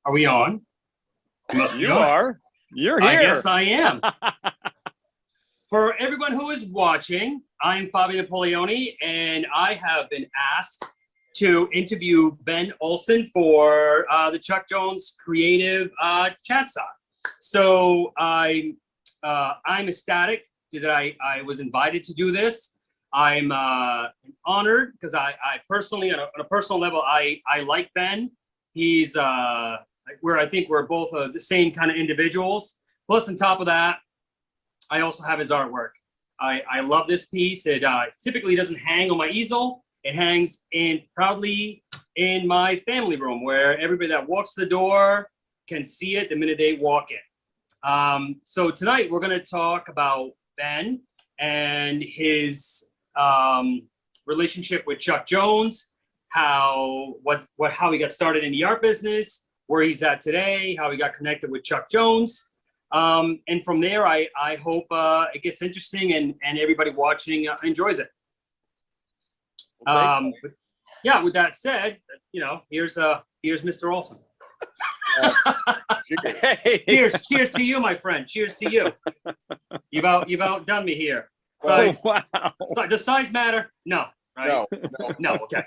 Are we on? You are. You're here. I guess I am. For everyone who is watching, I'm Fabio Napoleoni, and I have been asked to interview Ben Olson for the Chuck Jones Creative Chat side. So I'm ecstatic that I was invited to do this. I'm honored because I personally, on a personal level, I like Ben. He's I think we're both the same kind of individuals. Plus, on top of that, I also have his artwork. I love this piece. It typically doesn't hang on my easel. It hangs proudly in my family room where everybody that walks the door can see it the minute they walk in. So tonight we're going to talk about Ben and his relationship with Chuck Jones, how he got started in the art business, where he's at today, how he got connected with Chuck Jones. And from there, I hope it gets interesting and everybody watching enjoys it. Yeah, with that said, here's Mr. Olson. Cheers to you, my friend. Cheers to you. You've outdone me here. Size, wow. Does size matter? No. Right? No. Okay.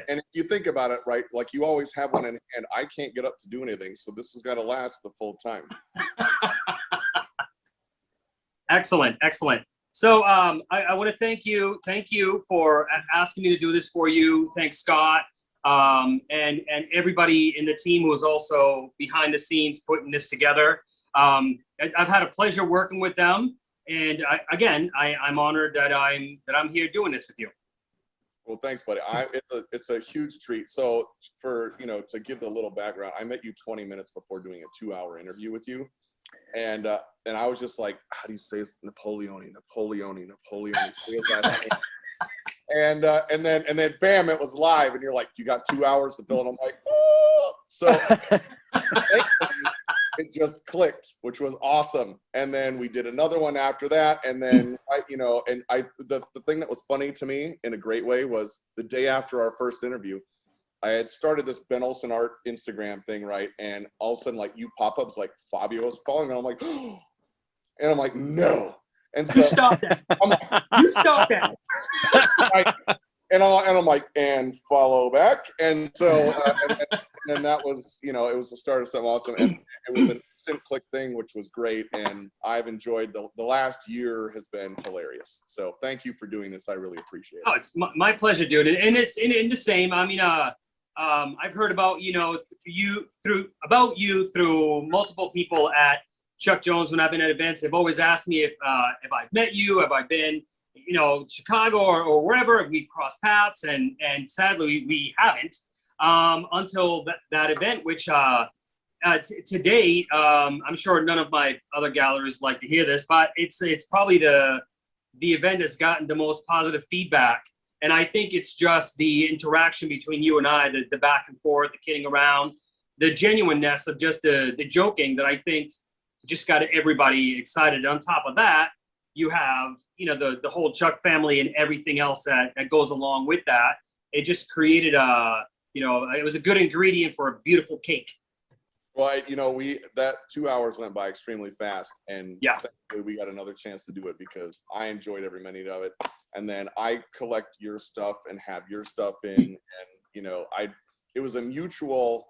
And if you think about it, right, like you always have one in hand. I can't get up to do anything, so this has got to last the full time. Excellent. So I want to thank you for asking me to do this for you. Thanks, Scott, and everybody in the team who is also behind the scenes putting this together. I've had a pleasure working with them, and I'm honored that I'm here doing this with you. Well, thanks, buddy. It's a huge treat. So to give the little background, I met you 20 minutes before doing a 2-hour interview with you. And I was just like, how do you say it's Napoleoni? And then bam, it was live. And you're like, you got 2 hours to fill. And I'm like, oh. So it just clicked, which was awesome. And then we did another one after that. And then, the thing that was funny to me in a great way was the day after our first interview, I had started this Ben Olson art Instagram thing, right? And all of a sudden, like, you pop-ups like Fabio was following, and I'm like, oh. And I'm like, no. And so you stop that. You stop that. And I'm like, and follow back. And so, and that was, it was the start of something awesome. And it was an instant click thing, which was great. And I've enjoyed the last year has been hilarious. So thank you for doing this. I really appreciate it. Oh, it's my pleasure, dude. And it's in the same. I mean, I've heard about you through multiple people at Chuck Jones when I've been at events. They've always asked me if I've met you, have I been, Chicago or wherever. We've crossed paths, and sadly we haven't until that event, which today I'm sure none of my other galleries like to hear this, but it's probably the event that's gotten the most positive feedback. And I think it's just the interaction between you and I, the back and forth, the kidding around, the genuineness of just the joking that I think just got everybody excited. On top of that, you have, the whole Chuck family and everything else that goes along with that. It just created it was a good ingredient for a beautiful cake. Well, that 2 hours went by extremely fast, and yeah, thankfully we got another chance to do it because I enjoyed every minute of it. And then I collect your stuff and have your stuff in, and it was a mutual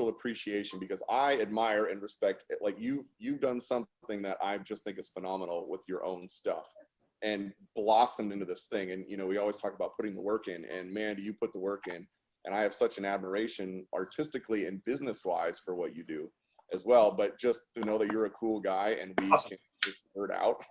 appreciation because I admire and respect it. Like you've done something that I just think is phenomenal with your own stuff and blossomed into this thing. And we always talk about putting the work in, and man, do you put the work in. And I have such an admiration artistically and business-wise for what you do as well. But just to know that you're a cool guy and we awesome. Can just nerd out.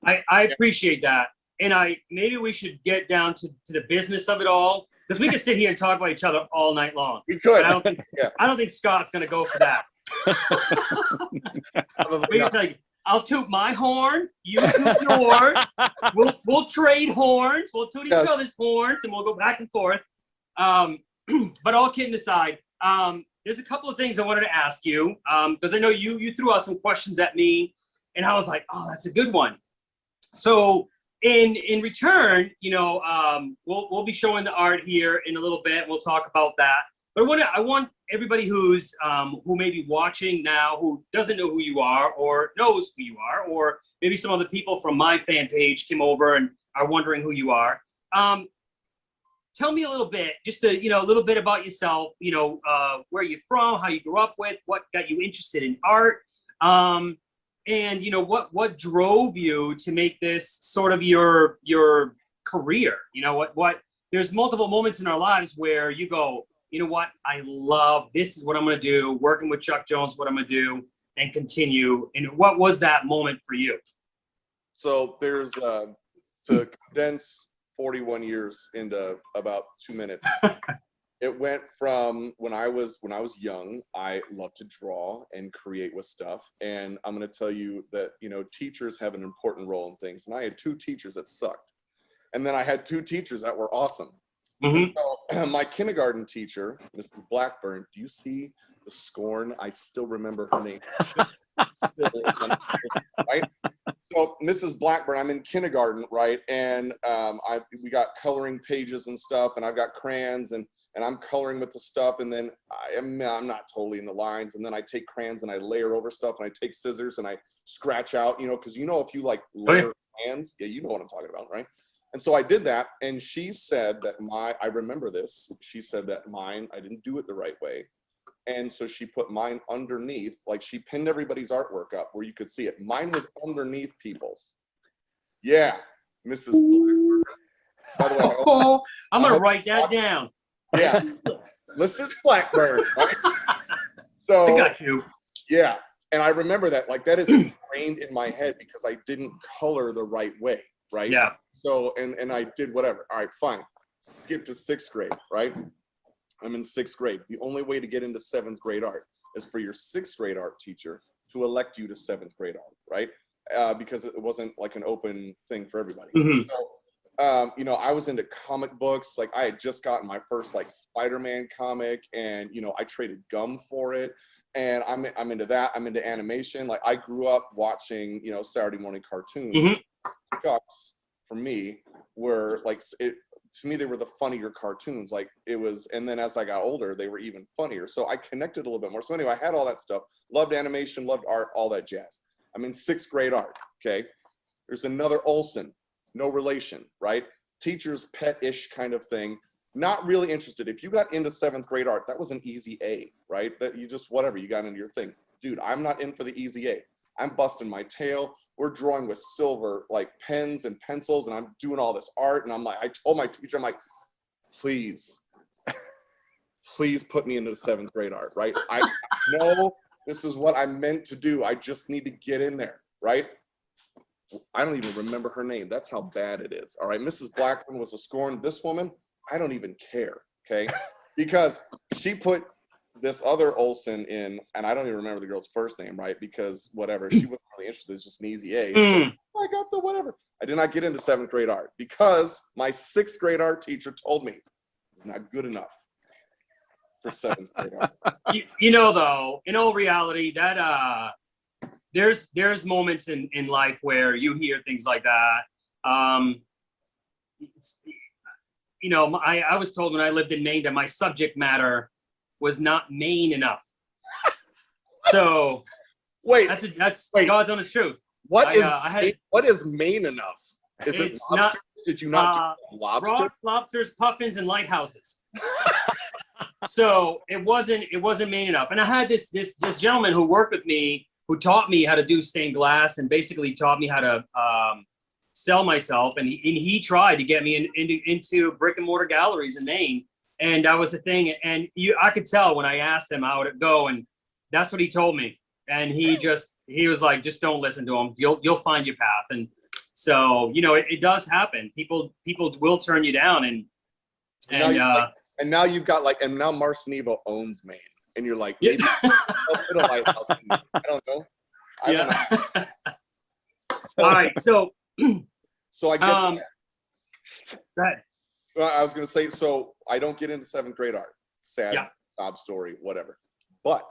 I appreciate that. And maybe we should get down to the business of it all, because we could sit here and talk about each other all night long. We could. I don't think Scott's going to go for that. I'll toot my horn, you toot yours. We'll trade horns. We'll toot each other's horns, and we'll go back and forth. But all kidding aside, there's a couple of things I wanted to ask you, because I know you threw out some questions at me, and I was like, oh, that's a good one. So in return, we'll be showing the art here in a little bit. We'll talk about that. But I want everybody who's who may be watching now, who doesn't know who you are or knows who you are, or maybe some of the people from my fan page came over and are wondering who you are. Tell me a little bit, just a little bit about yourself. Where you're from, how you grew up with, what got you interested in art, and what drove you to make this sort of your career. What there's multiple moments in our lives where you go, you know what, I love this is what I'm going to do. Working with Chuck Jones, what I'm going to do, and continue. And what was that moment for you? So there's to condense 41 years into about 2 minutes. It went from when I was young, I loved to draw and create with stuff. And I'm going to tell you that, teachers have an important role in things. And I had 2 teachers that sucked. And then I had 2 teachers that were awesome. And so my kindergarten teacher, Mrs. Blackburn, do you see the scorn? I still remember her name. Right? So Mrs. Blackburn, I'm in kindergarten, right? And we got coloring pages and stuff, and I've got crayons, and I'm coloring with the stuff, and then I'm not totally in the lines, and then I take crayons and I layer over stuff, and I take scissors and I scratch out, because if you like layer crayons, yeah, you know what I'm talking about, right? And so I did that, and she said that I remember this, she said that mine, I didn't do it the right way. And so she put mine underneath, like she pinned everybody's artwork up where you could see it. Mine was underneath people's. Yeah, Mrs. Blackburn. By the way, I'm going to write that down. Yeah, Mrs. Blackburn, right? So I got you. Yeah, and I remember that, like that is ingrained in my head because I didn't color the right way, right? Yeah. So, and I did whatever. All right, fine. Skip to 6th grade, right? I'm in 6th grade. The only way to get into 7th grade art is for your 6th grade art teacher to elect you to 7th grade art, right? Because it wasn't like an open thing for everybody. So, I was into comic books. Like I had just gotten my first like Spider-Man comic, and I traded gum for it. And I'm into that. I'm into animation. Like I grew up watching, Saturday morning cartoons. Ducks for me were like to me, they were the funnier cartoons. Like it was, and then as I got older, they were even funnier. So I connected a little bit more. So anyway, I had all that stuff, loved animation, loved art, all that jazz. I'm in 6th grade art, okay? There's another Olson, no relation, right? Teacher's pet-ish kind of thing. Not really interested. If you got into 7th grade art, that was an easy A, right? That you just, whatever, you got into your thing. Dude, I'm not in for the easy A. I'm busting my tail. We're drawing with silver, like pens and pencils, and I'm doing all this art. And I'm like, I told my teacher, I'm like, please put me into the 7th grade art, right? I know this is what I'm meant to do. I just need to get in there, right? I don't even remember her name. That's how bad it is. All right, Mrs. Blackburn was a scorn. This woman, I don't even care, okay? Because she put this other Olson in, and I don't even remember the girl's first name, right? Because whatever, she wasn't really interested. It's just an easy A. So I got the whatever. I did not get into 7th grade art because my 6th grade art teacher told me it's not good enough for 7th grade art. Though, in all reality, that there's moments in life where you hear things like that. I was told when I lived in Maine that my subject matter was not Maine enough. So wait, that's God's honest truth. What is Maine enough? Is it lobster? Not, Did you not lobster? Rocks, lobsters, puffins, and lighthouses. So it wasn't Maine enough. And I had this gentleman who worked with me who taught me how to do stained glass and basically taught me how to sell myself. And he tried to get me into brick and mortar galleries in Maine. And that was the thing. And I could tell when I asked him how would it go. And that's what he told me. And he was like, just don't listen to him. You'll find your path. And so, it does happen. People will turn you down. And now you've got and now Marcinevo owns Maine. And you're like, maybe a lighthouse. I don't know. I don't know. So, all right. So I get go ahead. Well, I was going to say, so I don't get into 7th grade art. Sad sob story, whatever. But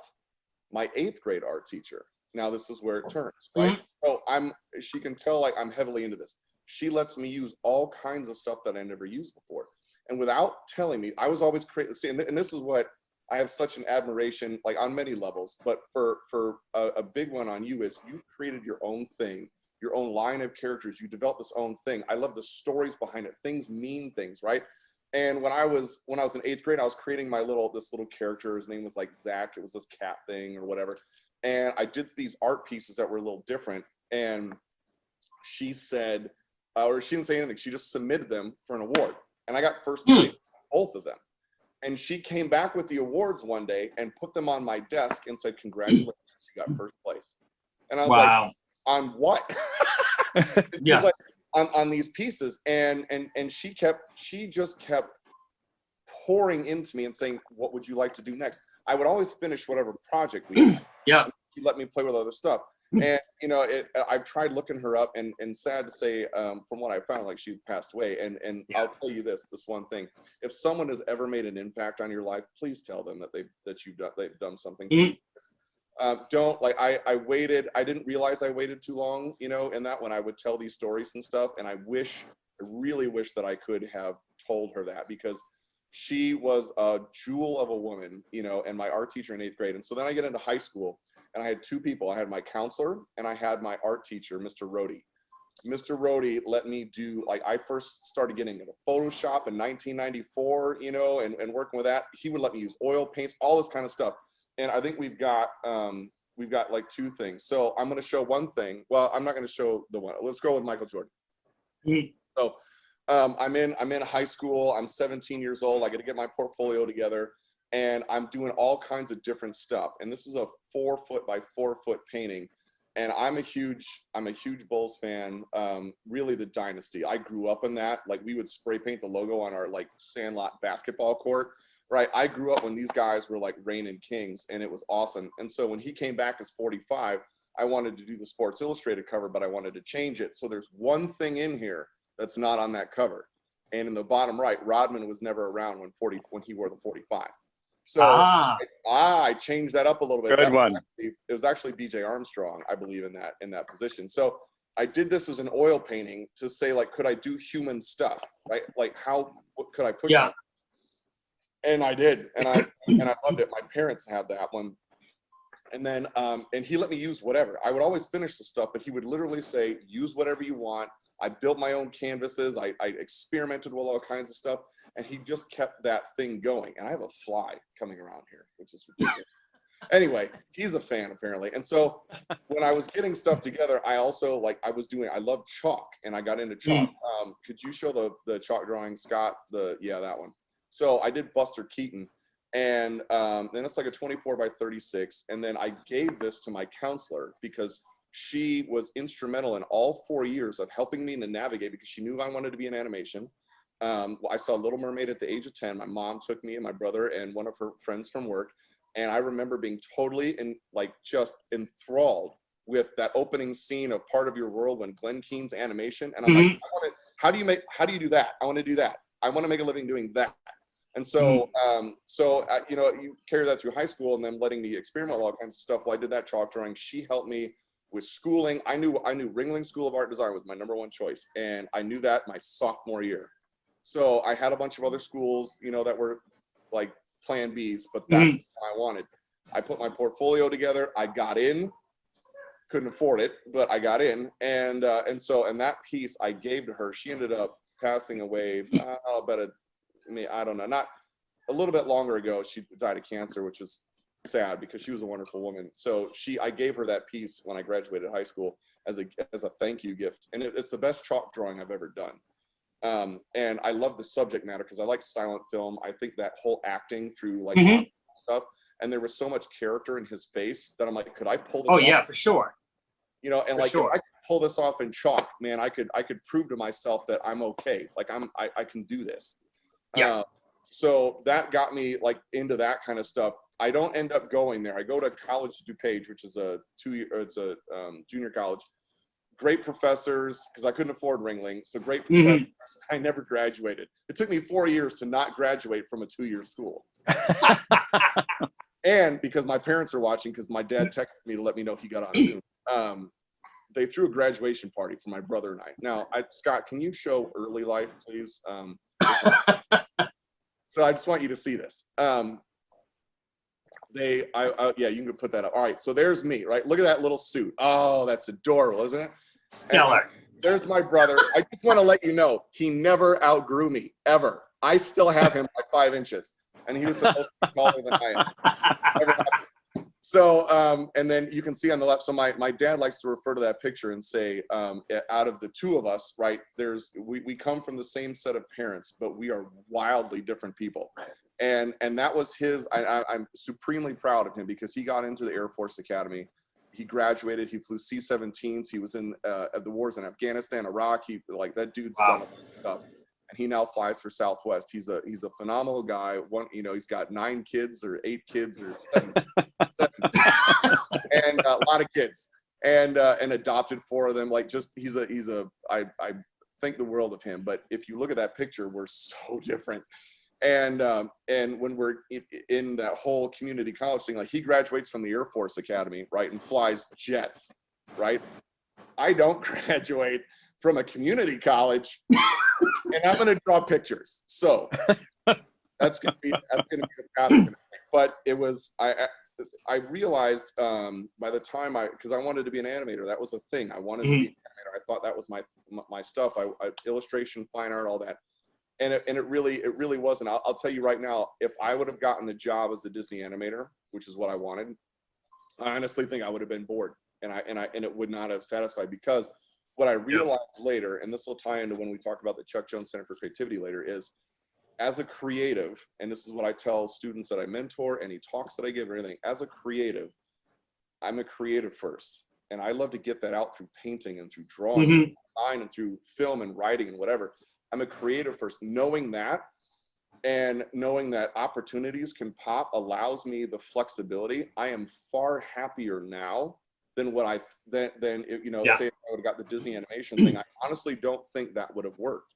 my 8th grade art teacher, now this is where it turns, right? So she can tell like I'm heavily into this. She lets me use all kinds of stuff that I never used before. And without telling me, I was always creating, and this is what I have such an admiration, like on many levels, but for a big one on you is you've created your own thing, your own line of characters. You developed this own thing. I love the stories behind it. Things mean things, right? And when I was in 8th grade, I was creating this little character. His name was like Zach. It was this cat thing or whatever. And I did these art pieces that were a little different. And she said, or she didn't say anything. She just submitted them for an award. And I got first place, both of them. And she came back with the awards one day and put them on my desk and said, "Congratulations, you got first place." And I was like, "On what?" Yeah. Like, on these pieces. And she just kept pouring into me and saying, "What would you like to do next?" I would always finish whatever project we did. Yeah. She let me play with other stuff. And I've tried looking her up, and sad to say, from what I found, like, she's passed away. And I'll tell you this one thing: if someone has ever made an impact on your life, please tell them that they've done something. Don't, like, I waited. I didn't realize I waited too long, in that, when I would tell these stories and stuff. And I really wish that I could have told her that, because she was a jewel of a woman, and my art teacher in 8th grade. And so then I get into high school, and I had two people. I had my counselor and I had my art teacher, Mr. Rohde. Mr. Rohde let me do, like, I first started getting into Photoshop in 1994, and working with that. He would let me use oil paints, all this kind of stuff. And I think we've got like two things. So I'm going to show one thing. Well, I'm not going to show the one. Let's go with Michael Jordan. So I'm in high school. I'm 17 years old. I got to get my portfolio together, and I'm doing all kinds of different stuff. And this is a 4 foot by 4 foot painting. And I'm a huge Bulls fan. Really, the dynasty. I grew up in that. Like, we would spray paint the logo on our, like, sandlot basketball court, right? I grew up when these guys were like reigning kings, and it was awesome. And so when he came back as 45, I wanted to do the Sports Illustrated cover, but I wanted to change it. So there's one thing in here that's not on that cover. And in the bottom right, Rodman was never around when he wore the 45. So I changed that up a little bit. Good one. It was actually BJ Armstrong, I believe, in that position. So I did this as an oil painting to say, like, could I do human stuff, right? Like, what could I push myself? And I did, and I loved it. My parents had that one. And then and he let me use whatever. I would always finish the stuff, but he would literally say, use whatever you want. I built my own canvases. I experimented with all kinds of stuff, and he just kept that thing going. And I have a fly coming around here, which is ridiculous. Anyway, he's a fan apparently. And so when I was getting stuff together, I also, like, I love chalk, and I got into chalk. Could you show the chalk drawing, Scott? That one. So I did Buster Keaton, and then it's like a 24 by 36. And then I gave this to my counselor because she was instrumental in all 4 years of helping me to navigate, because she knew I wanted to be in animation. I saw Little Mermaid at the age of 10. My mom took me and my brother and one of her friends from work. And I remember being totally just enthralled with that opening scene of Part of Your World when Glenn Keane's animation. And I'm like, how do you do that? I want to do that. I want to make a living doing that. And so, you carry that through high school, and then letting me experiment with all kinds of stuff. Well, I did that chalk drawing. She helped me with schooling. I knew Ringling School of Art Design was my #1 choice, and I knew that my sophomore year. So I had a bunch of other schools, that were like plan Bs, but that's what I wanted. I put my portfolio together. I got in. Couldn't afford it, but I got in, and that piece I gave to her. She ended up passing away. I don't know, not a little bit longer ago. She died of cancer, which is sad because she was a wonderful woman. So I gave her that piece when I graduated high school as a thank you gift, and it's the best chalk drawing I've ever done. And I love the subject matter because I like silent film. I think that whole acting through like stuff, and there was so much character in his face that I'm like, could I pull this off? Yeah, for sure. And if I could pull this off in chalk, man, I could prove to myself that I'm okay. Like I can do this. So that got me like into that kind of stuff. I don't end up going there. I go to college DuPage, which is a junior college. Great professors, because I couldn't afford Ringling. So great professors. I never graduated. It took me 4 years to not graduate from a 2-year school. And because my parents are watching, because my dad texted me to let me know he got on Zoom. They threw a graduation party for my brother and I. Now, Scott, can you show early life, please? So I just want you to see this. Yeah, you can put that up. All right, so there's me, right? Look at that little suit. Oh, that's adorable, isn't it? Stellar. And there's my brother. I just want to let you know, he never outgrew me, ever. I still have him by 5 inches, and he was supposed to be taller than I am. Never happened. So, and then you can see on the left, so my dad likes to refer to that picture and say, out of the two of us, right, we come from the same set of parents, but we are wildly different people. And that was I'm supremely proud of him because he got into the Air Force Academy. He graduated, he flew C-17s, he was in the wars in Afghanistan, Iraq, that dude's done stuff. And he now flies for Southwest. He's a phenomenal guy. He's got 9 kids or 8 kids or 7, and a lot of kids, and adopted 4 of them. I think the world of him. But if you look at that picture, we're so different. And when we're in that whole community college thing, like he graduates from the Air Force Academy, right, and flies jets, right? I don't graduate from a community college, and I'm going to draw pictures. So that's going to be the path. But it was I realized by the time because I wanted to be an animator, that was a thing. I wanted to be an animator. I thought that was my stuff. Illustration, fine art, all that. And it really wasn't. I'll tell you right now, if I would have gotten a job as a Disney animator, which is what I wanted, I honestly think I would have been bored, and it would not have satisfied, because what I realized later, and this will tie into when we talk about the Chuck Jones Center for Creativity later, is as a creative, and this is what I tell students that I mentor, any talks that I give or anything, as a creative, I'm a creative first. And I love to get that out through painting and through drawing, and design, and through film and writing and whatever. I'm a creative first. Knowing that, and knowing that opportunities can pop allows me the flexibility. I am far happier now than what say if I would have got the Disney animation thing. I honestly don't think that would have worked,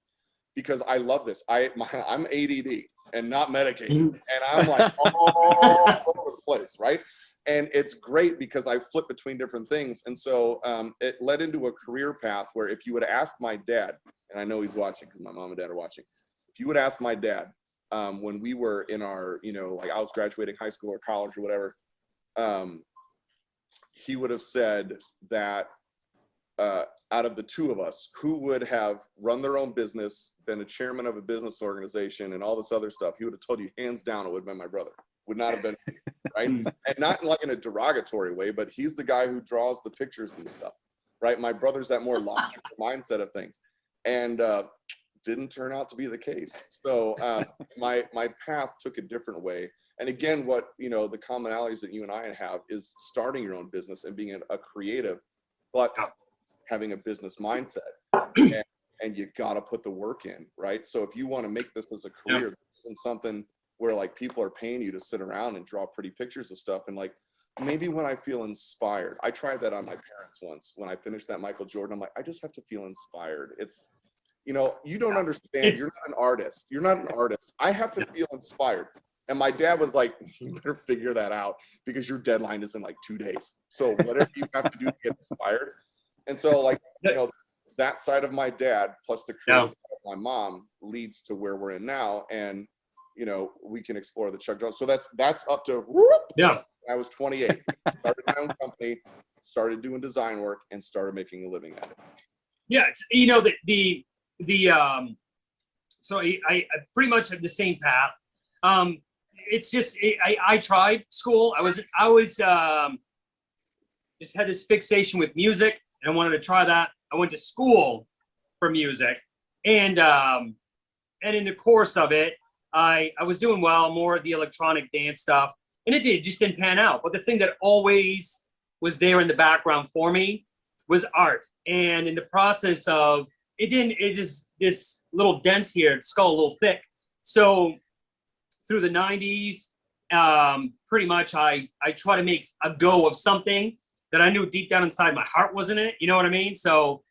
because I love this. I'm ADD and not medicated, and I'm like all over the place, right? And it's great because I flip between different things. And so it led into a career path where if you would ask my dad, and I know he's watching because my mom and dad are watching, if you would ask my dad when we were in our, I was graduating high school or college or whatever, he would have said that out of the two of us, who would have run their own business, been a chairman of a business organization and all this other stuff, he would have told you hands down it would have been my brother. Would not have been, right? And not like in a derogatory way, but he's the guy who draws the pictures and stuff, right? My brother's that more logical mindset of things, and didn't turn out to be the case. So my path took a different way. And again, what the commonalities that you and I have is starting your own business and being a creative, but having a business mindset. And you got to put the work in, right? So if you want to make this as a career, this isn't something where like people are paying you to sit around and draw pretty pictures of stuff. And like, maybe when I feel inspired, I tried that on my parents once. When I finished that Michael Jordan, I'm like, I just have to feel inspired. It's, you don't understand. You're not an artist. You're not an artist. I have to feel inspired. And my dad was like, you better figure that out because your deadline is in like 2 days. So whatever you have to do to get inspired. And so like, that side of my dad plus the creative side of my mom leads to where we're in now. And we can explore the Chuck Jones. So that's up to I was 28. Started my own company, started doing design work, and started making a living at it. Yeah, it's, so I pretty much have the same path. It's just I tried school. I was just had this fixation with music, and I wanted to try that. I went to school for music, and in the course of it, I was doing well, more of the electronic dance stuff, and it just didn't pan out. But the thing that always was there in the background for me was art. And in the process of it is this little dense here, skull a little thick. So through the 90s, pretty much I try to make a go of something that I knew deep down inside my heart wasn't in it. You know what I mean? So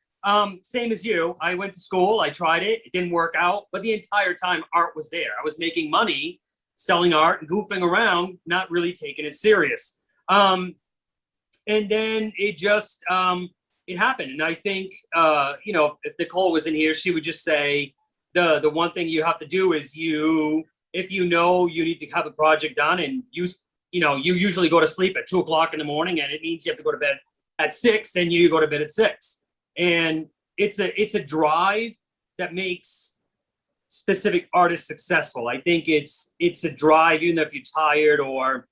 same as you, I went to school, I tried it, it didn't work out, but the entire time art was there. I was making money selling art and goofing around, not really taking it serious. And then it just, it happened. And I think, if Nicole was in here, she would just say, the one thing you have to do is if you know you need to have a project done and you you usually go to sleep at 2 o'clock in the morning, and it means you have to go to bed at 6, and you go to bed at 6. And it's a drive that makes specific artists successful. I think it's a drive, even if you're tired or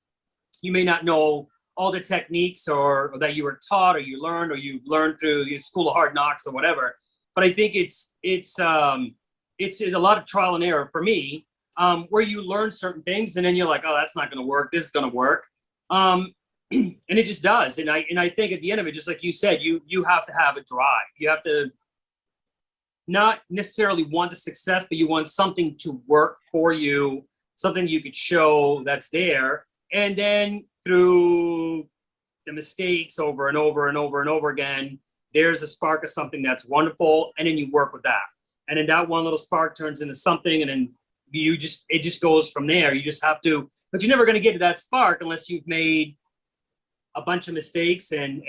you may not know all the techniques or that you were taught or you learned or you've learned through the School of Hard Knocks or whatever. But I think it's a lot of trial and error for me, where you learn certain things and then you're like, oh, that's not going to work. This is going to work. And it just does. And I think at the end of it, just like you said, you have to have a drive. You have to not necessarily want the success, but you want something to work for you, something you could show that's there. And then through the mistakes over and over and over and over again, there's a spark of something that's wonderful. And then you work with that. And then that one little spark turns into something. And then it just goes from there. You just have to, but you're never going to get to that spark unless you've made a bunch of mistakes and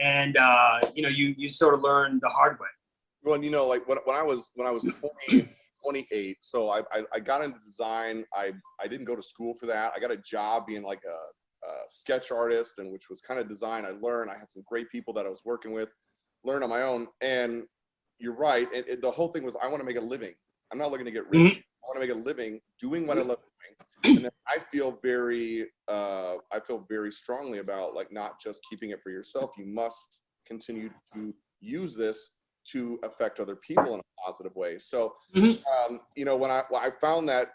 you sort of learn the hard way. Well, like when I was 28, so I got into design. I didn't go to school for that. I got a job being like a sketch artist, and which was kind of design. I learned. I had some great people that I was working with, learned on my own. And you're right. The whole thing was I want to make a living. I'm not looking to get rich. I want to make a living doing what I love doing. And then I feel very strongly about like not just keeping it for yourself. You must continue to use this to affect other people in a positive way. So, when I found that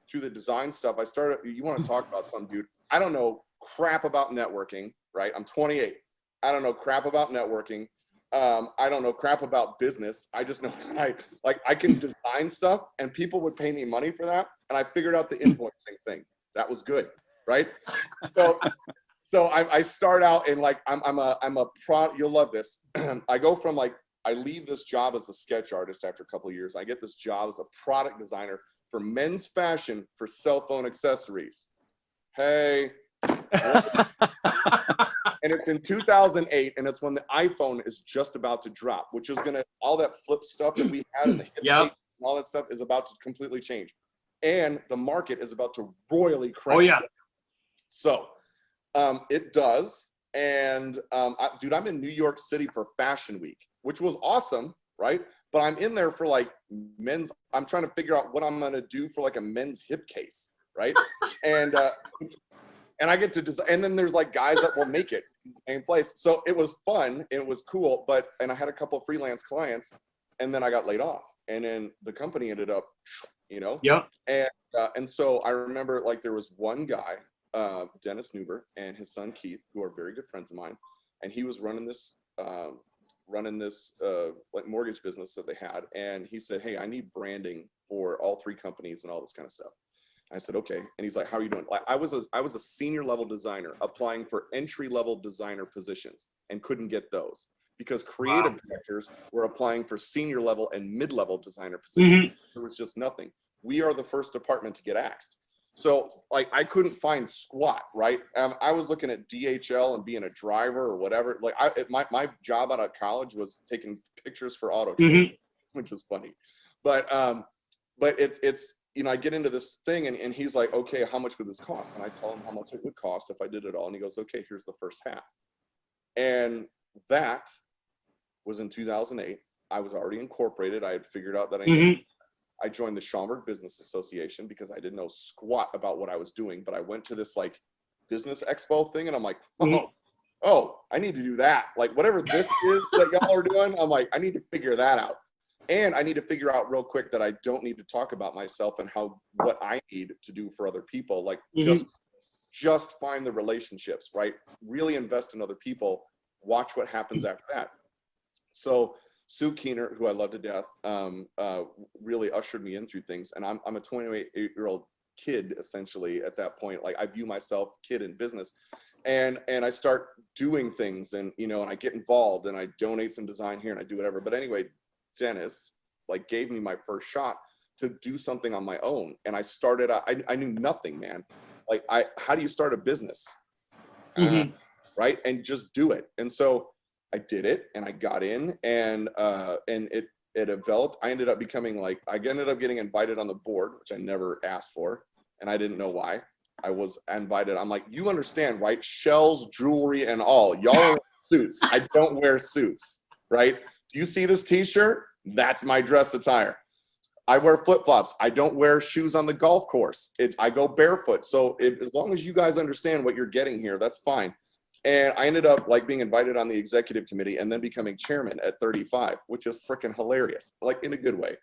through the design stuff, I started, you want to talk about something, dude, I don't know crap about networking, right? I'm 28. I don't know crap about networking. I don't know crap about business. I just know that I can design stuff and people would pay me money for that. And I figured out the invoicing thing. That was good. Right. So I start out and like, I'm a pro, you'll love this. I go from like, I leave this job as a sketch artist after a couple of years. I get this job as a product designer for men's fashion for cell phone accessories. Hey. And it's in 2008, and it's when the iPhone is just about to drop, which is gonna, all that flip stuff that we had in the hip tape and all that stuff is about to completely change. And the market is about to royally crash. Oh yeah. So it does. And dude, I'm in New York City for Fashion Week, which was awesome, right? But I'm in there for like men's, I'm trying to figure out what I'm gonna do for like a men's hip case, right? And I get to design, and then there's like guys that will make it in the same place. So it was fun, it was cool, and I had a couple of freelance clients, and then I got laid off. And then the company ended up, and so I remember like there was one guy, Dennis Newber, and his son Keith, who are very good friends of mine, and he was running this like mortgage business that they had, and he said, hey, I need branding for all 3 companies and all this kind of stuff. I said, okay. And he's like, how are you doing? I was a senior level designer applying for entry level designer positions and couldn't get those because creative directors were applying for senior level and mid-level designer positions. There was just nothing. We are the first department to get axed. So like, I couldn't find squat, right? I was looking at DHL and being a driver or whatever. Like my job out of college was taking pictures for auto, which was funny. But it's, I get into this thing and he's like, okay, how much would this cost? And I tell him how much it would cost if I did it all. And he goes, okay, here's the first half. And that was in 2008. I was already incorporated. I had figured out that I joined the Schaumburg Business Association because I didn't know squat about what I was doing, but I went to this like business expo thing and I'm like, oh, I need to do that. Like whatever this is that y'all are doing, I'm like, I need to figure that out. And I need to figure out real quick that I don't need to talk about myself and what I need to do for other people. Like just find the relationships, right? Really invest in other people. Watch what happens after that. So Sue Keener, who I love to death, really ushered me in through things. And I'm a 28-year-old kid essentially at that point. Like I view myself kid in business, and I start doing things, and and I get involved, and I donate some design here, and I do whatever. But anyway, Dennis like gave me my first shot to do something on my own, and I started. I knew nothing, man. Like how do you start a business, right? And just do it. And so I did it, and I got in, and it developed. I ended up becoming like I ended up getting invited on the board, which I never asked for, and I didn't know why. I was invited. I'm like, you understand, right? Shells, jewelry, and all. Y'all are in suits. I don't wear suits, right? Do you see this t-shirt? That's my dress attire. I wear flip-flops. I don't wear shoes on the golf course. I go barefoot. So as long as you guys understand what you're getting here, that's fine. And I ended up like being invited on the executive committee and then becoming chairman at 35, which is freaking hilarious, like in a good way.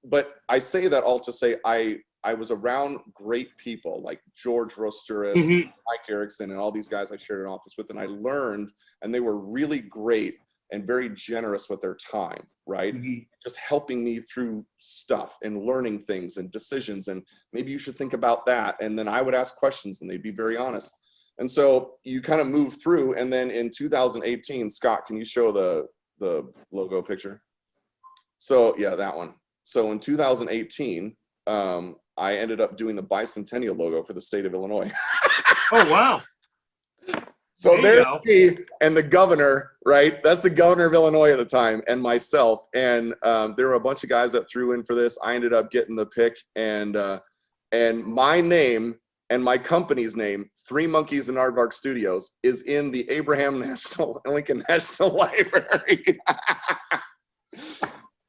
But I say that all to say I was around great people like George Rosturis, Mike Erickson, and all these guys I shared an office with, and I learned, and they were really great and very generous with their time, right? Just helping me through stuff and learning things and decisions, and maybe you should think about that. And then I would ask questions and they'd be very honest. And so you kind of move through, and then in 2018, Scott, can you show the logo picture? So yeah, that one. So in 2018, I ended up doing the bicentennial logo for the state of Illinois. Oh, wow. So there's me and the governor, right? That's the governor of Illinois at the time, and myself. And there were a bunch of guys that threw in for this. I ended up getting the pick, and my name and my company's name, Three Monkeys and Aardvark Studios, is in the Abraham Lincoln National Library.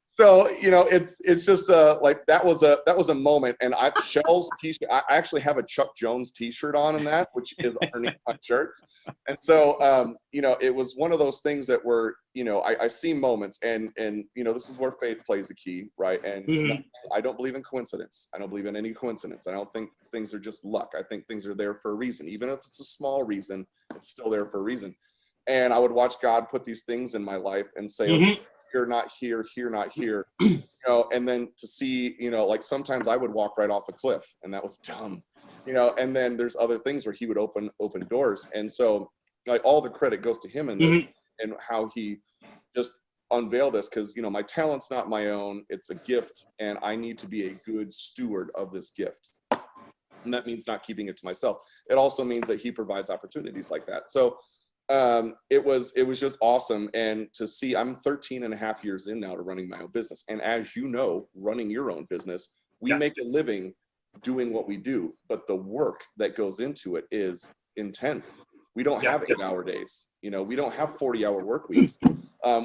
So, you know, it's just like that was a moment. And Shell's t-shirt, I actually have a Chuck Jones t-shirt on in that, which is underneath my shirt. And so, you know, it was one of those things that were, you know, I see moments, and you know, this is where faith plays the key, right? And I don't believe in coincidence. I don't believe in any coincidence. I don't think things are just luck. I think things are there for a reason. Even if it's a small reason, it's still there for a reason. And I would watch God put these things in my life and say, okay, here, not here, here, not here, you know, and then to see, you know, like sometimes I would walk right off a cliff, and that was dumb, you know, and then there's other things where he would open doors. And so like all the credit goes to him in this, and how he just unveiled this, because, you know, my talent's not my own, it's a gift, and I need to be a good steward of this gift. And that means not keeping it to myself. It also means that he provides opportunities like that. So it was just awesome. And to see, I'm 13 and a half years in now to running my own business. And as you know, running your own business, we make a living doing what we do, but the work that goes into it is intense. We don't have 8-hour days. You know, we don't have 40-hour work weeks.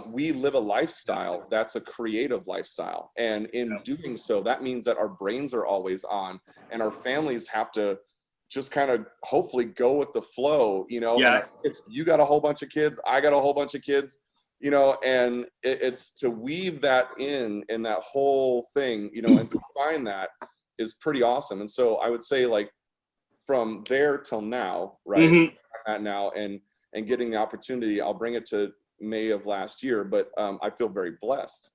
We live a lifestyle that's a creative lifestyle. And in doing so, that means that our brains are always on, and our families have to just kind of hopefully go with the flow, you know. And you got a whole bunch of kids, I got a whole bunch of kids, you know, and it's to weave that in that whole thing, you know, and to find that is pretty awesome. And so I would say, like, from there till now, right, at now, and getting the opportunity, I'll bring it to May of last year, but I feel very blessed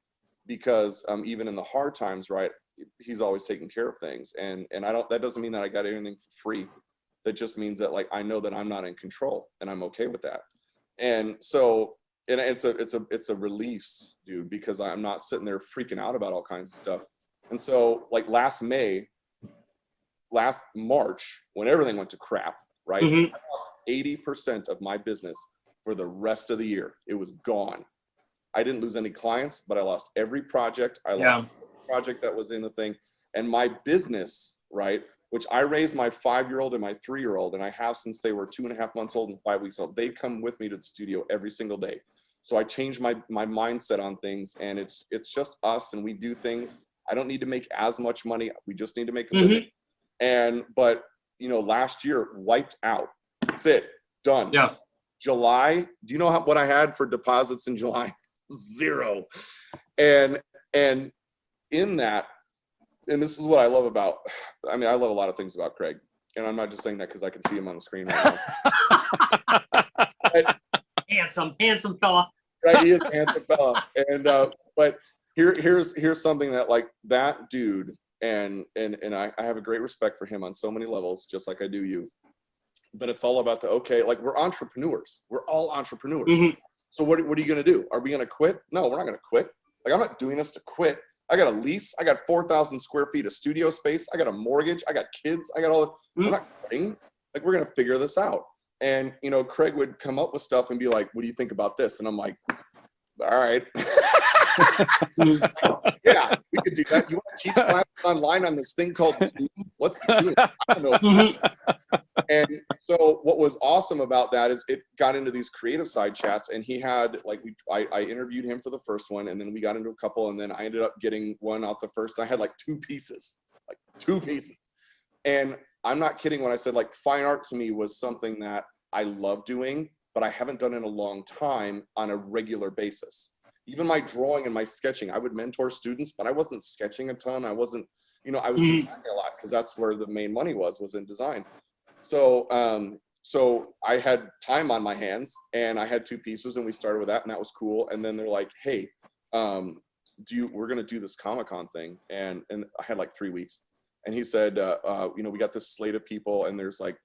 because even in the hard times, right, he's always taking care of things, and that doesn't mean that I got anything for free. That just means that, like, I know that I'm not in control, and I'm okay with that. And so, and it's a release, dude, because I'm not sitting there freaking out about all kinds of stuff. And so, like, last March, when everything went to crap, right, I lost 80% of my business for the rest of the year. It was gone. I didn't lose any clients, but I lost every project. I lost project that was in the thing, and my business, right, which I raised my 5-year-old and my 3-year-old, and I have since they were 2.5 months old and 5 weeks old. They come with me to the studio every single day. So I changed my mindset on things, and it's just us, and we do things. I don't need to make as much money. We just need to make a living. But you know, last year wiped out. That's it, done. July, do you know what I had for deposits in July? 0. And in that, and this is what I love about, I mean, I love a lot of things about Craig, and I'm not just saying that because I can see him on the screen right now. But, handsome fella. Right, he is a handsome fella. And but here's something that, like, that dude, and I have a great respect for him on so many levels, just like I do you. But it's all about like, we're entrepreneurs. We're all entrepreneurs. So what are you gonna do? Are we gonna quit? No, we're not gonna quit. Like, I'm not doing this to quit. I got a lease. I got 4,000 square feet of studio space. I got a mortgage. I got kids. I got all this. I'm not quitting. Like, we're gonna figure this out. And you know, Craig would come up with stuff and be like, "What do you think about this?" And I'm like, "All right, yeah, we could do that. You want to teach class online on this thing called Zoom. What's Zoom? I don't know. And so what was awesome about that is it got into these Creativeside chats, and he had like I interviewed him for the first one, and then we got into a couple, and then I ended up getting one out the first. And I had like two pieces. And I'm not kidding when I said like fine art to me was something that I love doing, but I haven't done in a long time on a regular basis. Even my drawing and my sketching, I would mentor students, but I wasn't sketching a ton. I wasn't, you know, I was designing a lot because that's where the main money was in design. So, so I had time on my hands, and I had two pieces, and we started with that, and that was cool. And then they're like, hey, we're going to do this Comic-Con thing. And I had like 3 weeks. And he said, you know, we got this slate of people, and there's like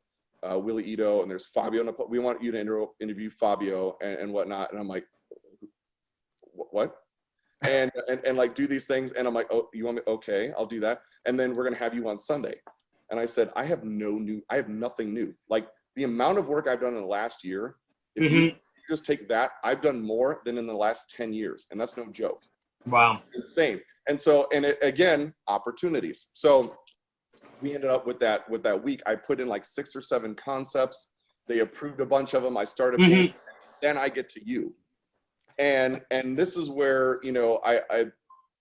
Willie Ito, and there's Fabio Napoleoni. We want you to interview Fabio and whatnot. And I'm like, what? And like do these things. And I'm like, oh, you want me? Okay, I'll do that. And then we're going to have you on Sunday. And I said, I have nothing new. Like the amount of work I've done in the last year, if you just take that, I've done more than in the last 10 years. And that's no joke. Wow. Insane. And so, and it, again, opportunities. So we ended up with that week. I put in like 6 or 7 concepts. They approved a bunch of them. I started paying, then I get to you. And this is where, you know,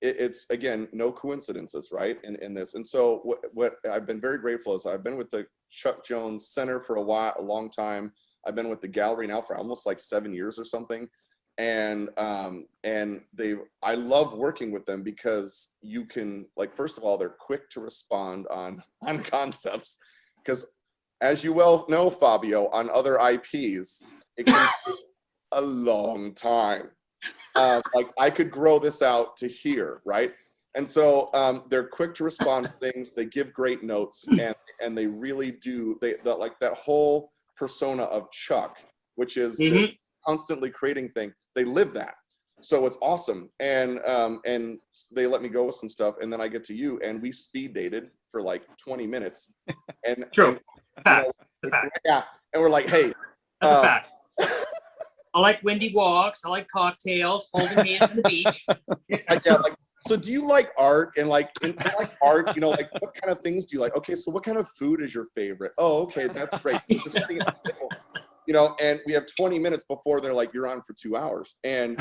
it's again, no coincidences, right? In this. And so what I've been very grateful is I've been with the Chuck Jones Center for a long time. I've been with the gallery now for almost like 7 years or something. And I love working with them because you can, like, first of all, they're quick to respond on concepts, because as you well know, Fabio, on other IPs, it can take a long time. Like I could grow this out to here, right? And so they're quick to respond to things. They give great notes, and they really do. Like that whole persona of Chuck, which is this constantly creating thing. They live that, so it's awesome. And they let me go with some stuff, and then I get to you, and we speed dated for like 20 minutes. And true, and, fact. you know, yeah, and we're like, hey, that's a fact. I like windy walks. I like cocktails, holding hands on the beach. Yeah, like, so do you like art? And like, art, you know, like what kind of things do you like? Okay, so what kind of food is your favorite? Oh, okay, that's great. Just setting it simple, you know, and we have 20 minutes before they're like, you're on for 2 hours. And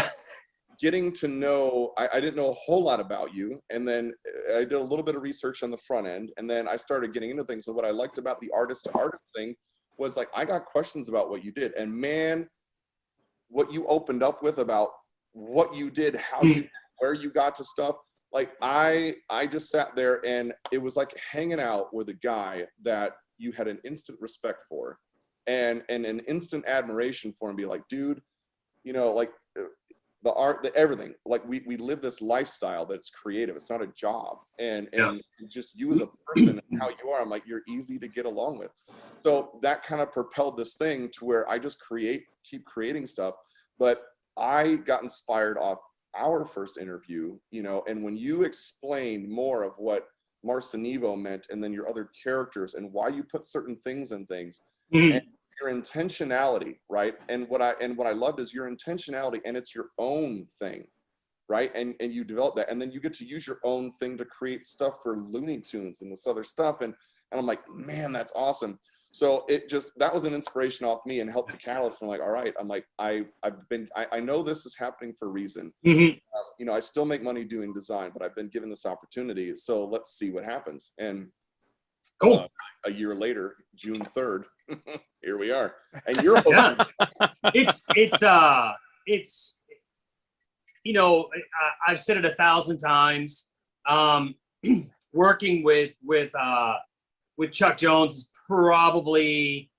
getting to know, I didn't know a whole lot about you. And then I did a little bit of research on the front end. And then I started getting into things. And what I liked about the artist to artist thing was like, I got questions about what you did. And man, what you opened up with about what you did, how you, where you got to stuff. Like I just sat there, and it was like hanging out with a guy that you had an instant respect for and an instant admiration for, and be like, dude, you know, like the art, the everything, like we live this lifestyle that's creative. It's not a job. And just you as a person and how you are, I'm like, you're easy to get along with. So that kind of propelled this thing to where I just keep creating stuff. But I got inspired off our first interview, you know, and when you explained more of what Marcinivo meant, and then your other characters and why you put certain things in things, and your intentionality, right? And what I loved is your intentionality, and it's your own thing, right? And you develop that, and then you get to use your own thing to create stuff for Looney Tunes and this other stuff, and I'm like, man, that's awesome. So that was an inspiration off me and helped to catalyst. I'm like, all right, I'm like, I know this is happening for a reason. You know, I still make money doing design, but I've been given this opportunity. So let's see what happens. And cool. A year later, June 3rd, here we are. And you're hosting. It's you know, I've said it 1,000 times. Working with Chuck Jones is probably,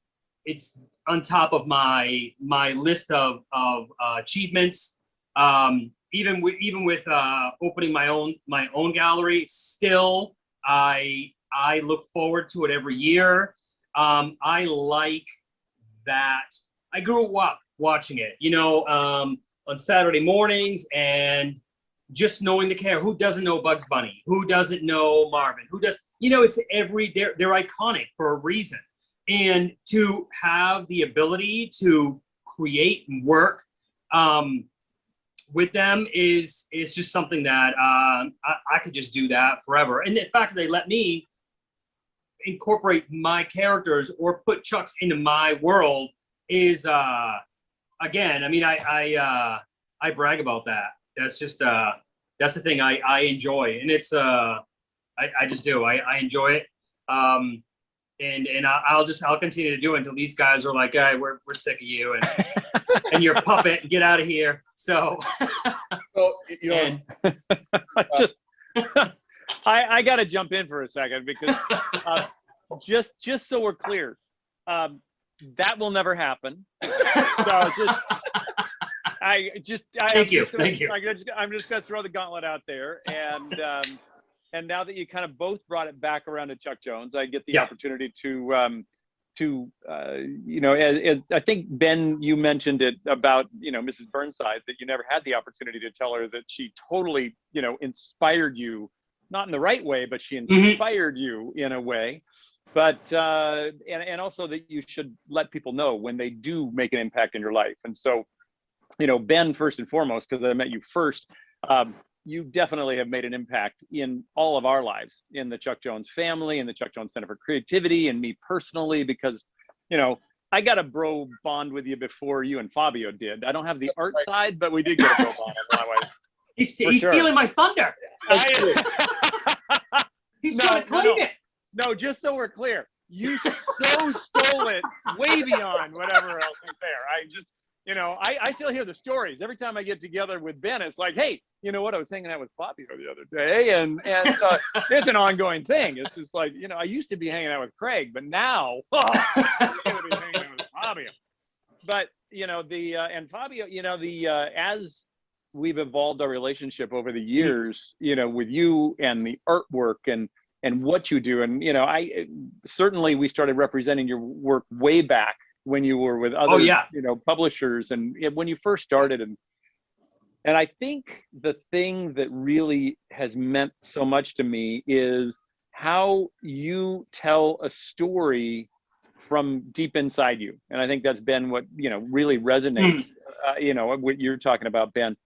it's on top of my list of achievements. Even with opening my own gallery, still I look forward to it every year. I like that. I grew up watching it, you know, on Saturday mornings, and just knowing the character. Who doesn't know Bugs Bunny? Who doesn't know Marvin? Who does, you know, it's they're iconic for a reason. And to have the ability to create and work with them is just something that I could just do that forever. And the fact that they let me incorporate my characters or put Chuck's into my world is again, I mean, I brag about that. That's just that's the thing I enjoy, and it's I just do. I enjoy it. And I'll continue to do it until these guys are like, hey, we're sick of you and your puppet, and get out of here. So, you know, just I got to jump in for a second because just so we're clear, that will never happen. So it's just thank you. I'm just gonna throw the gauntlet out there, and now that you kind of both brought it back around to Chuck Jones, I get the opportunity to you know, I think, Ben, you mentioned it about, you know, Mrs. Burnside, that you never had the opportunity to tell her that she totally, you know, inspired you, not in the right way, but she inspired you in a way. But and also that you should let people know when they do make an impact in your life. And so, you know, Ben, first and foremost, because I met you first, you definitely have made an impact in all of our lives, in the Chuck Jones family, in the Chuck Jones Center for Creativity, and me personally, because, you know, I got a bro bond with you before you and Fabio did. I don't have the art side, but we did get a bro bond in that way. He's stealing my thunder. He's trying to claim it. No, just so we're clear, you so stole it way beyond whatever else is there. I just, you know, I still hear the stories. Every time I get together with Ben, it's like, hey, you know what? I was hanging out with Fabio the other day. And so it's an ongoing thing. It's just like, you know, I used to be hanging out with Craig, but now I'm going to be hanging out with Fabio. But, you know, and Fabio, you know, as we've evolved our relationship over the years, you know, with you and the artwork and what you do. And, you know, certainly we started representing your work way back when you were with other, you know, publishers and when you first started. And I think the thing that really has meant so much to me is how you tell a story from deep inside you. And I think that's been what, you know, really resonates, you know, what you're talking about, Ben.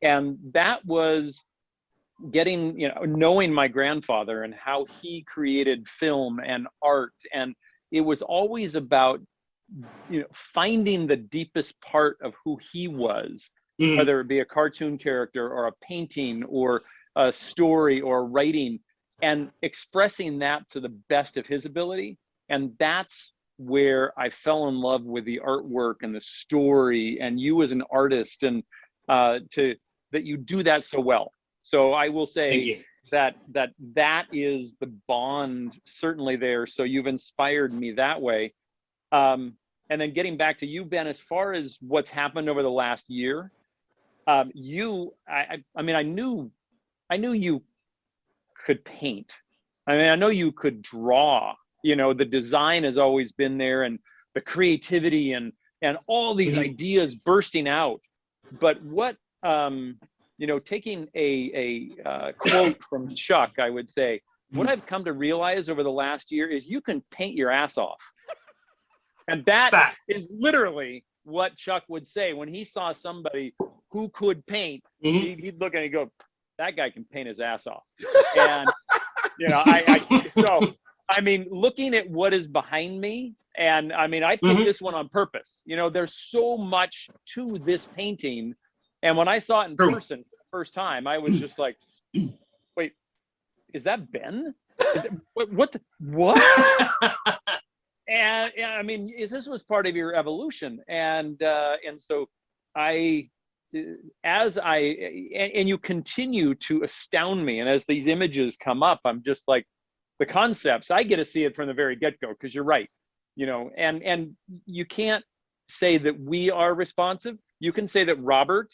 And that was getting, you know, knowing my grandfather and how he created film and art. And it was always about, you know, finding the deepest part of who he was, whether it be a cartoon character or a painting or a story or writing, and expressing that to the best of his ability. And that's where I fell in love with the artwork and the story, and you as an artist, and that you do that so well. So I will say that is the bond certainly there. So you've inspired me that way. And then getting back to you, Ben, as far as what's happened over the last year, I mean, I knew you could paint. I mean, I know you could draw, you know, the design has always been there, and the creativity and all these ideas bursting out. But what, you know, taking a quote from Chuck, I would say, what I've come to realize over the last year is you can paint your ass off. And that is literally what Chuck would say when he saw somebody who could paint. He'd look and he'd go, that guy can paint his ass off. And, you know, so, I mean, looking at what is behind me, and I mean, I picked this one on purpose. You know, there's so much to this painting. And when I saw it in person for the first time, I was just like, wait, is that Ben? What? And I mean, this was part of your evolution. And so and you continue to astound me. And as these images come up, I'm just like, the concepts, I get to see it from the very get-go, because you're right, you know, and you can't say that we are responsive. You can say that Robert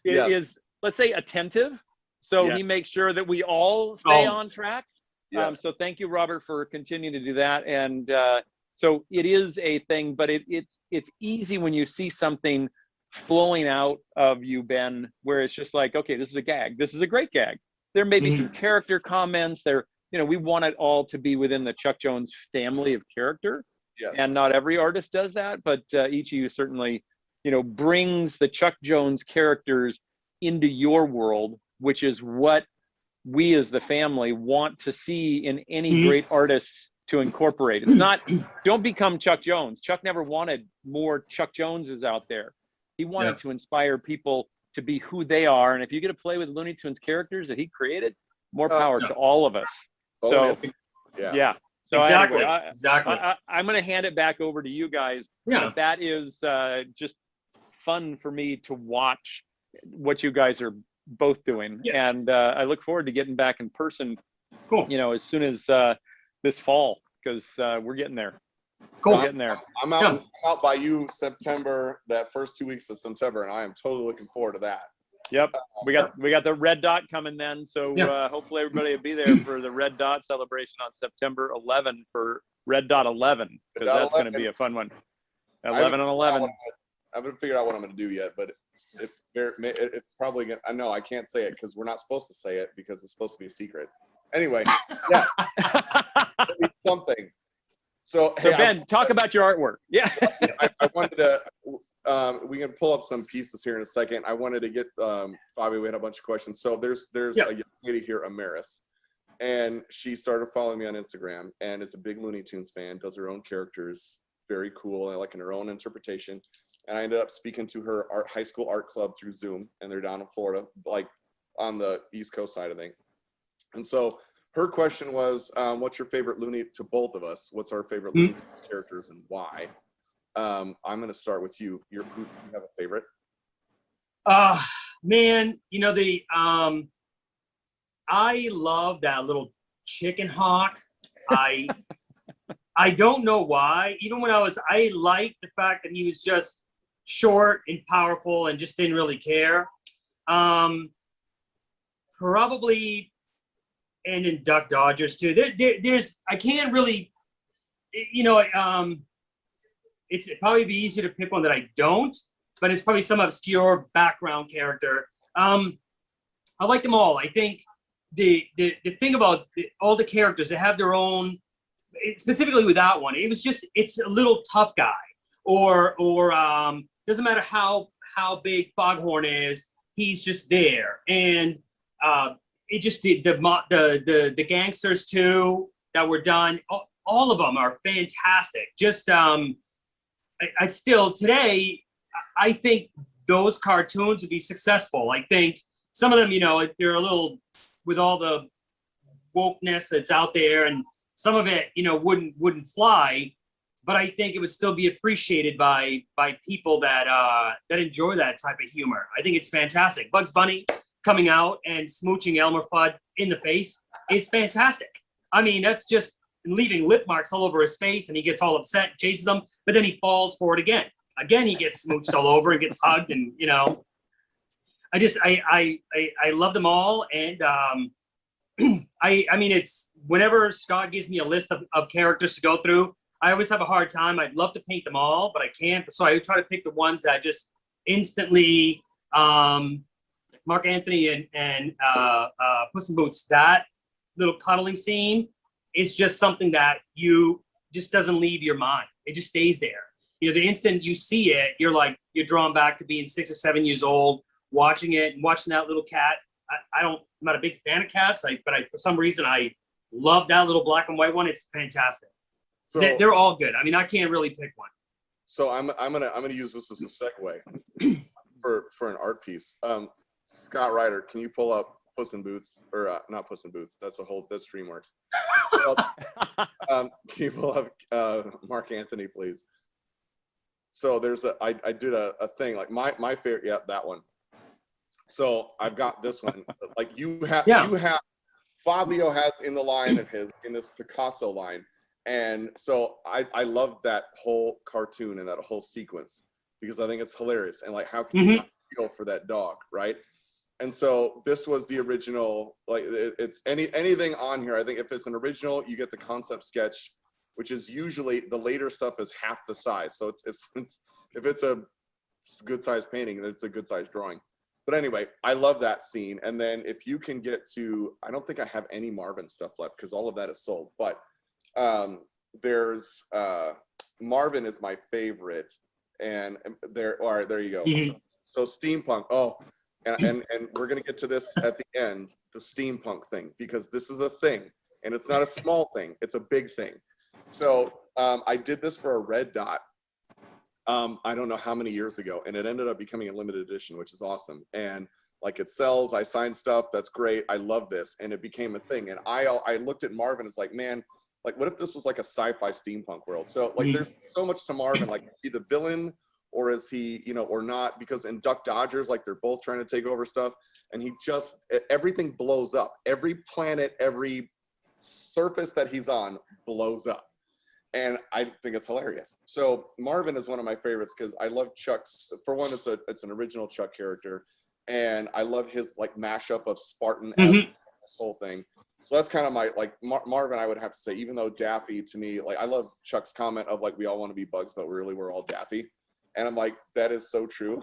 is, let's say, attentive. So he makes sure that we all stay on track. So thank you, Robert, for continuing to do that. And so it is a thing, but it's easy when you see something flowing out of you, Ben, where it's just like, okay, this is a gag. This is a great gag. There may be some character comments there. You know, we want it all to be within the Chuck Jones family of character. Yes. And not every artist does that, but each of you certainly brings the Chuck Jones characters into your world, which is what we as the family want to see in any great artists to incorporate. It's not, don't become Chuck Jones. Chuck never wanted more Chuck Joneses out there. He wanted to inspire people to be who they are. And if you get to play with Looney Tunes characters that he created, more power to all of us. So, yeah. So exactly. Anyway, exactly. I'm going to hand it back over to you guys. Yeah. But that is just fun for me to watch what you guys are both doing. Yeah. And I look forward to getting back in person, Cool. as soon as this fall, because we're getting there. Cool. We're getting there. I'm out by you September, that first 2 weeks of September, and I am totally looking forward to that. Yep, we got the Red Dot coming then, so hopefully everybody will be there for the Red Dot celebration on September 11 for Red Dot 11, because that's going to be a fun one. 11 and 11. I haven't figured out what I'm going to do yet, but it's probably going to, I know I can't say it because we're not supposed to say it because it's supposed to be a secret. Anyway, yeah, something. So hey, Ben, talk about your artwork. Yeah. I wanted to, we can pull up some pieces here in a second. I wanted to get, Fabio, we had a bunch of questions. So there's a young lady here, Amaris, and she started following me on Instagram and is a big Looney Tunes fan, does her own characters, very cool, and like in her own interpretation. And I ended up speaking to her high school art club through Zoom, and they're down in Florida, like on the East Coast side of things. And so her question was, what's your favorite Looney, to both of us, what's our favorite Looney Tunes characters and why? I'm going to start with you. You have a favorite? Man, I love that little chicken hawk. I don't know why. Even when I liked the fact that he was just short and powerful and just didn't really care. Probably, and in Duck Dodgers too. There's I can't really, it'd probably be easier to pick one that I don't, but it's probably some obscure background character. I like them all. I think the thing about all the characters, they have their own, specifically with that one, it's a little tough guy, or doesn't matter how big Foghorn is, he's just there. And it just the gangsters too that were done, all of them are fantastic. Just I still today, I think those cartoons would be successful. I think some of them, they're a little, with all the wokeness that's out there, and some of it, wouldn't fly. But I think it would still be appreciated by people that enjoy that type of humor. I think it's fantastic. Bugs Bunny coming out and smooching Elmer Fudd in the face is fantastic. I mean, that's just leaving lip marks all over his face, and he gets all upset, chases them, but then he falls for it again. Again, he gets smooched all over and gets hugged, and I love them all. And I mean, it's whenever Scott gives me a list of characters to go through, I always have a hard time. I'd love to paint them all, but I can't. So I try to pick the ones that just instantly, Mark Anthony and Puss in Boots, that little cuddling scene is just something that just doesn't leave your mind. It just stays there. The instant you see it, you're drawn back to being 6 or 7 years old, watching it and watching that little cat. I'm not a big fan of cats, but for some reason I love that little black and white one. It's fantastic. So, they're all good. I mean, I can't really pick one. So I'm gonna use this as a segue for an art piece. Scott Ryder, can you pull up Puss in Boots, or not Puss in Boots? That's DreamWorks. Can you pull up Mark Anthony, please? So I did a thing like my favorite. Yeah, that one. So I've got this one. Like you have Fabio has in the line of in this Picasso line. And so I love that whole cartoon and that whole sequence because I think it's hilarious. And like, how can you not feel for that dog, right? And so this was the original, like it's anything on here. I think if it's an original, you get the concept sketch, which is usually the later stuff is half the size. So it's if it's a good size painting, then it's a good size drawing. But anyway, I love that scene. And then if you can get to, I don't think I have any Marvin stuff left because all of that is sold, but there's Marvin is my favorite. And there, all right, there you go. Mhm. So steampunk. Oh, and we're gonna get to this at the end, the steampunk thing, because this is a thing, and it's not a small thing; it's a big thing. So I did this for a red dot. I don't know how many years ago, and it ended up becoming a limited edition, which is awesome. And like it sells, I signed stuff. That's great. I love this, and it became a thing. And I looked at Marvin. It's like, man, like what if this was like a sci-fi steampunk world? So like, there's so much to Marvin. Like, is he the villain, or is he, you know, or not? Because in Duck Dodgers, like they're both trying to take over stuff, and he just everything blows up. Every planet, every surface that he's on blows up. And I think it's hilarious. So Marvin is one of my favorites because I love Chuck's. For one, it's an original Chuck character, and I love his like mashup of Spartan-esque, this whole thing. So that's kind of my like Marvin. I would have to say, even though Daffy to me, like I love Chuck's comment of like we all want to be bugs, but really we're all Daffy, and I'm like that is so true.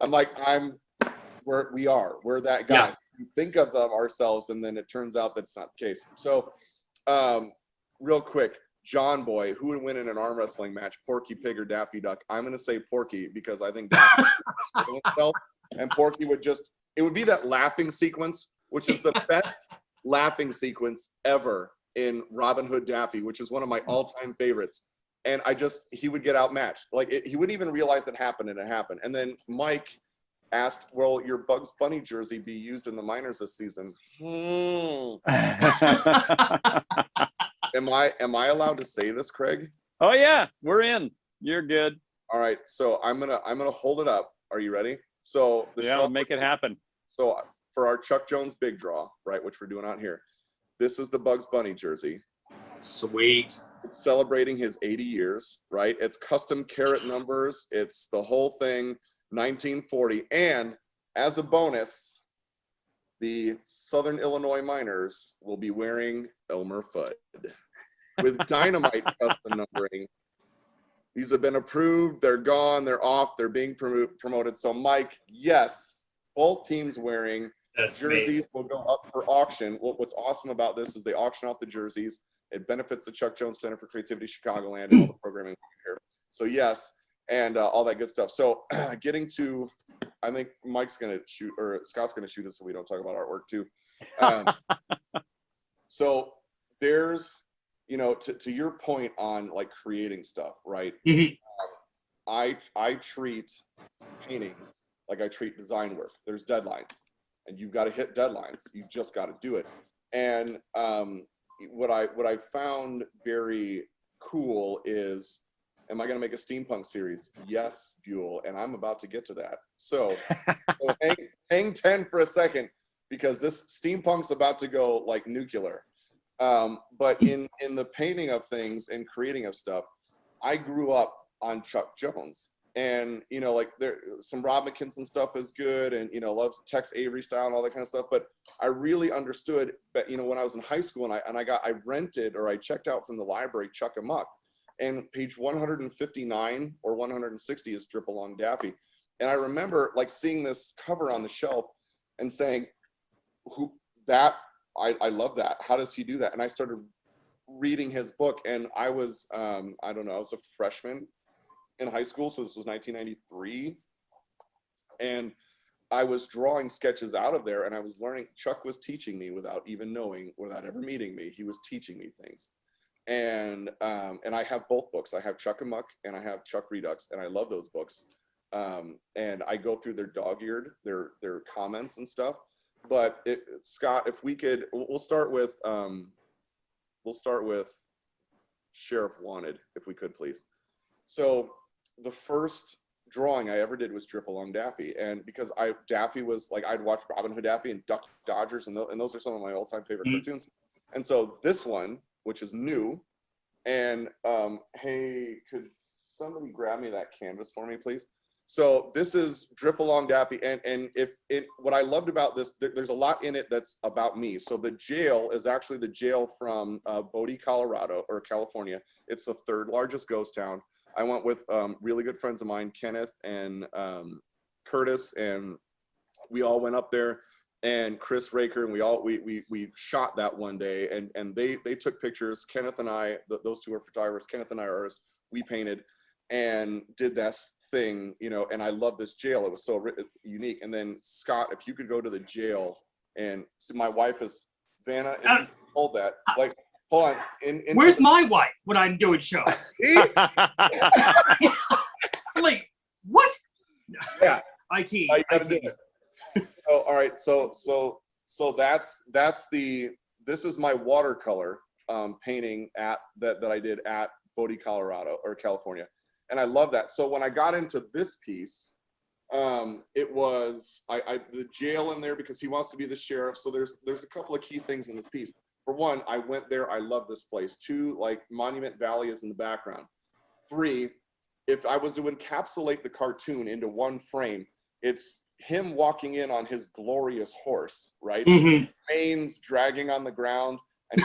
I'm like we're that guy. Yeah. We think of them ourselves, and then it turns out that's not the case. So. Real quick, John Boy, who would win in an arm wrestling match, Porky Pig or Daffy Duck? I'm going to say Porky because I think Daffy would himself, and Porky would just, it would be that laughing sequence, which is the best laughing sequence ever in Robin Hood Daffy, which is one of my all-time favorites. And he would get outmatched. Like, he wouldn't even realize it happened, and it happened. And then Mike asked, will your Bugs Bunny jersey be used in the minors this season? Am I allowed to say this, Craig? Oh yeah, we're in. You're good. All right, so I'm gonna hold it up. Are you ready? So I'll make it happen. So for our Chuck Jones big draw, right, which we're doing out here, this is the Bugs Bunny jersey. Sweet. It's celebrating his 80 years, right? It's custom carat numbers. It's the whole thing, 1940. And as a bonus, the Southern Illinois Miners will be wearing Elmer Fudd with dynamite custom numbering. These have been approved. They're gone. They're off. They're being promoted. So, Mike, yes, both teams wearing jerseys amazing. will go up for auction. What's awesome about this is they auction off the jerseys. It benefits the Chuck Jones Center for Creativity Chicagoland and all the programming here. So, yes, and all that good stuff. So, getting to, I think Mike's going to shoot, or Scott's going to shoot us so we don't talk about artwork too. So, there's, you know, to your point on like creating stuff, right? I treat paintings like I treat design work. There's deadlines, and you've got to hit deadlines. You just got to do it. And what I found very cool is, am I going to make a steampunk series? Yes, Buell, and I'm about to get to that. So hang 10 for a second, because this steampunk's about to go like nuclear. But in the painting of things and creating of stuff, I grew up on Chuck Jones, and you know, like there some Rob McKinson stuff is good, and you know, loves Tex Avery style and all that kind of stuff. But I really understood that, you know, when I was in high school and I rented, or I checked out from the library, Chuck Amuck, and page 159 or 160 is Drip Along Daffy. And I remember like seeing this cover on the shelf and saying, I love that. How does he do that? And I started reading his book, and I was, I don't know, I was a freshman in high school. So this was 1993. And I was drawing sketches out of there, and I was learning. Chuck was teaching me without even knowing, without ever meeting me. He was teaching me things. And I have both books. I have Chuck Amuck and I have Chuck Redux, and I love those books. And I go through their dog-eared, their comments and stuff. But Scott, if we could, we'll start with Sheriff Wanted, if we could, please. So the first drawing I ever did was Drip Along Daffy, and because Daffy was like, I'd watched Robin Hood Daffy and Duck Dodgers, and those are some of my all-time favorite cartoons. And so this one, which is new, and hey, could somebody grab me that canvas for me, please? So this is Drip Along Daffy, and what I loved about this, there's a lot in it that's about me. So the jail is actually the jail from Bodie, Colorado, or California. It's the third largest ghost town. I went with really good friends of mine, Kenneth and Curtis, and we all went up there, and Chris Raker, and we shot that one day, and they took pictures. Kenneth and I, those two are photographers. Kenneth and I are artists. We painted. and did this thing, you know, and I love this jail. It was so unique. And then Scott, if you could go to the jail, and so my wife is Vanna, if you hold that, like, hold on. Where's my wife when I'm doing shows? Like, what? Yeah. I tease. I tease. So, all right. So that's this is my watercolor painting that I did at Bodie, Colorado, or California. And I love that. So when I got into this piece, it was the jail in there because he wants to be the sheriff. So there's a couple of key things in this piece. For one, I went there. I love this place. Two, like Monument Valley is in the background. Three, if I was to encapsulate the cartoon into one frame, it's him walking in on his glorious horse, right? Mm-hmm. Reins dragging on the ground, and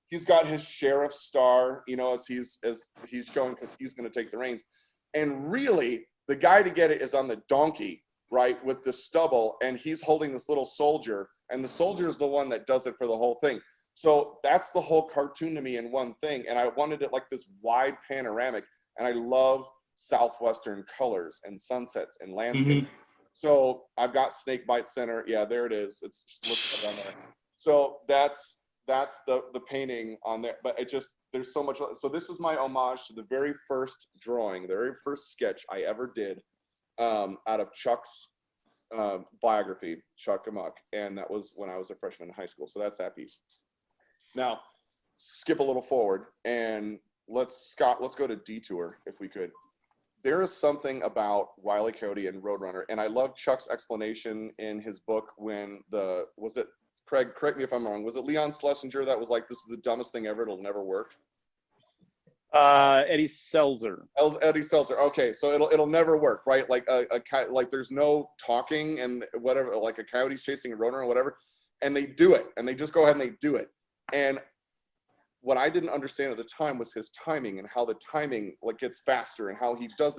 he's got his sheriff's star, you know, as he's showing, because he's going to take the reins. And really, the guy to get it is on the donkey, right, with the stubble, and he's holding this little soldier, and the soldier is the one that does it for the whole thing. So that's the whole cartoon to me in one thing, and I wanted it like this wide panoramic, and I love Southwestern colors and sunsets and landscape. Mm-hmm. So I've got Snakebite Center. Yeah, there it is. It's looks down there. So that's the painting on there. But it just, there's so much. So this is my homage to the very first drawing, the very first sketch I ever did out of Chuck's biography, Chuck Amok. And that was when I was a freshman in high school. So that's that piece. Now, skip a little forward and let's go to Detour if we could. There is something about Wile E. Coyote and Roadrunner, and I love Chuck's explanation in his book when was it, Craig, correct me if I'm wrong, was it Leon Schlesinger that was like, this is the dumbest thing ever, it'll never work? Eddie Seltzer. Eddie Seltzer. Okay, so it'll never work, right? Like like there's no talking and whatever, like a coyote's chasing a roadrunner or whatever, and they do it, and they just go ahead and they do it. And what I didn't understand at the time was his timing and how the timing like gets faster and how he does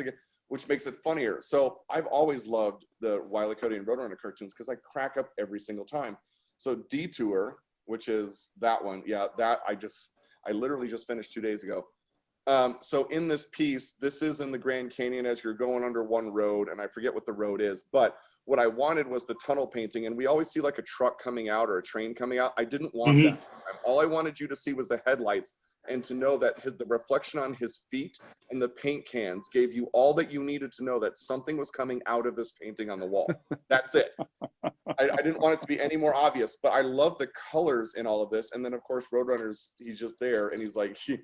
which makes it funnier. So I've always loved the Wile E. Coyote and Roadrunner cartoons because I crack up every single time. So Detour, which is that one, yeah, that I literally just finished 2 days ago. So in this piece, this is in the Grand Canyon as you're going under one road, and I forget what the road is, but what I wanted was the tunnel painting, and we always see like a truck coming out or a train coming out. I didn't want that. All I wanted you to see was the headlights and to know that the reflection on his feet and the paint cans gave you all that you needed to know that something was coming out of this painting on the wall. That's it. I didn't want it to be any more obvious, but I love the colors in all of this. And then of course, Roadrunner's, he's just there and he's like, he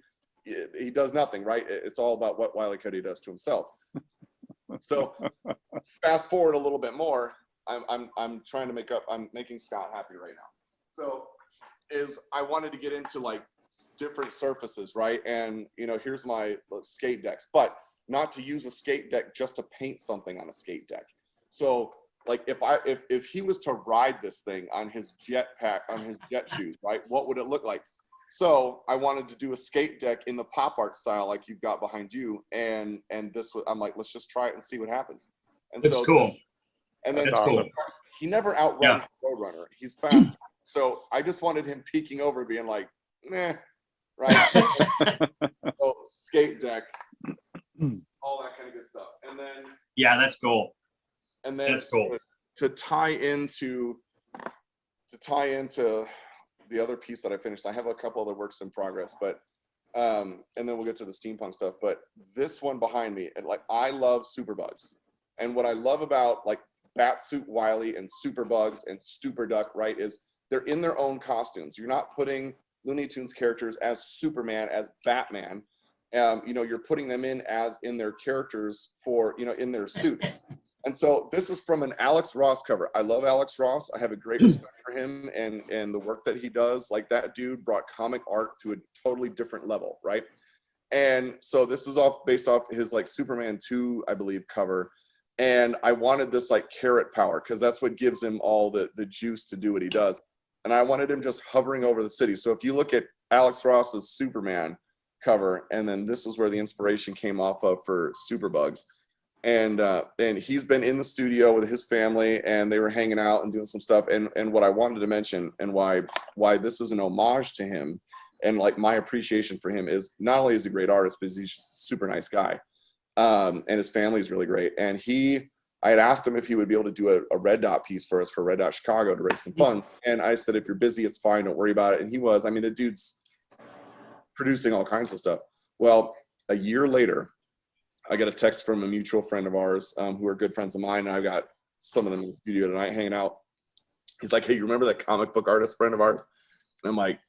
does nothing, right? It's all about what Wile E. Coyote does to himself. So fast forward a little bit more. I'm trying to I'm making Scott happy right now. So I wanted to get into like different surfaces, right? And you know, here's my skate decks, but not to use a skate deck just to paint something on a skate deck. So like if he was to ride this thing on his jet pack, on his jet shoes, right? What would it look like? So I wanted to do a skate deck in the pop art style like you've got behind you. And this was, I'm like, let's just try it and see what happens. And that's so cool. And then That's cool. he never outruns the Roadrunner. He's fast. So I just wanted him peeking over being like, meh, right? So skate deck, all that kind of good stuff. And then yeah, that's cool. And then that's cool. To tie into the other piece that I finished, I have a couple other works in progress, but and then we'll get to the steampunk stuff. But this one behind me, and like I love Superbugs, and what I love about like Batsuit Wiley and Superbugs and Stupor Duck, right, is they're in their own costumes. You're not putting Looney Tunes characters as Superman, as Batman. You know, you're putting them in their characters for, you know, in their suit. And so this is from an Alex Ross cover. I love Alex Ross. I have a great respect for him and the work that he does. Like that dude brought comic art to a totally different level, right? And so this is based off his like Superman 2, I believe, cover. And I wanted this like carrot power because that's what gives him all the juice to do what he does. And I wanted him just hovering over the city. So if you look at Alex Ross's Superman cover, and then this is where the inspiration came off of for Superbugs. And he's been in the studio with his family, and they were hanging out and doing some stuff. And what I wanted to mention and why this is an homage to him and like my appreciation for him is not only is he a great artist, but he's just a super nice guy. And his family's really great. And I had asked him if he would be able to do a Red Dot piece for us for Red Dot Chicago to raise some funds. And I said, if you're busy, it's fine. Don't worry about it. And he was. I mean, the dude's producing all kinds of stuff. Well, a year later, I got a text from a mutual friend of ours who are good friends of mine. And I've got some of them in the studio tonight hanging out. He's like, hey, you remember that comic book artist friend of ours? And I'm like,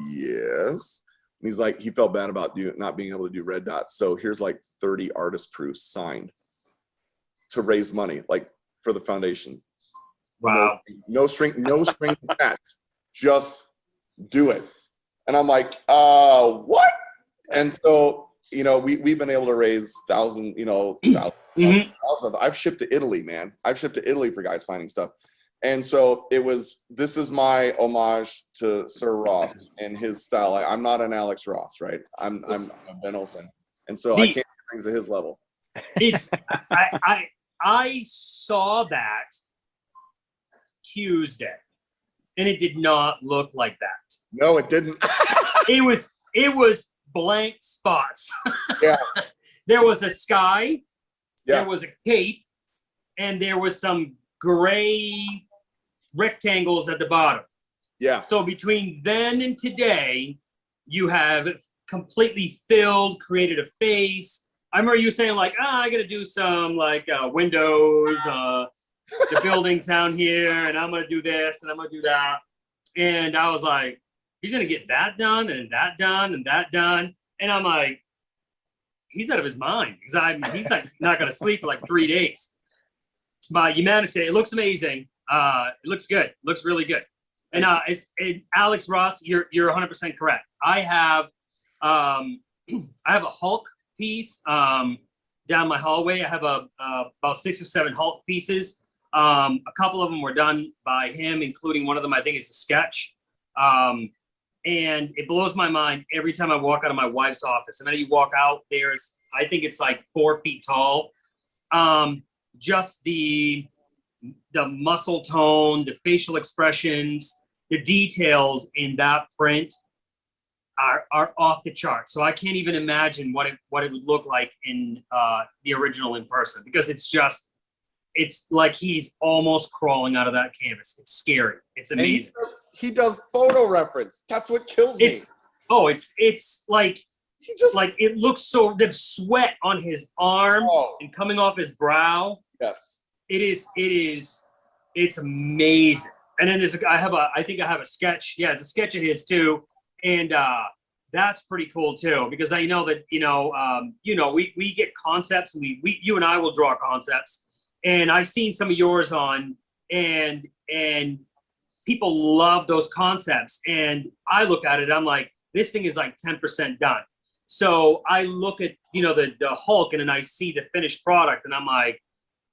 yes. And he's like, he felt bad about not being able to do Red Dots. So here's like 30 artist proofs signed to raise money, like for the foundation. Wow. No strings attached. Just do it. And I'm like, what? And so, you know, we've been able to raise thousands. I've shipped to Italy, man. I've shipped to Italy for guys finding stuff. And so this is my homage to Sir Ross and his style. I'm not an Alex Ross, right? I'm Ben Olson. And so I can't do things at his level. It's I saw that Tuesday, and it did not look like that. No, it didn't. It was blank spots. Yeah. There was a sky, Yeah. there was a cape, and there was some gray rectangles at the bottom. Yeah. So between then and today, you have completely filled, created a face. I remember you saying like, I got to do some like windows, the buildings down here, and I'm going to do this and I'm going to do that. And I was like, he's going to get that done and that done and that done. And I'm like, he's out of his mind because he's like not going to sleep for like 3 days. But you managed it. It looks amazing. It looks good. It looks really good. And Alex Ross, you're 100% correct. I have a Hulk piece down my hallway. I have about 6 or 7 Hulk pieces. A couple of them were done by him, including one of them I think is a sketch. And it blows my mind every time I walk out of my wife's office. And then you walk out, I think it's like 4 feet tall. Just the muscle tone, the facial expressions, the details in that print are off the chart. So I can't even imagine what it would look like in the original in person, because it's like he's almost crawling out of that canvas. It's scary. It's amazing. He does photo reference. That's what kills me. It's like he just like it looks so, the sweat on his arm and coming off his brow. Yes. It's amazing. And then I think I have a sketch. Yeah, it's a sketch of his too. And that's pretty cool too, because I know that, we get concepts, and you and I will draw concepts. And I've seen some of yours on, and people love those concepts. And I look at it, I'm like, this thing is like 10% done. So I look at, the Hulk, and then I see the finished product, and I'm like,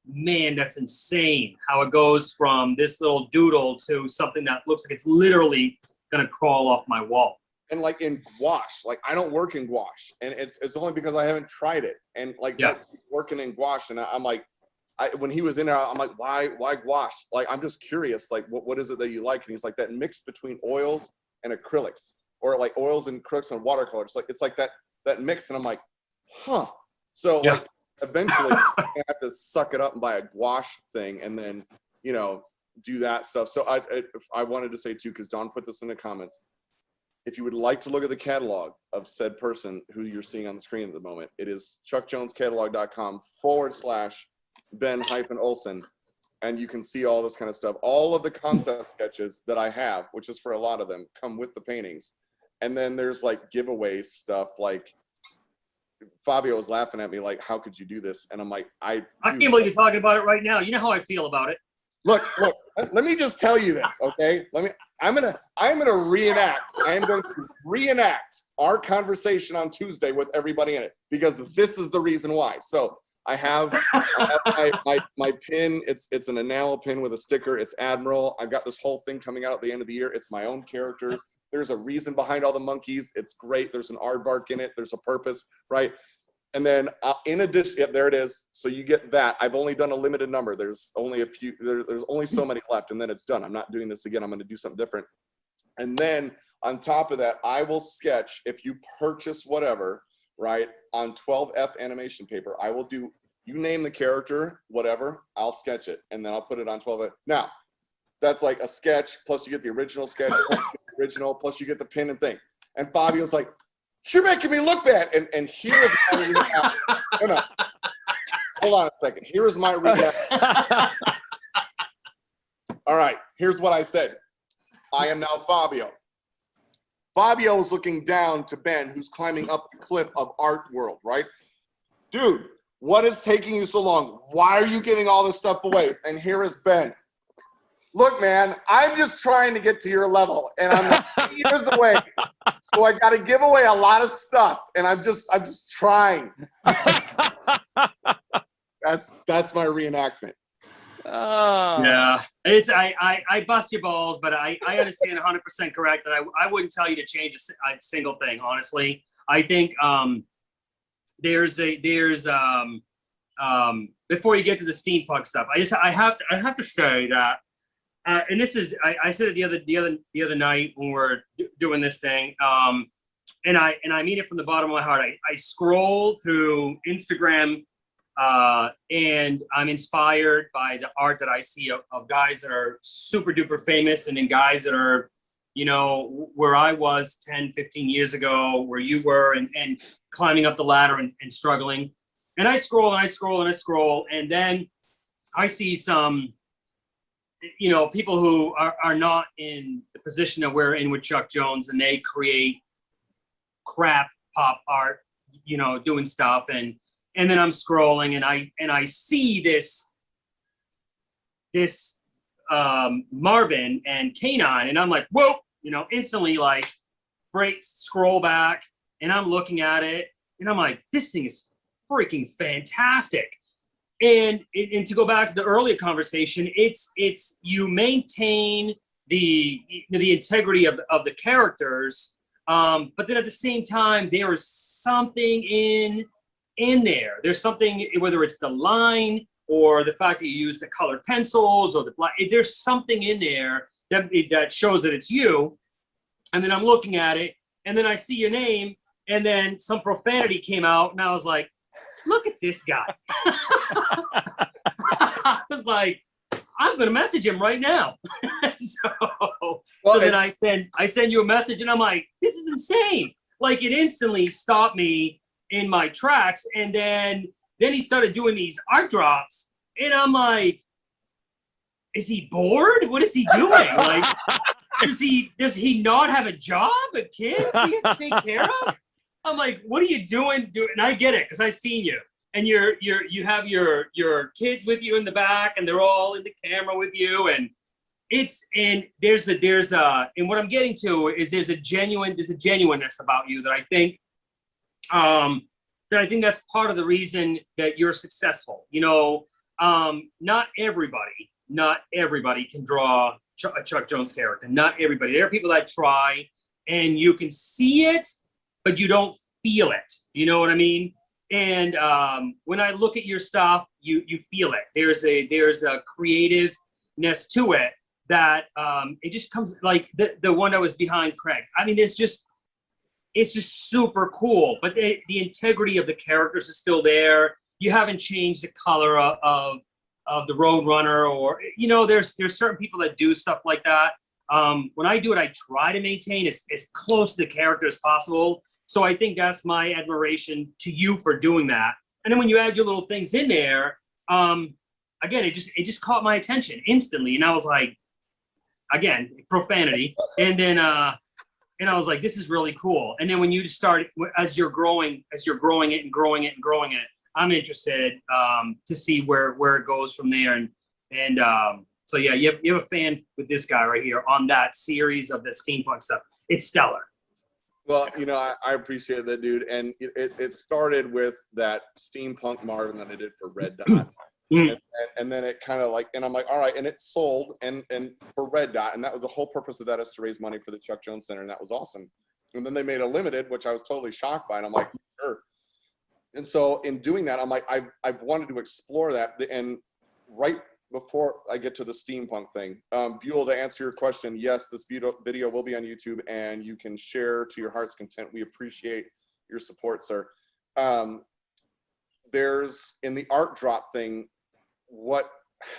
man, that's insane how it goes from this little doodle to something that looks like it's literally gonna crawl off my wall. And like in gouache, like I don't work in gouache, and it's only because I haven't tried it. And like working in gouache, and I'm like, when he was in there, I'm like, why gouache? Like, I'm just curious, like what is it that you like? And he's like, that mix between oils and acrylics, or like oils and acrylics and watercolors. It's like that mix, and I'm like, huh. So like eventually I have to suck it up and buy a gouache thing, and then do that stuff. So I wanted to say too, because Don put this in the comments, if you would like to look at the catalog of said person who you're seeing on the screen at the moment, it is chuckjonescatalog.com/Ben-Olson. And you can see all this kind of stuff. All of the concept sketches that I have, which is for a lot of them, come with the paintings. And then there's like giveaway stuff. Like Fabio was laughing at me like, how could you do this? And I'm like, I can't believe you're talking about it right now. You know how I feel about it. Look, let me just tell you this, okay? I'm gonna reenact. I am going to reenact our conversation on Tuesday with everybody in it, because this is the reason why. So I have my pin. It's an enamel pin with a sticker. It's Admiral. I've got this whole thing coming out at the end of the year. It's my own characters. There's a reason behind all the monkeys. It's great. There's an aardvark in it. There's a purpose, right? And then in addition, there it is. So you get that. I've only done a limited number. There's only a few. There's only so many left, and then it's done. I'm not doing this again. I'm going to do something different. And then on top of that, I will sketch, if you purchase whatever, right, on 12F animation paper. I will do, you name the character, whatever, I'll sketch it, and then I'll put it on 12F. Now, that's like a sketch, plus you get the original sketch, plus you get the pin and thing. And Fabio's like, you're making me look bad. And here is my reaction. No. Hold on a second. Here is my reaction. All right, here's what I said. I am now Fabio. Fabio is looking down to Ben, who's climbing up the cliff of Art World, right? Dude, what is taking you so long? Why are you giving all this stuff away? And here is Ben. Look, man, I'm just trying to get to your level, and I'm 3 years away, so I got to give away a lot of stuff, and I'm just trying. That's my reenactment. Yeah, it's I bust your balls, but I understand 100% correct that I wouldn't tell you to change a single thing. Honestly, I think there's before you get to the steampunk stuff, I have to say that. And this is, I said it the other night when we were doing this thing, and I mean it from the bottom of my heart. I scroll through Instagram, and I'm inspired by the art that I see of guys that are super duper famous, and then guys that are, you know, where I was 10, 15 years ago, where you were, and climbing up the ladder and struggling. And I scroll and I scroll and I scroll, and then I see some, you know, people who are not in the position that we're in with Chuck Jones, and they create crap pop art, you know, doing stuff, and then I'm scrolling and I see this Marvin and Canine, and I'm like, whoa, you know, instantly like scroll back, and I'm looking at it, and I'm like, this thing is freaking fantastic. And to go back to the earlier conversation, it's you maintain the integrity of the characters, but then at the same time there is something in there. There's something, whether it's the line or the fact that you use the colored pencils or the black. There's something in there that shows that it's you. And then I'm looking at it, and then I see your name, and then some profanity came out, and I was like, look at this guy. I was like, I'm gonna message him right now. So then I send you a message, and I'm like, this is insane. Like, it instantly stopped me in my tracks, and then he started doing these art drops, and I'm like, is he bored? What is he doing? Like, does he not have a job, a kids he has to take care of? I'm like, what are you doing? And I get it, because I've seen you, and you have your kids with you in the back, and they're all in the camera with you, and there's and what I'm getting to is there's a genuineness about you that I think that's part of the reason that you're successful. You know, not everybody can draw a Chuck Jones character. Not everybody. There are people that try, and you can see it, but you don't feel it. You know what I mean? And when I look at your stuff, you feel it. There's a creativeness to it that it just comes, like the one that was behind Craig. I mean, it's just super cool. But the integrity of the characters is still there. You haven't changed the color of the Roadrunner, or, you know, there's certain people that do stuff like that. When I do it, I try to maintain as close to the character as possible. So I think that's my admiration to you for doing that. And then when you add your little things in there, again, it just caught my attention instantly. And I was like, again, profanity. And then and I was like, this is really cool. And then when you just start, as you're growing it and growing it and growing it, I'm interested to see where it goes from there. And so yeah, you have a fan with this guy right here on that series of the steampunk stuff. It's stellar. Well, you know, I appreciate that, dude. And it started with that steampunk Marvin that I did for Red Dot. And then it kind of like, and I'm like, all right, and it sold and for Red Dot, and that was the whole purpose of that, is to raise money for the Chuck Jones Center, and that was awesome. And then they made a limited, which I was totally shocked by, and I'm like, sure. And so in doing that, I'm like, I've wanted to explore that. And right before I get to the steampunk thing, Buell, to answer your question, yes, this video will be on YouTube, and you can share to your heart's content. We appreciate your support, sir. there's in the art drop thing,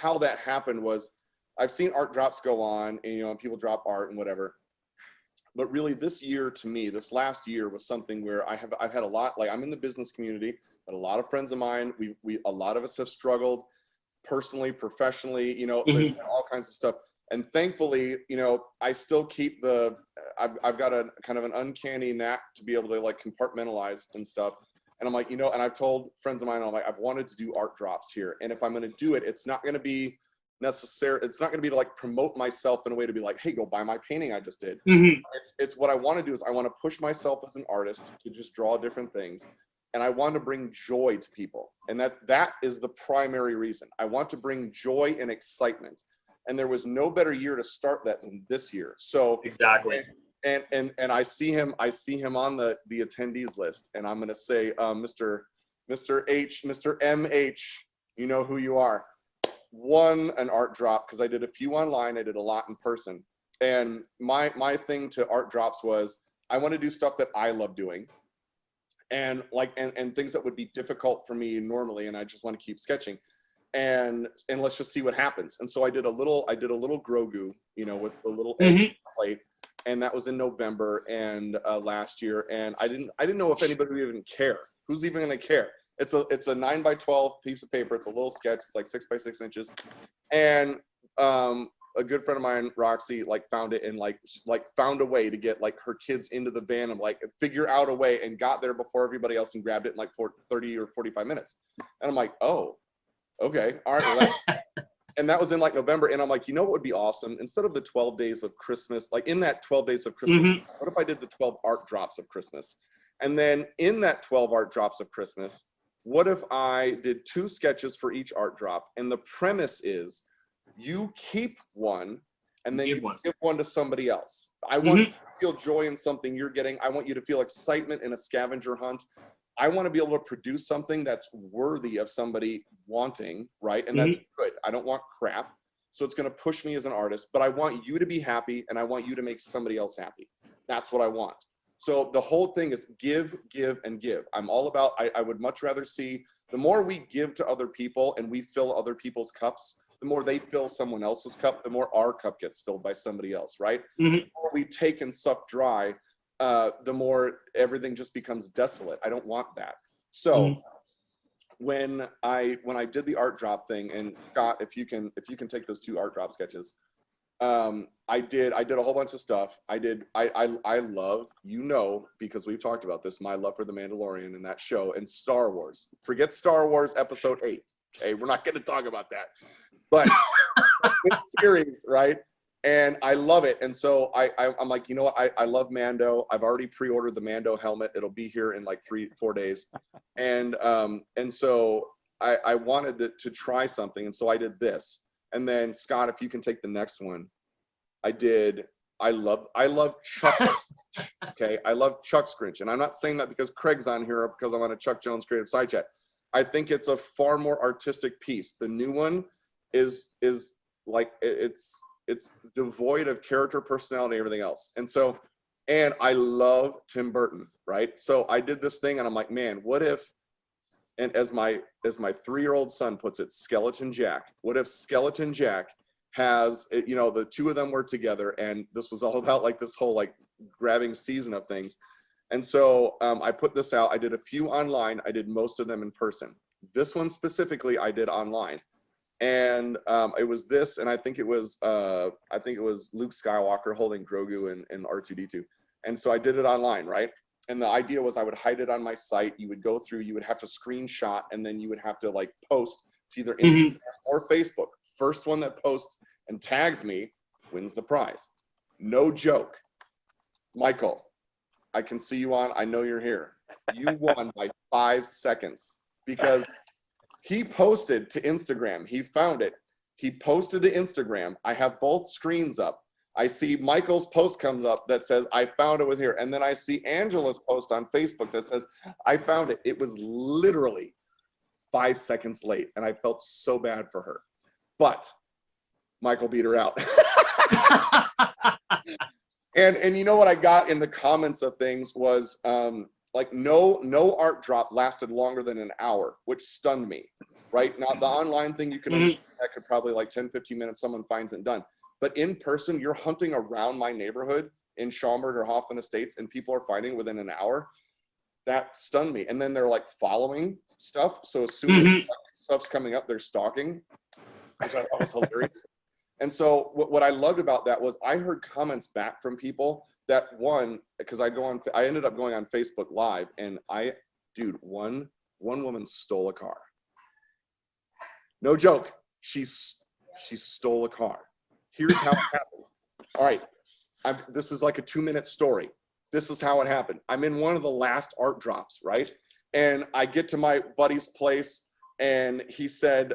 how that happened was I've seen art drops go on and, and people drop art and whatever. But really this year to me, this last year was something where I've had a lot, like I'm in the business community, but a lot of friends of mine, a lot of us have struggled personally, professionally, there's been all kinds of stuff. And thankfully, I still keep I've got a kind of an uncanny knack to be able to like compartmentalize and stuff. And I'm like, and I've told friends of mine, I'm like, I've wanted to do art drops here. And if I'm going to do it, it's not going to be necessary. It's not going to be to like promote myself in a way to be like, hey, go buy my painting I just did. It's what I want to do is I want to push myself as an artist to just draw different things. And I want to bring joy to people. And that is the primary reason. I want to bring joy and excitement. And there was no better year to start that than this year. So exactly. And I see him on the attendees list, and I'm going to say, Mr. H, Mr. MH, you know who you are. Won an art drop because I did a few online, I did a lot in person. And my thing to art drops was I want to do stuff that I love doing, and things that would be difficult for me normally, and I just want to keep sketching. And let's just see what happens. And so I did a little Grogu, with a little edge plate. And that was in November and last year. And I didn't know if anybody would even care. Who's even going to care? It's a 9x12 piece of paper. It's a little sketch. It's like 6x6 inches. And a good friend of mine, Roxy, like found it and like found a way to get like her kids into the van and like figure out a way, and got there before everybody else and grabbed it in like 30 or 45 minutes. And I'm like, oh, okay, all right. Well, and that was in like November. And I'm like, what would be awesome? Instead of the 12 days of Christmas, like in that 12 days of Christmas, what if I did the 12 art drops of Christmas? And then in that 12 art drops of Christmas, what if I did 2 sketches for each art drop? And the premise is you keep one and then you give one to somebody else. I want you to feel joy in something you're getting. I want you to feel excitement in a scavenger hunt. I want to be able to produce something that's worthy of somebody wanting, right? And that's good. I don't want crap. So it's going to push me as an artist, but I want you to be happy and I want you to make somebody else happy. That's what I want. So the whole thing is give, give, and give. I'm all about, I would much rather see the more we give to other people and we fill other people's cups, the more they fill someone else's cup, the more our cup gets filled by somebody else, right? The more we take and suck dry, the more everything just becomes desolate. I don't want that. So when I did the art drop thing, and Scott, if you can take those 2 art drop sketches, I did a whole bunch of stuff. I love, because we've talked about this, my love for The Mandalorian and that show, and Star Wars. Forget Star Wars Episode 8. Okay, we're not going to talk about that. But series, right? And I love it. And so I'm like, I love Mando. I've already pre-ordered the Mando helmet. It'll be here in like 3-4 days. And so I wanted to try something. And so I did this. And then Scott, if you can take the next one, I love Chuck. Okay. I love Chuck Scrinch. And I'm not saying that because Craig's on here or because I'm on a Chuck Jones Creativeside Chat. I think it's a far more artistic piece. The new one is like, it's devoid of character, personality, everything else. And so, and I love Tim Burton, right? So I did this thing and I'm like, man, what if, and as my 3-year-old son puts it, Skeleton Jack, what if Skeleton Jack has, the 2 of them were together, and this was all about like this whole like grabbing season of things. And so I put this out. I did a few online. I did most of them in person. This one specifically I did online. And it was this, and I think it was Luke Skywalker holding Grogu and R2-D2. And so I did it online, right? And the idea was I would hide it on my site. You would go through, you would have to screenshot, and then you would have to like post to either Instagram or Facebook. First one that posts and tags me wins the prize. No joke. Michael, I can see you on. I know you're here. You won by 5 seconds because he posted to Instagram. He found it. He posted to Instagram. I have both screens up. I see Michael's post comes up that says, I found it with here. And then I see Angela's post on Facebook that says, I found it. It was literally 5 seconds late. And I felt so bad for her. But Michael beat her out. And you know what I got in the comments of things was like no art drop lasted longer than an hour, which stunned me. Right now, the online thing you can understand that could probably like 10, 15 minutes, someone finds it done. But in person, you're hunting around my neighborhood in Schaumburg or Hoffman Estates, and people are finding within an hour. That stunned me. And then they're like following stuff. So as soon as stuff's coming up, they're stalking, which I thought was hilarious. And so what I loved about that was I heard comments back from people that because I ended up going on Facebook Live, and one woman stole a car. No joke. She stole a car. Here's how it happened. All right. This is like a 2-minute story. This is how it happened. I'm in one of the last art drops, right? And I get to my buddy's place, and he said,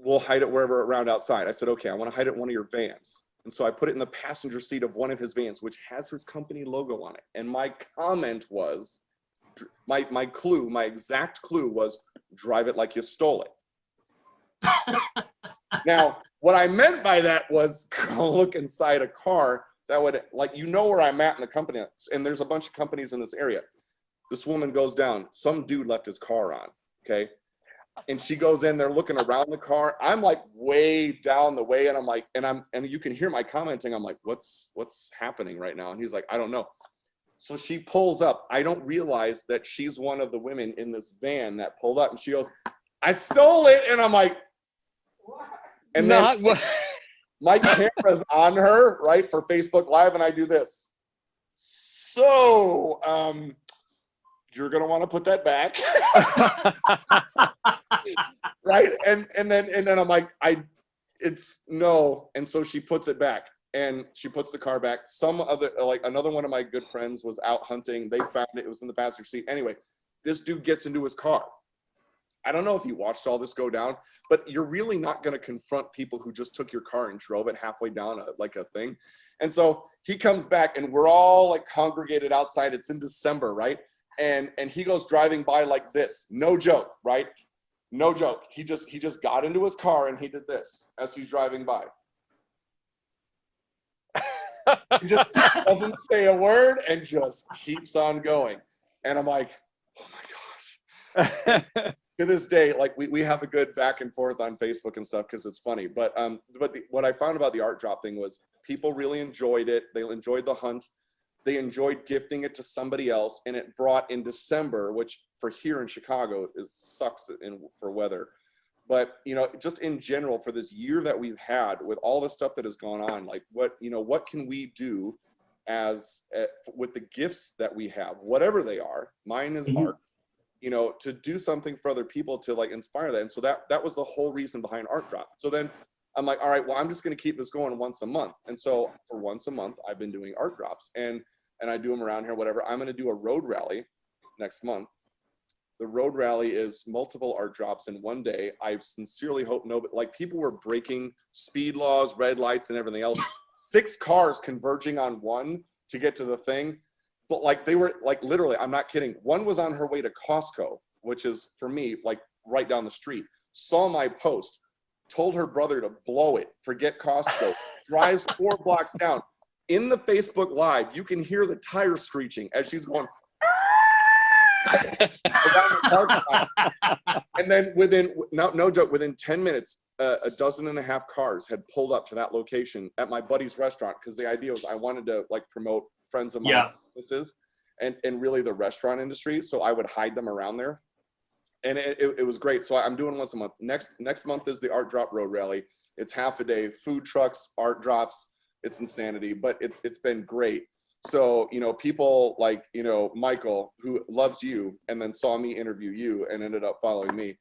we'll hide it wherever around outside. I said, okay, I want to hide it in one of your vans. And so I put it in the passenger seat of one of his vans, which has his company logo on it. And my comment was, my exact clue was, drive it like you stole it. Now, what I meant by that was go look inside a car that would, like, where I'm at in the company, and there's a bunch of companies in this area. This woman goes down, some dude left his car on, okay? And she goes in there looking around the car. I'm like way down the way, and I'm like, and you can hear my commenting. I'm like, what's happening right now? And he's like, I don't know. So she pulls up. I don't realize that she's one of the women in this van that pulled up, and she goes, I stole it. And I'm like, what? And then my camera's on her, right, for Facebook Live, and I do this. So, you're gonna want to put that back. Right? And then I'm like, it's no. And so she puts it back, and she puts the car back. Another one of my good friends was out hunting. They found it. It was in the passenger seat. Anyway, this dude gets into his car. I don't know if you watched all this go down, but you're really not going to confront people who just took your car and drove it halfway down a thing. And so he comes back, and we're all like congregated outside. It's in December, right? And he goes driving by like this. No joke, right? No joke. He just got into his car, and he did this as he's driving by. He just doesn't say a word and just keeps on going. And I'm like, oh my gosh. To this day, like we have a good back and forth on Facebook and stuff because it's funny. But what I found about the art drop thing was people really enjoyed it. They enjoyed the hunt. They enjoyed gifting it to somebody else, and it brought in December, which for here in Chicago sucks for weather. But just in general, for this year that we've had with all the stuff that has gone on, like what can we do with the gifts that we have, whatever they are? Mine is art. To do something for other people to like inspire that. And so that was the whole reason behind Art Drop. So then I'm like, all right, well, I'm just going to keep this going once a month. And so for once a month, I've been doing art drops, and I do them around here, whatever. I'm going to do a road rally next month. The road rally is multiple art drops in one day. I sincerely hope people were breaking speed laws, red lights, and everything else. 6 cars converging on one to get to the thing. But like they were like literally, I'm not kidding. One was on her way to Costco, which is for me like right down the street. Saw my post, told her brother to blow it, forget Costco. Drives 4 blocks down. In the Facebook Live, you can hear the tire screeching as she's going. And then no joke, within 10 minutes, a dozen and a half cars had pulled up to that location at my buddy's restaurant, because the idea was I wanted to like promote friends of mine's businesses and really the restaurant industry. So I would hide them around there. And it was great. So I'm doing once a month. Next month is the Art Drop Road Rally. It's half a day, food trucks, art drops. It's insanity, but it's been great. So, people like, Michael, who loves you and then saw me interview you and ended up following me.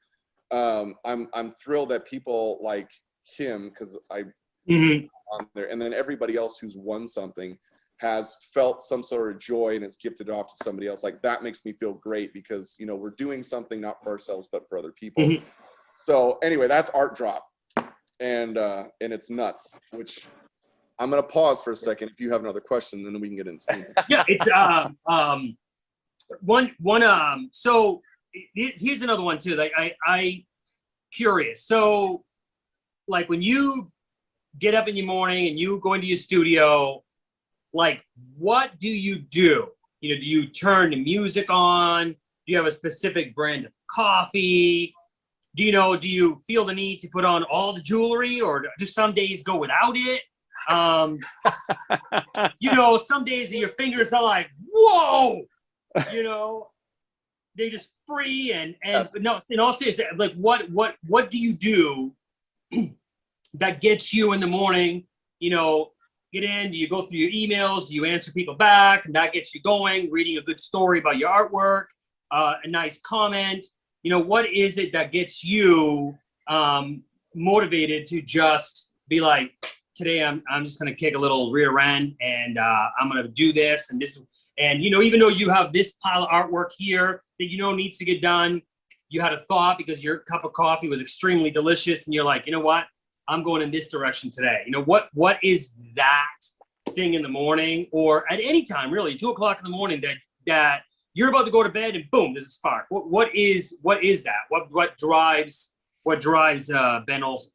I'm thrilled that people like him, because on there, and then everybody else who's won something has felt some sort of joy and it's gifted it off to somebody else. Like that makes me feel great, because we're doing something not for ourselves but for other people. So anyway, that's Art Drop, and it's nuts. Which I'm gonna pause for a second. If you have another question, then we can get into something. Yeah, it's so here's another one too. Like I curious. So like when you get up in the morning and you go into your studio, like, what do you do? You know, do you turn the music on? Do you have a specific brand of coffee? Do you feel the need to put on all the jewelry, or do some days go without it? Some days your fingers are like, whoa, they're just free and Yes. but no, in all seriousness, like what do you do that gets you in the morning? Get in, do you go through your emails, do you answer people back, and that gets you going, reading a good story about your artwork, a nice comment. What is it that gets you motivated to just be like, today I'm just gonna kick a little rear end, and I'm gonna do this and this, and even though you have this pile of artwork here that needs to get done, you had a thought because your cup of coffee was extremely delicious, and you're like, you know what? I'm going in this direction today. What is that thing in the morning, or at any time really, 2 o'clock in the morning, that you're about to go to bed and boom, there's a spark. What is that? What drives Ben Olson?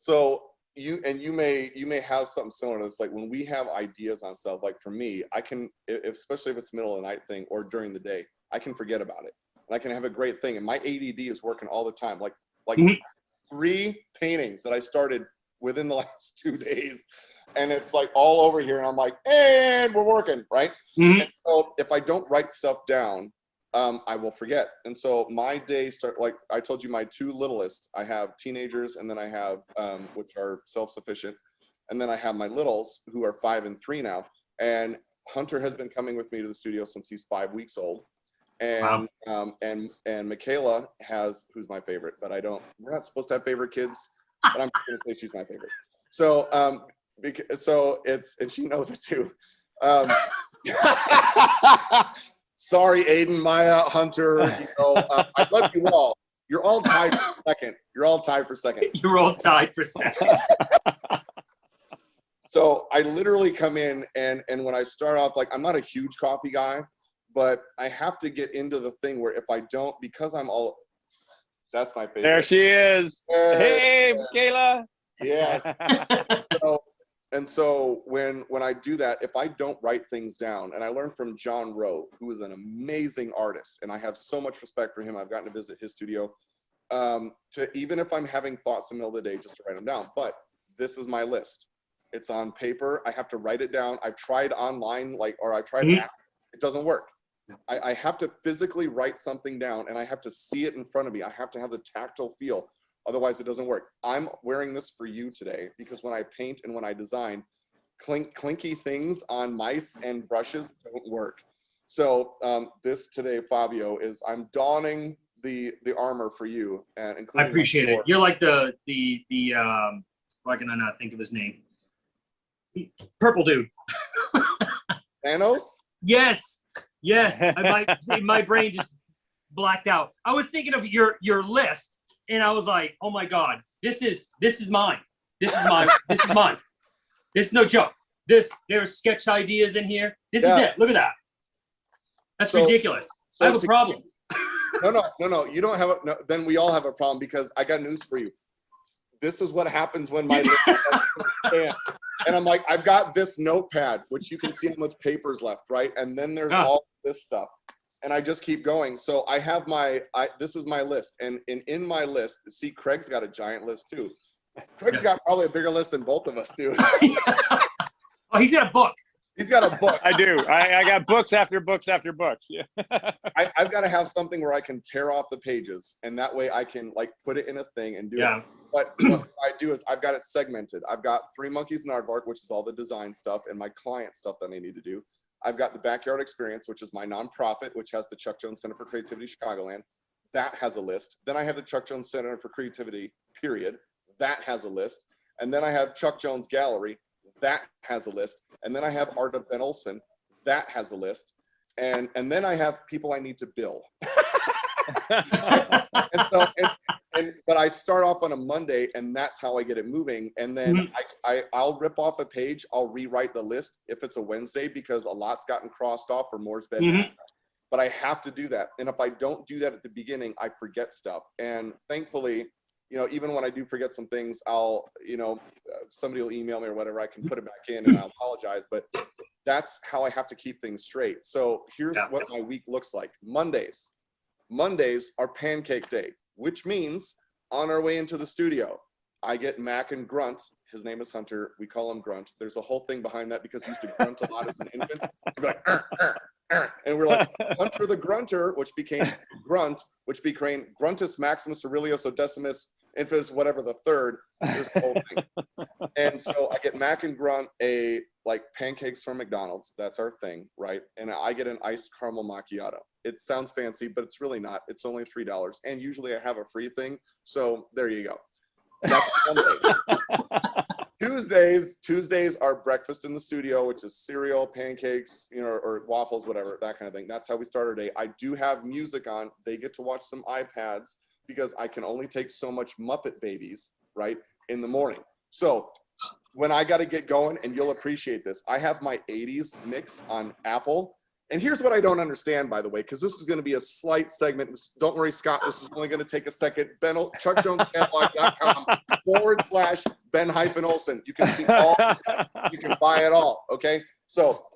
So you may have something similar to this. Like when we have ideas on stuff, like for me, I can, especially if it's middle of the night thing or during the day, I can forget about it. And I can have a great thing. And my ADD is working all the time. Like Mhm. 3 paintings that I started within the last 2 days. And it's like all over here. And I'm like, and we're working, right? Mhm. And so if I don't write stuff down, I will forget. And so my days start, like I told you, my 2 littlest, I have teenagers, and then I have, which are self-sufficient. And then I have my littles who are 5 and 3 now. And Hunter has been coming with me to the studio since he's 5 weeks old. And and Michaela who's my favorite, but we're not supposed to have favorite kids, but I'm gonna say she's my favorite. So and she knows it too. Sorry, Aiden, Maya, Hunter, I love you all. You're all tied for second. You're all tied for second. You're all tied for second. So I literally come in and when I start off, like I'm not a huge coffee guy, but I have to get into the thing where if I don't, because that's my favorite. There she is. Hey, Michaela. Yes. So when I do that, if I don't write things down, and I learned from John Rowe, who is an amazing artist, and I have so much respect for him. I've gotten to visit his studio, to even if I'm having thoughts in the middle of the day, just to write them down. But this is my list. It's on paper. I have to write it down. I've tried online, or I tried Mhm. app. It doesn't work. I have to physically write something down, and I have to see it in front of me. I have to have the tactile feel. Otherwise, it doesn't work. I'm wearing this for you today because when I paint and when I design, clinky things on mice and brushes don't work. So this today, Fabio, I'm donning the armor for you, and including. I appreciate it. You're like the why can I not think of his name? Purple dude. Thanos? Yes. My brain just blacked out. I was thinking of your list, and I was like, oh my God, this is mine. This is mine. This is mine. This is no joke. There's sketch ideas in here. This is it. Look at that. That's ridiculous. I have a problem. No. You don't have no. Then we all have a problem because I got news for you. This is what happens when my and I'm like, I've got this notepad, which you can see how much paper's left, right? And then there's all this stuff. And I just keep going. So I have this is my list. And in my list, see, Craig's got a giant list too. Craig's got probably a bigger list than both of us do. Oh, he's got a book. He's got a book. I do. I got books after books after books. Yeah. I've got to have something where I can tear off the pages, and that way I can put it in a thing and do it. But what I do is I've got it segmented. I've got 3 Monkeys in Aardvark, which is all the design stuff and my client stuff that I need to do. I've got the Backyard Experience, which is my nonprofit, which has the Chuck Jones Center for Creativity Chicagoland. That has a list. Then I have the Chuck Jones Center for Creativity, period. That has a list. And then I have Chuck Jones Gallery. That has a list. And then I have Art of Ben Olson. That has a list. And then I have people I need to bill. But I start off on a Monday, and that's how I get it moving. And then I'll rip off a page. I'll rewrite the list if it's a Wednesday because a lot's gotten crossed off for Moore's bed. But I have to do that. And if I don't do that at the beginning, I forget stuff. And thankfully, even when I do forget some things, I'll, somebody will email me or whatever, I can put it back in and I'll apologize. But that's how I have to keep things straight. So here's what my week looks like. Mondays are pancake day, which means on our way into the studio, I get Mac and Grunt. His name is Hunter. We call him Grunt. There's a whole thing behind that because he used to grunt a lot as an infant. He'd be like, and we're like, Hunter the Grunter, which became Grunt, which became Gruntus Maximus Aurelius Odecimus Infus, whatever the third. There's the whole thing. And so I get Mac and Grunt like pancakes from McDonald's. That's our thing, right? And I get an iced caramel macchiato. It sounds fancy, but it's really not. It's only $3. And usually I have a free thing. So there you go. That's Monday. Tuesdays are breakfast in the studio, which is cereal, pancakes, or waffles, whatever, that kind of thing. That's how we start our day. I do have music on. They get to watch some iPads because I can only take so much Muppet Babies, right, in the morning. So when I got to get going, and you'll appreciate this, I have my 80s mix on Apple. And here's what I don't understand, by the way, because this is going to be a slight segment. Don't worry, Scott, this is only going to take a second. ChuckJonesCatalog.com/Ben-Olson. You can see all the stuff. You can buy it all, okay? So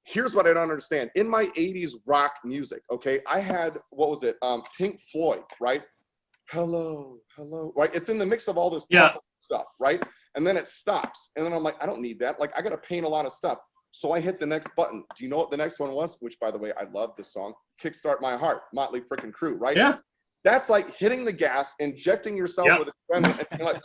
here's what I don't understand. In my 80s rock music, okay, I had, Pink Floyd, right? Hello, right? It's in the mix of all this stuff, right? And then it stops. And then I'm like, I don't need that. Like, I got to paint a lot of stuff. So I hit the next button. Do you know what the next one was? Which, by the way, I love this song. Kickstart My Heart, Motley frickin' Crue, right? Yeah. That's like hitting the gas, injecting yourself with adrenaline, and you're like,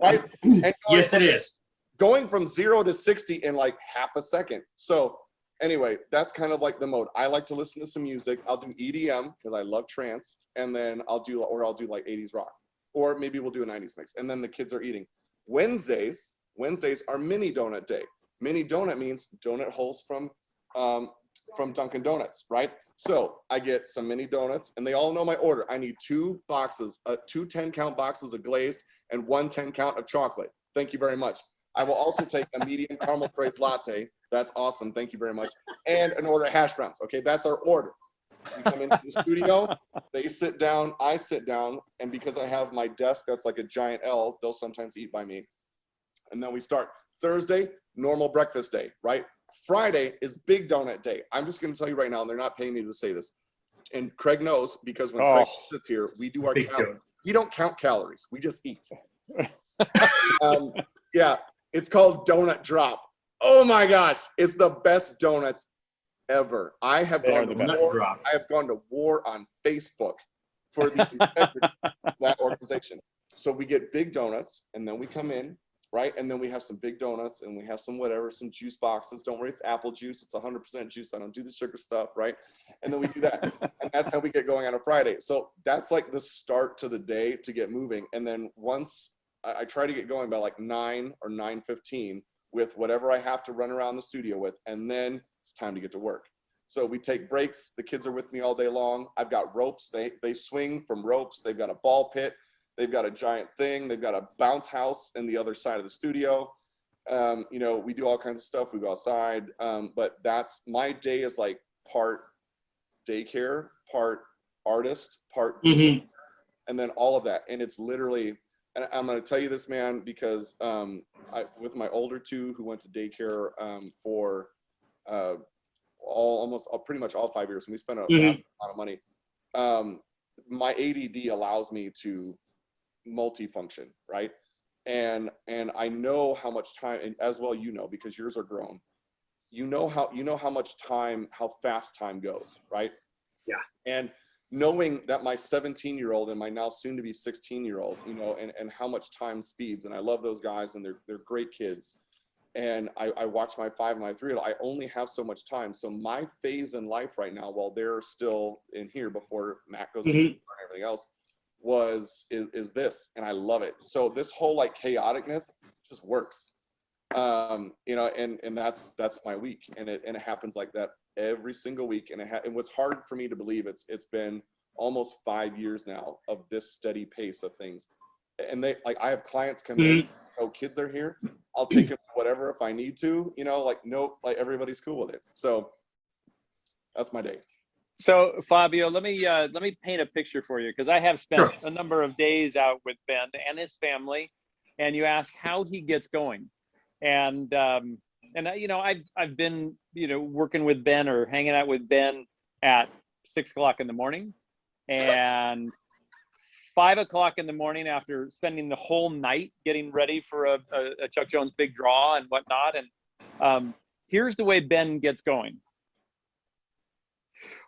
right? And yes, it is. Going from 0 to 60 in like half a second. So anyway, that's kind of like the mode. I like to listen to some music. I'll do EDM because I love trance, and then I'll do like 80s rock, or maybe we'll do a 90s mix. And then the kids are eating. Wednesdays are mini donut day. Mini donut means donut holes from Dunkin' Donuts, right? So I get some mini donuts, and they all know my order. I need 2 boxes, 2 10-count boxes of glazed and 1 10-count of chocolate. Thank you very much. I will also take a medium caramel craze latte. That's awesome. Thank you very much. And an order of hash browns. Okay, that's our order. We come into the studio, they sit down, I sit down, and because I have my desk that's like a giant L, they'll sometimes eat by me. And then we start. Thursday, normal breakfast day, right? Friday is big donut day. I'm just going to tell you right now, and they're not paying me to say this. And Craig knows, because when Craig sits here, we do our count. We don't count calories. We just eat. Yeah, it's called Donut Drop. Oh my gosh, it's the best donuts ever. I have gone to war on Facebook for the integrity of that organization. So we get big donuts, and then we come in, right? And then we have some big donuts, and we have some some juice boxes. Don't worry, it's apple juice. It's 100% juice. I don't do the sugar stuff, right? And then we do that. And that's how we get going on a Friday. So that's like the start to the day to get moving. And then once I try to get going by like 9 or 9:15 with whatever I have to run around the studio with, and then it's time to get to work. So we take breaks. The kids are with me all day long. I've got ropes. They swing from ropes. They've got a ball pit. They've got a giant thing. They've got a bounce house in the other side of the studio. We do all kinds of stuff. We go outside. But that's my day is like part daycare, part artist, part designer, and then all of that. And it's literally, and I'm going to tell you this, man, because with my older 2 who went to daycare for pretty much all 5 years, and we spent a lot of money. My ADD allows me to multifunction, right? And I know how much time, and as well, because yours are grown, how much time, how fast time goes, right? Yeah. And knowing that my 17-year-old and my now soon to be 16-year-old, and how much time speeds, and I love those guys, and they're great kids. And I watch my 5 and my 3. I only have so much time. So my phase in life right now, while they're still in here before Matt goes to and everything else, is this, and I love it. So this whole like chaoticness just works, and that's my week, and it happens like that every single week. And what's hard for me to believe, it's been almost 5 years now of this steady pace of things. And I have clients come in, kids are here, I'll take them whatever if I need to, nope, like everybody's cool with it. So that's my day. So Fabio, let me paint a picture for you, because I have spent a number of days out with Ben and his family, and you ask how he gets going. And and I've been, working with Ben or hanging out with Ben at 6 o'clock in the morning, and 5 o'clock in the morning after spending the whole night getting ready for a Chuck Jones big draw and whatnot. And here's the way Ben gets going.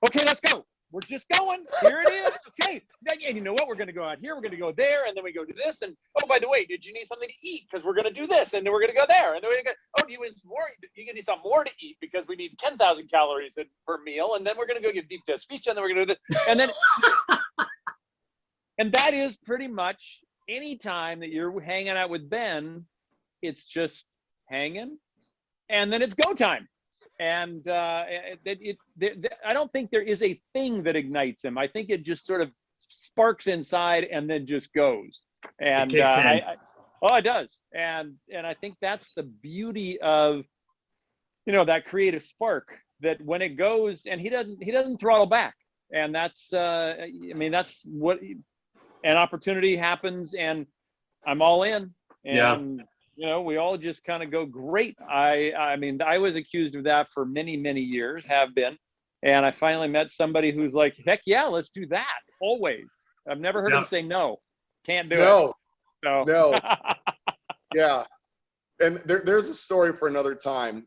Okay, let's go. We're just going. Here it is. Okay. And you know what? We're going to go out here. We're going to go there. And then we go to this. And oh, by the way, did you need something to eat? Because we're going to do this. And then we're going to go there. And then we're going to go, oh, do you need some more? You need some more to eat because we need 10,000 calories per meal. And then we're going to go get deep dish pizza. And then we're going to do this. And then, and that is pretty much any time that you're hanging out with Ben, it's just hanging. And then it's go time. And I don't think there is a thing that ignites him. I think it just sort of sparks inside and then just goes. And it it does. And I think that's the beauty of, that creative spark, that when it goes, and he doesn't throttle back. And that's, that's what an opportunity happens, and I'm all in. And we all just kind of go, great. I was accused of that for many, many years, have been. And I finally met somebody who's like, heck yeah, let's do that. Always. I've never heard him say no. Can't do it. So. No. Yeah. And there's a story for another time,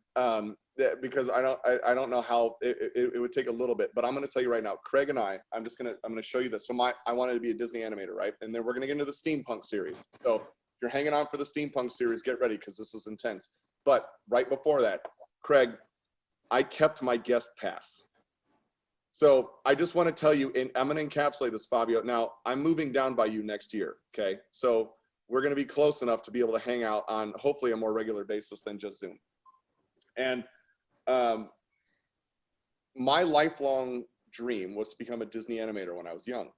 because I don't know how it would take a little bit, but I'm going to tell you right now, Craig and I'm going to show you this. So I wanted to be a Disney animator, right? And then we're going to get into the steampunk series. So you're hanging on for the steampunk series, get ready, because this is intense. But right before that, Craig, I kept my guest pass. So I just want to tell you, I'm going to encapsulate this, Fabio. Now, I'm moving down by you next year, okay? So we're going to be close enough to be able to hang out on hopefully a more regular basis than just Zoom. And my lifelong dream was to become a Disney animator when I was young,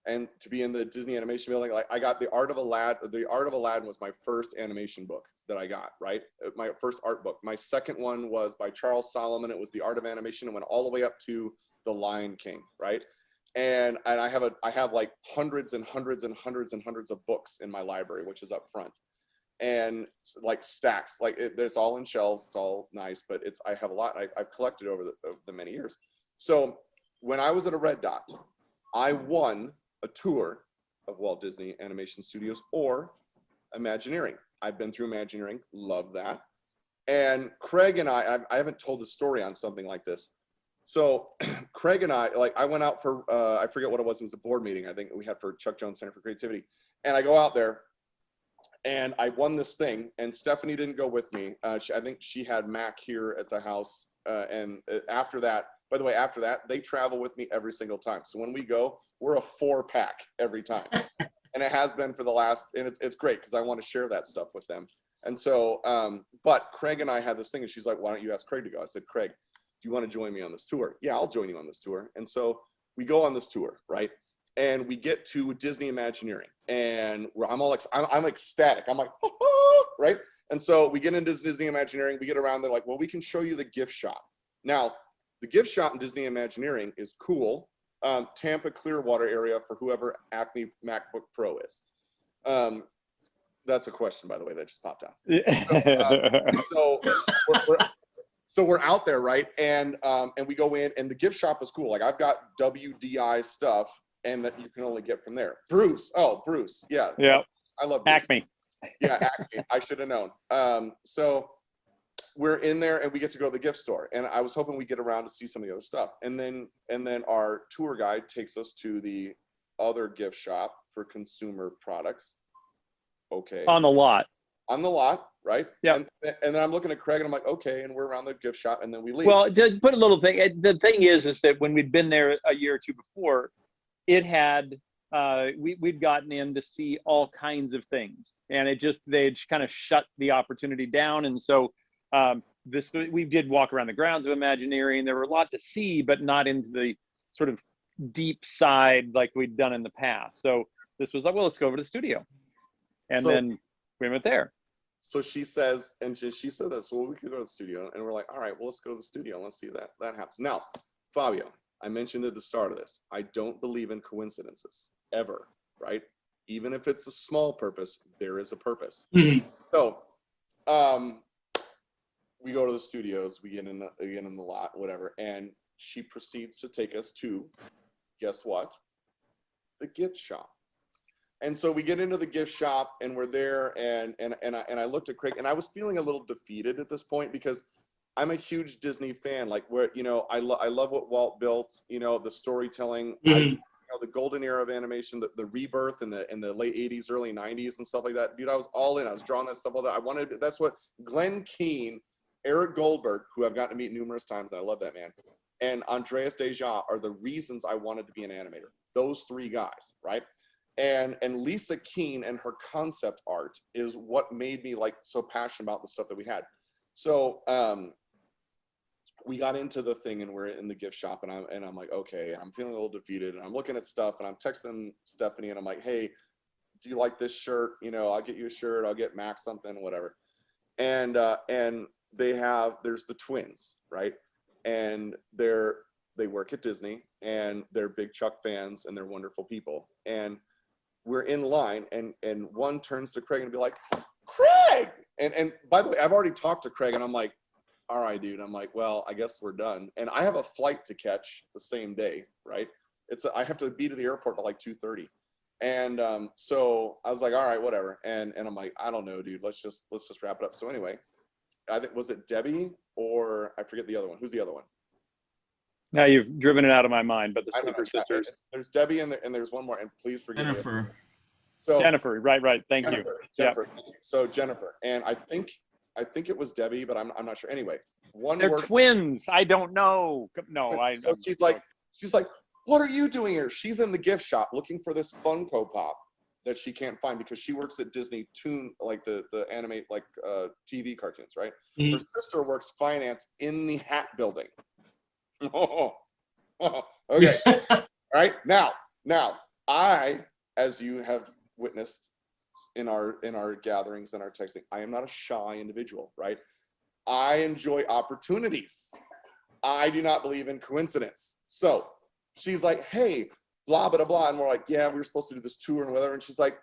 and to be in the Disney animation building. Like, I got The Art of Aladdin. The Art of Aladdin was my first animation book that I got, right? My first art book. My second one was by Charles Solomon. It was The Art of Animation, and went all the way up to The Lion King, right? And I have like hundreds and hundreds and hundreds and hundreds of books in my library, which is up front, and like stacks. Like there's all in shelves. It's all nice, but I have a lot. I've collected over the many years. So when I was at a Red Dot, I won a tour of Walt Disney Animation Studios or Imagineering. I've been through Imagineering, love that. And Craig and I haven't told the story on something like this. So Craig and I went out for, I forget what it was a board meeting, I think we had for Chuck Jones Center for Creativity. And I go out there and I won this thing, and Stephanie didn't go with me. I think she had Mac here at the house. And after that, by the way, after that, they travel with me every single time. So when we go, we're a 4-pack every time. And it has been for the last, and it's great because I want to share that stuff with them. And so, but Craig and I had this thing, and she's like, why don't you ask Craig to go? I said, Craig, do you want to join me on this tour? Yeah, I'll join you on this tour. And so we go on this tour, right? And we get to Disney Imagineering, and I'm ecstatic. I'm like, oh, right? And so we get into Disney Imagineering. We get around. They're like, well, we can show you the gift shop. Now, the gift shop in Disney Imagineering is cool. Tampa Clearwater area for whoever Acme MacBook Pro is. That's a question, by the way, that just popped out. So we're out there, right? And we go in, and the gift shop is cool. Like, I've got WDI stuff, and that you can only get from there. Bruce, yeah. Yeah. I love Bruce. Acme. Yeah, Acme. I should have known. So we're in there, and we get to go to the gift store, and I was hoping we'd get around to see some of the other stuff. And then our tour guide takes us to the other gift shop for consumer products. Okay. On the lot, right? Yeah. And then I'm looking at Craig, and I'm like, okay, and we're around the gift shop, and then we leave. Well, to put a little thing, the thing is that when we'd been there a year or two before, it had, we'd gotten in to see all kinds of things, and they'd kind of shut the opportunity down. And so we did walk around the grounds of Imagineering. There were a lot to see, but not into the sort of deep side like we'd done in the past. So this was like, well, let's go over to the studio. And then we went there. So she says, and she said that, so we could go to the studio. And we're like, all right, well, let's go to the studio. Let's see that happens. Now, Fabio, I mentioned at the start of this, I don't believe in coincidences, ever, right? Even if it's a small purpose, there is a purpose. Mm-hmm. So we go to the studios, we get in the lot, whatever, and she proceeds to take us to, guess what? The gift shop. And so we get into the gift shop and we're there, and I looked at Craig, and I was feeling a little defeated at this point because I'm a huge Disney fan. Like, where, you know, I love what Walt built, you know, the storytelling, you know, the golden era of animation, the rebirth in the late 80s, early 90s and stuff like that. Dude, I was all in. I was drawing that stuff all that. That's what Glenn Keane, Eric Goldberg, who I've gotten to meet numerous times, and I love that man, and Andreas Deja are the reasons I wanted to be an animator. Those three guys, right? And Lisa Keene and her concept art is what made me like so passionate about the stuff that we had. So we got into the thing, and we're in the gift shop, and I'm like, okay, I'm feeling a little defeated, and I'm looking at stuff, and I'm texting Stephanie, and I'm like, hey, do you like this shirt? You know, I'll get you a shirt, I'll get Max something, whatever. And there's the twins, right? And they work at Disney, and they're big Chuck fans, and they're wonderful people. And we're in line, and one turns to Craig and be like, Craig! And by the way, I've already talked to Craig, and I'm like, all right, dude. I'm like, well, I guess we're done. And I have a flight to catch the same day, right? I have to be to the airport by like 2:30. And so I was like, all right, whatever. And I'm like, I don't know, dude. Let's just wrap it up. So anyway, I think, was it Debbie or I forget the other one. Who's the other one? Now you've driven it out of my mind, but the Sleeper Sisters. There's Debbie and there's one more, and please forgive me. Jennifer. So Jennifer, right. Thank you. Jennifer. Yep. So Jennifer, and I think it was Debbie, but I'm not sure. Anyway, They're twins. I don't know. No, so she's like, what are you doing here? She's in the gift shop looking for this Funko Pop that she can't find because she works at Disney Toon, like the animate like TV cartoons, right? Mm-hmm. Her sister works finance in the hat building. Okay. All right. Now, I, as you have witnessed in our gatherings and our texting, I am not a shy individual, right? I enjoy opportunities. I do not believe in coincidence. So she's like, hey, blah, blah, blah. And we're like, yeah, we were supposed to do this tour and whatever. And she's like,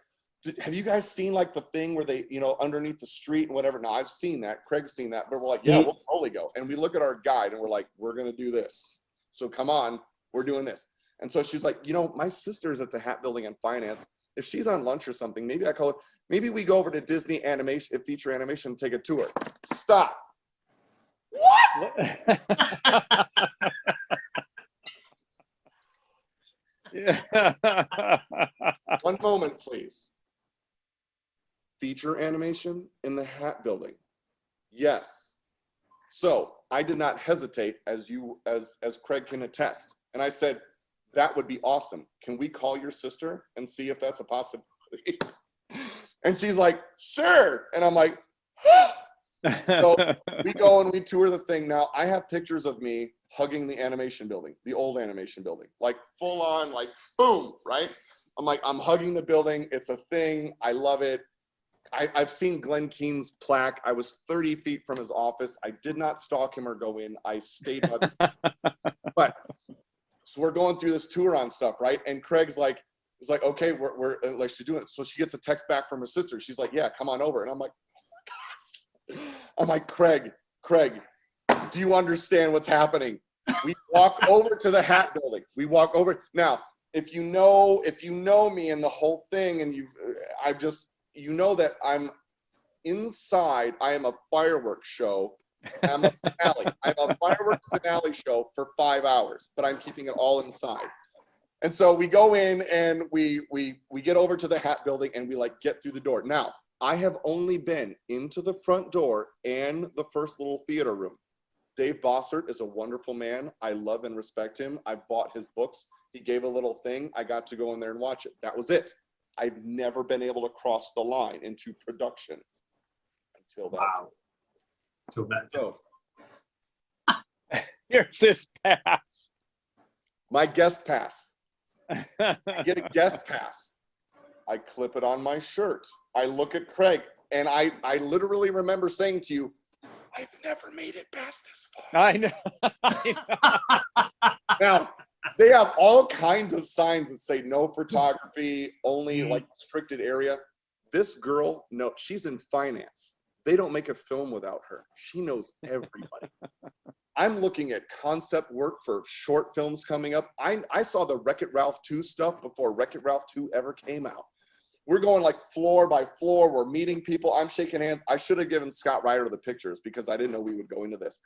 have you guys seen like the thing where they, you know, underneath the street and whatever? No, I've seen that. Craig's seen that. But we're like, yeah, we'll totally go. And we look at our guide and we're like, we're going to do this. So come on, we're doing this. And so she's like, you know, my sister's at the hat building in finance. If she's on lunch or something, maybe I call her, maybe we go over to Disney animation, feature animation, and take a tour. Stop. What? One moment, please. Feature animation in the hat building. Yes. So I did not hesitate, as Craig can attest. And I said, that would be awesome. Can we call your sister and see if that's a possibility? And she's like, sure. And I'm like, so we go and we tour the thing. Now I have pictures of me hugging the animation building, the old animation building, like full on, like boom, right? I'm like, I'm hugging the building. It's a thing. I love it. I've seen Glenn Keane's plaque. I was 30 feet from his office. I did not stalk him or go in. I stayed. But so we're going through this tour on stuff, right? And Craig's like, he's like, okay, we're like, she's doing it. So she gets a text back from her sister. She's like, yeah, come on over. And I'm like, oh my gosh. I'm like, Craig, do you understand what's happening? We walk over to the hat building. We walk over. Now, if you know me and the whole thing, and you know that I'm inside, I am a fireworks show. I'm a finale. I'm a fireworks finale show for 5 hours, but I'm keeping it all inside. And so we go in and we get over to the hat building and we like get through the door. Now, I have only been into the front door and the first little theater room. Dave Bossert is a wonderful man. I love and respect him. I bought his books. He gave a little thing. I got to go in there and watch it. That was it. I've never been able to cross the line into production until that. Wow. So here's his pass. My guest pass. I get a guest pass. I clip it on my shirt. I look at Craig, and I literally remember saying to you, I've never made it past this far. I know. Now, they have all kinds of signs that say no photography, only like restricted area. This girl, no, she's in finance. They don't make a film without her. She knows everybody. I'm looking at concept work for short films coming up. I saw the Wreck-It Ralph 2 stuff before Wreck-It Ralph 2 ever came out. We're going like floor by floor. We're meeting people. I'm shaking hands. I should have given Scott Ryder the pictures because I didn't know we would go into this.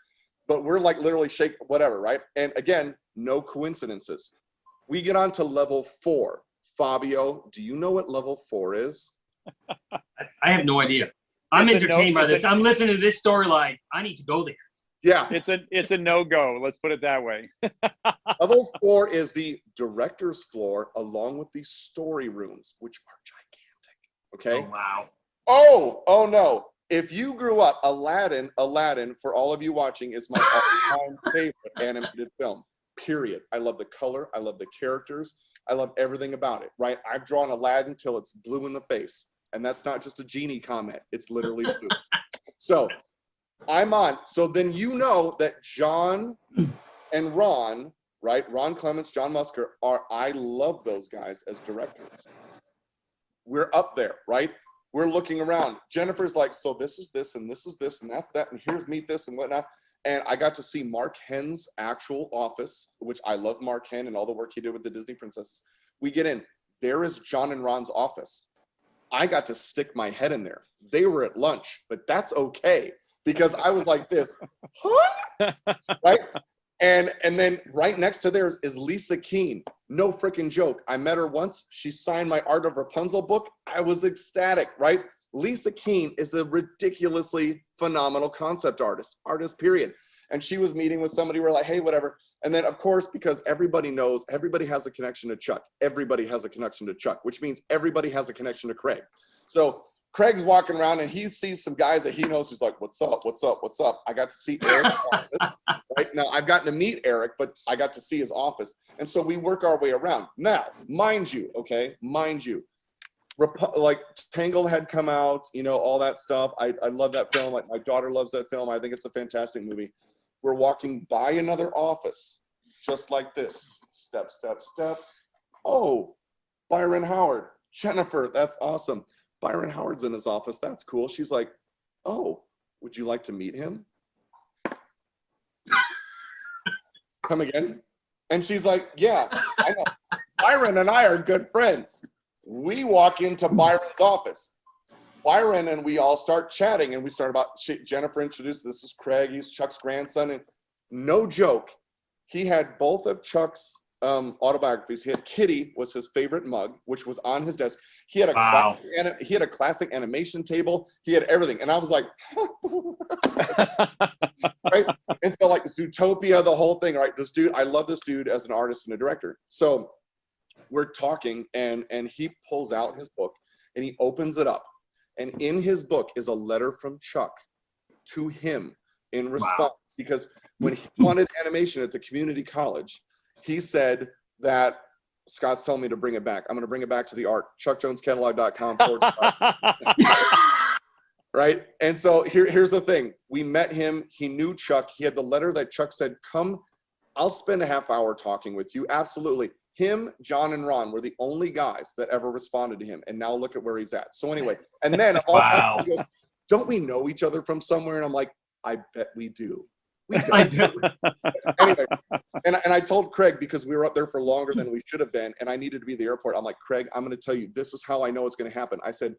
But we're like literally shake whatever, right? And again, no coincidences. We get on to level 4. Fabio, do you know what level 4 is? I have no idea. I'm entertained by this. I'm listening to this story like, I need to go there. Yeah. It's a no-go. Let's put it that way. Level 4 is the director's floor along with the story rooms, which are gigantic. Okay. Oh, wow. Oh no. If you grew up, Aladdin, for all of you watching, is my all-time favorite animated film, period. I love the color. I love the characters. I love everything about it, right? I've drawn Aladdin till it's blue in the face. And that's not just a genie comment. It's literally blue. So I'm on. So then you know that John and Ron, right? Ron Clements, John Musker, I love those guys as directors. We're up there, right? We're looking around. Jennifer's like, so this is this, and this is this, and that's that, and here's meet this and whatnot. And I got to see Mark Henn's actual office, which I love Mark Henn and all the work he did with the Disney princesses. We get in. There is John and Ron's office. I got to stick my head in there. They were at lunch, but that's okay because I was like this, huh? Right? And then right next to theirs is Lisa Keene. No freaking joke. I met her once. She signed my Art of Rapunzel book. I was ecstatic, right? Lisa Keene is a ridiculously phenomenal concept artist, period. And she was meeting with somebody. We're like, hey, whatever. And then, of course, because everybody knows, everybody has a connection to Chuck. Everybody has a connection to Chuck, which means everybody has a connection to Craig. So Craig's walking around and he sees some guys that he knows. He's like, what's up, what's up, what's up? I got to see Eric. Right now, I've gotten to meet Eric, but I got to see his office. And so we work our way around. Now, mind you, like Tangled had come out, you know, all that stuff. I love that film. Like my daughter loves that film. I think it's a fantastic movie. We're walking by another office, just like this. Step, step, step. Oh, Byron Howard. Jennifer, that's awesome. Byron Howard's in his office. That's cool. She's like, oh, would you like to meet him? Come again? And she's like, yeah, I know. Byron and I are good friends. We walk into Byron's office. Byron and we all start chatting, and we start about, Jennifer introduced, this is Craig, he's Chuck's grandson, and no joke, he had both of Chuck's autobiographies. He had Kitty was his favorite mug, which was on his desk. He had a classic animation table. He had everything, and I was like, right? And so like Zootopia, the whole thing, right? This dude, I love this dude as an artist and a director. So we're talking, and he pulls out his book, and he opens it up. And in his book is a letter from Chuck to him in response, because when he wanted animation at the community college, he said that Scott's telling me to bring it back. I'm going to bring it back to the art. ChuckJonesCatalog.com. Right? And so here's the thing. We met him. He knew Chuck. He had the letter that Chuck said, come, I'll spend a half hour talking with you. Absolutely. Him, John, and Ron were the only guys that ever responded to him. And now look at where he's at. So anyway, and then he goes, don't we know each other from somewhere? And I'm like, I bet we do. We don't. Anyway, and I told Craig, because we were up there for longer than we should have been, and I needed to be at the airport. I'm like, Craig, I'm going to tell you, this is how I know it's going to happen. I said,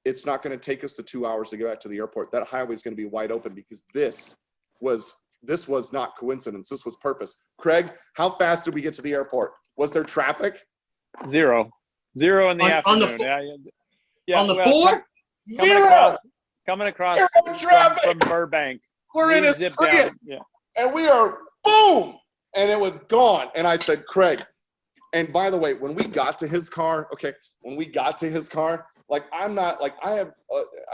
it's not going to take us the 2 hours to get back to the airport. That highway is going to be wide open, because this was not coincidence. This was purpose. Craig, how fast did we get to the airport? Was there traffic? Zero in the afternoon. On the 4? Coming across from Burbank. We're in his Prius, and we are boom, and it was gone. And I said, Craig, and by the way, when we got to his car, like I'm not like I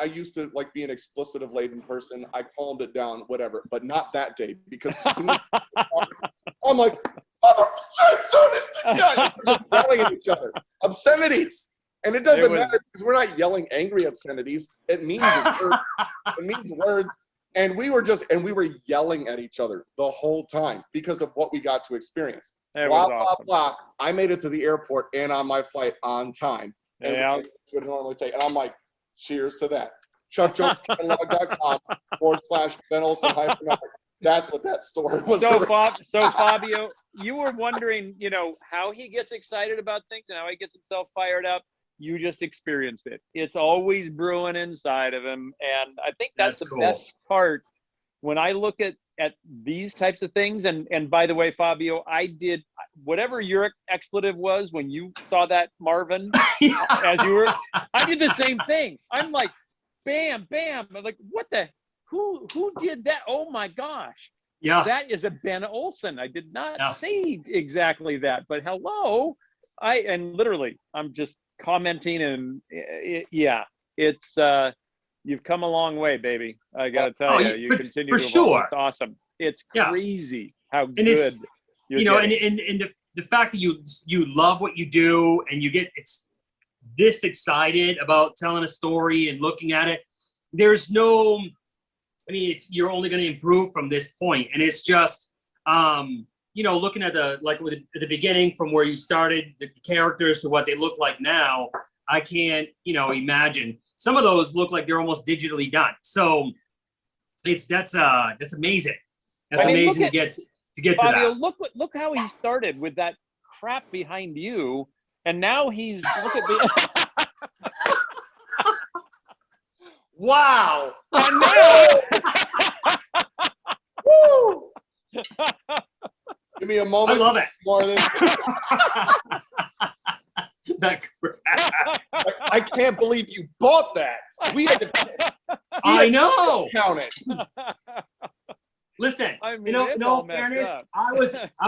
used to like be an explicitive laden person. I calmed it down, whatever, but not that day, because as soon as I'm like, motherfucker, yelling at each other, obscenities. And it doesn't matter, because we're not yelling angry obscenities. It means words. It means words. And we were yelling at each other the whole time because of what we got to experience. Blah, blah, blah. I made it to the airport and on my flight on time. And would normally take, and I'm like, cheers to that. chuckjonescatalog.com/Ben Olson -. That's what that story was. So Fabio, you were wondering, how he gets excited about things and how he gets himself fired up. You just experienced it. It's always brewing inside of him. And I think that's the cool. best part when I look at these types of things. And by the way, Fabio, I did whatever your expletive was when you saw that Marvin as you were, I did the same thing. I'm like, bam, bam. I'm like, what the, who did that? Oh my gosh. Yeah. That is a Ben Olson. I did not say exactly that, but hello. And literally, I'm just commenting and it's, you've come a long way, baby. I gotta tell you, you continue to evolve. It's awesome. It's crazy how good you're getting. And the fact that you love what you do and you get this excited about telling a story and looking at it. There's no, you're only going to improve from this point, and it's just looking at at the beginning from where you started, the characters to what they look like now. I can't, imagine. Some of those look like they're almost digitally done. So that's amazing. That's amazing to get Fabio, to that. Look how he started with that crap behind you, and now he's look at me. Wow. And now, woo. Give me a moment. I love it. More of this. I can't believe you bought that. We had to. I know. Count it. Listen, no fairness. I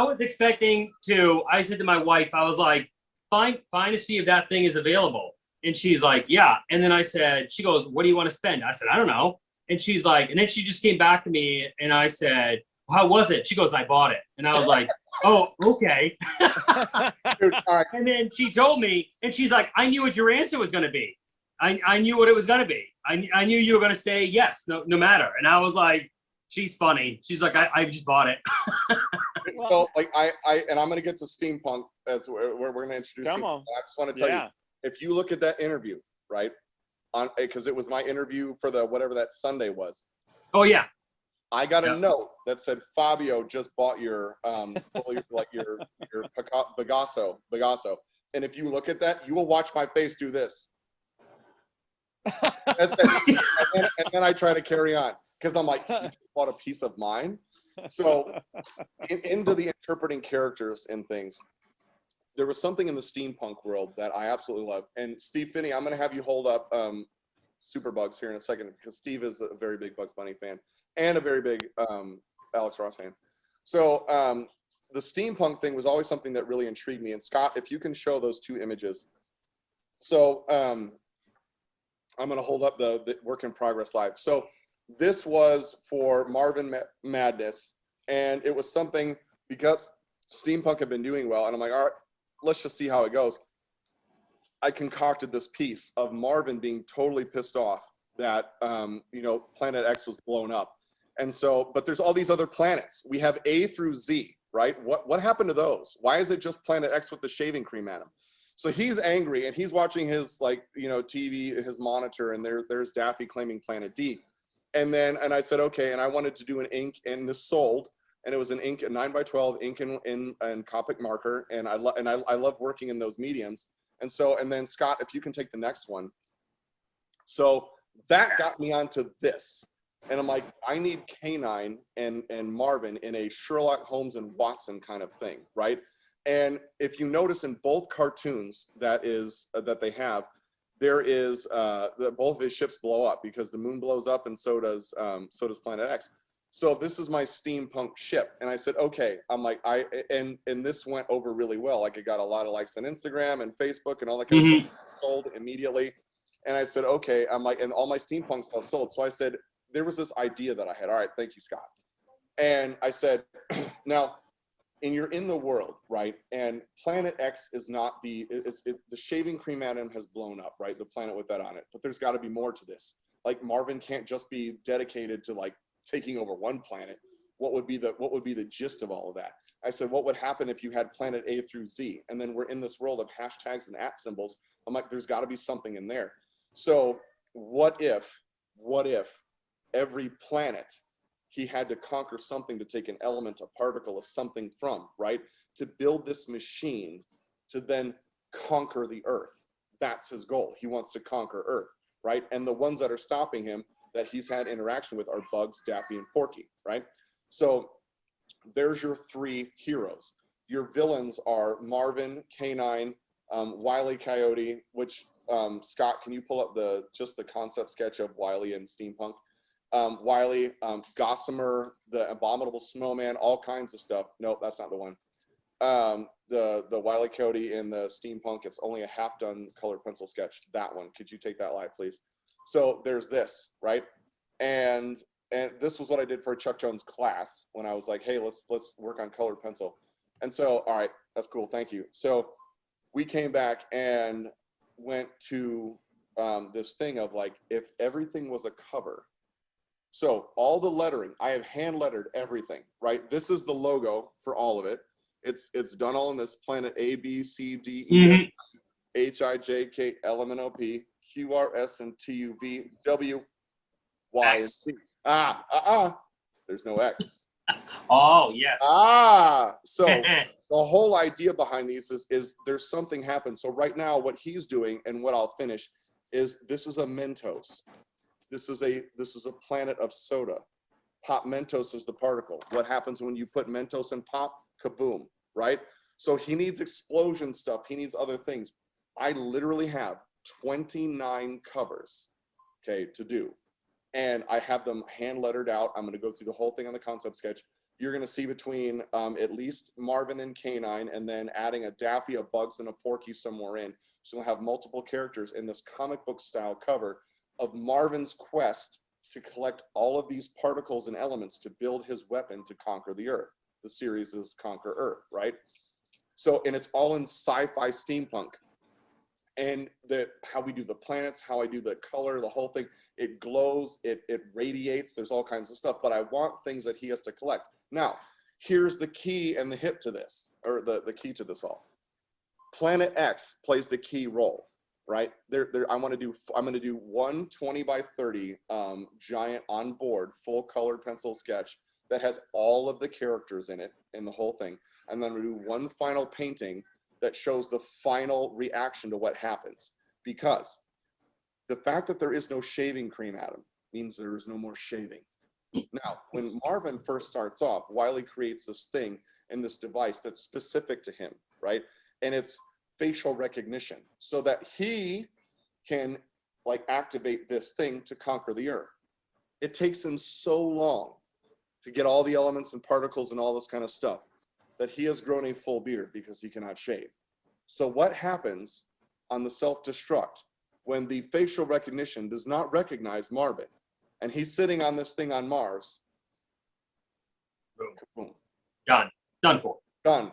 was expecting to. I said to my wife, I was like, "Fine to see if that thing is available." And she's like, "Yeah." And then I said, she goes, "What do you want to spend?" I said, "I don't know." And she's like, and then she just came back to me, and I said, "How was it?" She goes, "I bought it." And I was like, "Oh, okay." Dude, all right. And then she told me, and she's like, "I knew what your answer was going to be. I knew what it was going to be. I knew you were going to say yes, no matter." And I was like, she's funny. She's like, I just bought it. So and I'm going to get to steampunk as where we're going to introduce you. I just want to tell you, if you look at that interview, right, because it was my interview for the whatever that Sunday was. Oh yeah. I got a note that said Fabio just bought your your Bagasso. And if you look at that, you will watch my face do this. And then I try to carry on because I'm like, he just bought a piece of mine. So into the interpreting characters and things, there was something in the steampunk world that I absolutely love. And Steve Finney, I'm going to have you hold up Superbugs here in a second, because Steve is a very big Bugs Bunny fan and a very big Alex Ross fan. So the steampunk thing was always something that really intrigued me. And Scott, if you can show those two images. So I'm going to hold up the work in progress live. So this was for Marvin Madness, and it was something because steampunk had been doing well, and I'm like, all right, let's just see how it goes. I concocted this piece of Marvin being totally pissed off that Planet X was blown up. And so, but there's all these other planets. We have A through Z, right? What happened to those? Why is it just Planet X with the shaving cream at him? So he's angry, and he's watching his TV, his monitor, and there's Daffy claiming Planet D. And I said, okay, and I wanted to do an ink, and this sold, and it was an ink, a 9x12 ink in Copic marker, and I love working in those mediums. And then Scott, if you can take the next one. So that got me onto this. And I'm like, I need K9 and Marvin in a Sherlock Holmes and Watson kind of thing, right? And if you notice in both cartoons that they have, there is both of his ships blow up because the moon blows up, and so does Planet X. So this is my steampunk ship, and I said, okay. I'm like, and this went over really well. Like, it got a lot of likes on Instagram and Facebook and all that kind of stuff. Sold immediately. And I said, okay. I'm like, and all my steampunk stuff sold. So I said, there was this idea that I had. All right, thank you, Scott. And I said, now, and you're in the world, right? And Planet X is not the shaving cream atom has blown up, right? The planet with that on it. But there's got to be more to this. Like, Marvin can't just be dedicated to like taking over one planet. What would be the gist of all of that? I said, what would happen if you had Planet A through Z? And then we're in this world of hashtags and @ symbols. I'm like, there's got to be something in there. So what if what if every planet he had to conquer something to take an element, a particle, a something from, right? To build this machine to then conquer the Earth. That's his goal. He wants to conquer Earth, right? And the ones that are stopping him that he's had interaction with are Bugs, Daffy, and Porky, right? So there's your three heroes. Your villains are Marvin, K9, Wile E. Coyote, which, Scott, can you pull up just the concept sketch of Wile E. and Steampunk? Wile, Gossamer, the Abominable Snowman, all kinds of stuff. Nope, that's not the one. The Wile E. Coyote in the Steampunk, it's only a half-done colored pencil sketch. That one. Could you take that live, please? So there's this, right? And this was what I did for a Chuck Jones class when I was like, hey, let's work on colored pencil. And so, all right, that's cool, thank you. So we came back and went to this thing of like, if everything was a cover. So all the lettering, I have hand lettered everything, right? This is the logo for all of it. It's done all in this planet A, B, C, D, E, F, H, I, J, K, L, M, N, O, P, Q, R, S, and T, U, V, W, Y, and Z. There's no X. Oh, yes. So the whole idea behind these is there's something happens. So right now what he's doing and what I'll finish is this is a Mentos. This is a planet of soda. Pop Mentos is the particle. What happens when you put Mentos in pop? Kaboom, right? So he needs explosion stuff. He needs other things. I literally have 29 covers, okay, to do. And I have them hand lettered out. I'm going to go through the whole thing on the concept sketch. You're going to see between at least Marvin and K9, and then adding a Daffy, a Bugs, and a Porky somewhere in. So we'll have multiple characters in this comic book style cover of Marvin's quest to collect all of these particles and elements to build his weapon to conquer the Earth. The series is Conquer Earth, right? So, and it's all in sci-fi steampunk. And how we do the planets, how I do the color, the whole thing, it glows, it radiates, there's all kinds of stuff, but I want things that he has to collect. Now, here's the key and the hip to this, or the key to this all. Planet X plays the key role, right? I'm gonna do one 20 by 30 giant on board, full colored pencil sketch that has all of the characters in it, in the whole thing. And then we do one final painting that shows the final reaction to what happens. Because the fact that there is no shaving cream, Adam, means there is no more shaving. Now, when Marvin first starts off, Wiley creates this thing and this device that's specific to him, right? And it's facial recognition, so that he can like activate this thing to conquer the Earth. It takes him so long to get all the elements and particles and all this kind of stuff that he has grown a full beard because he cannot shave. So what happens on the self-destruct when the facial recognition does not recognize Marvin, and he's sitting on this thing on Mars? Boom. Done. Done for. Done.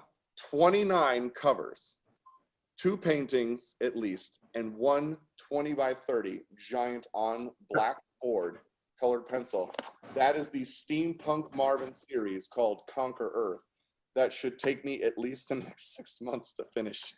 29 covers, 2 paintings at least, and one 20 by 30 giant on black board colored pencil. That is the Steampunk Marvin series called Conquer Earth. That should take me at least the next 6 months to finish.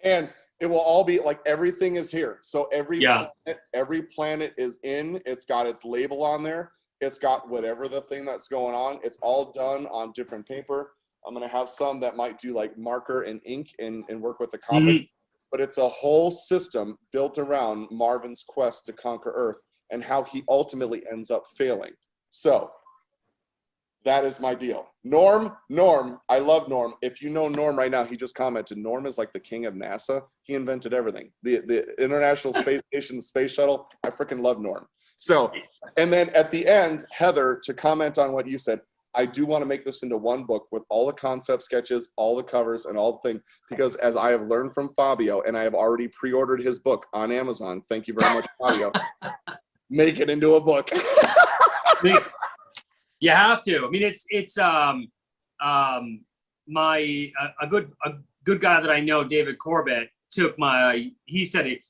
And it will all be like, everything is here. So every planet is in, it's got its label on there. It's got whatever the thing that's going on. It's all done on different paper. I'm gonna have some that might do like marker and ink and work with the compass. But it's a whole system built around Marvin's quest to conquer Earth and how he ultimately ends up failing. So that is my deal. Norm, I love Norm. If you know Norm right now, he just commented, Norm is like the king of NASA. He invented everything. The International Space Station, the space shuttle, I freaking love Norm. So, and then at the end, Heather, to comment on what you said, I do want to make this into one book with all the concept sketches, all the covers, and all the things, because as I have learned from Fabio, and I have already pre-ordered his book on Amazon, thank you very much, Fabio, make it into a book. You have to. I mean, it's a good guy that I know, David Corbett, took he said it.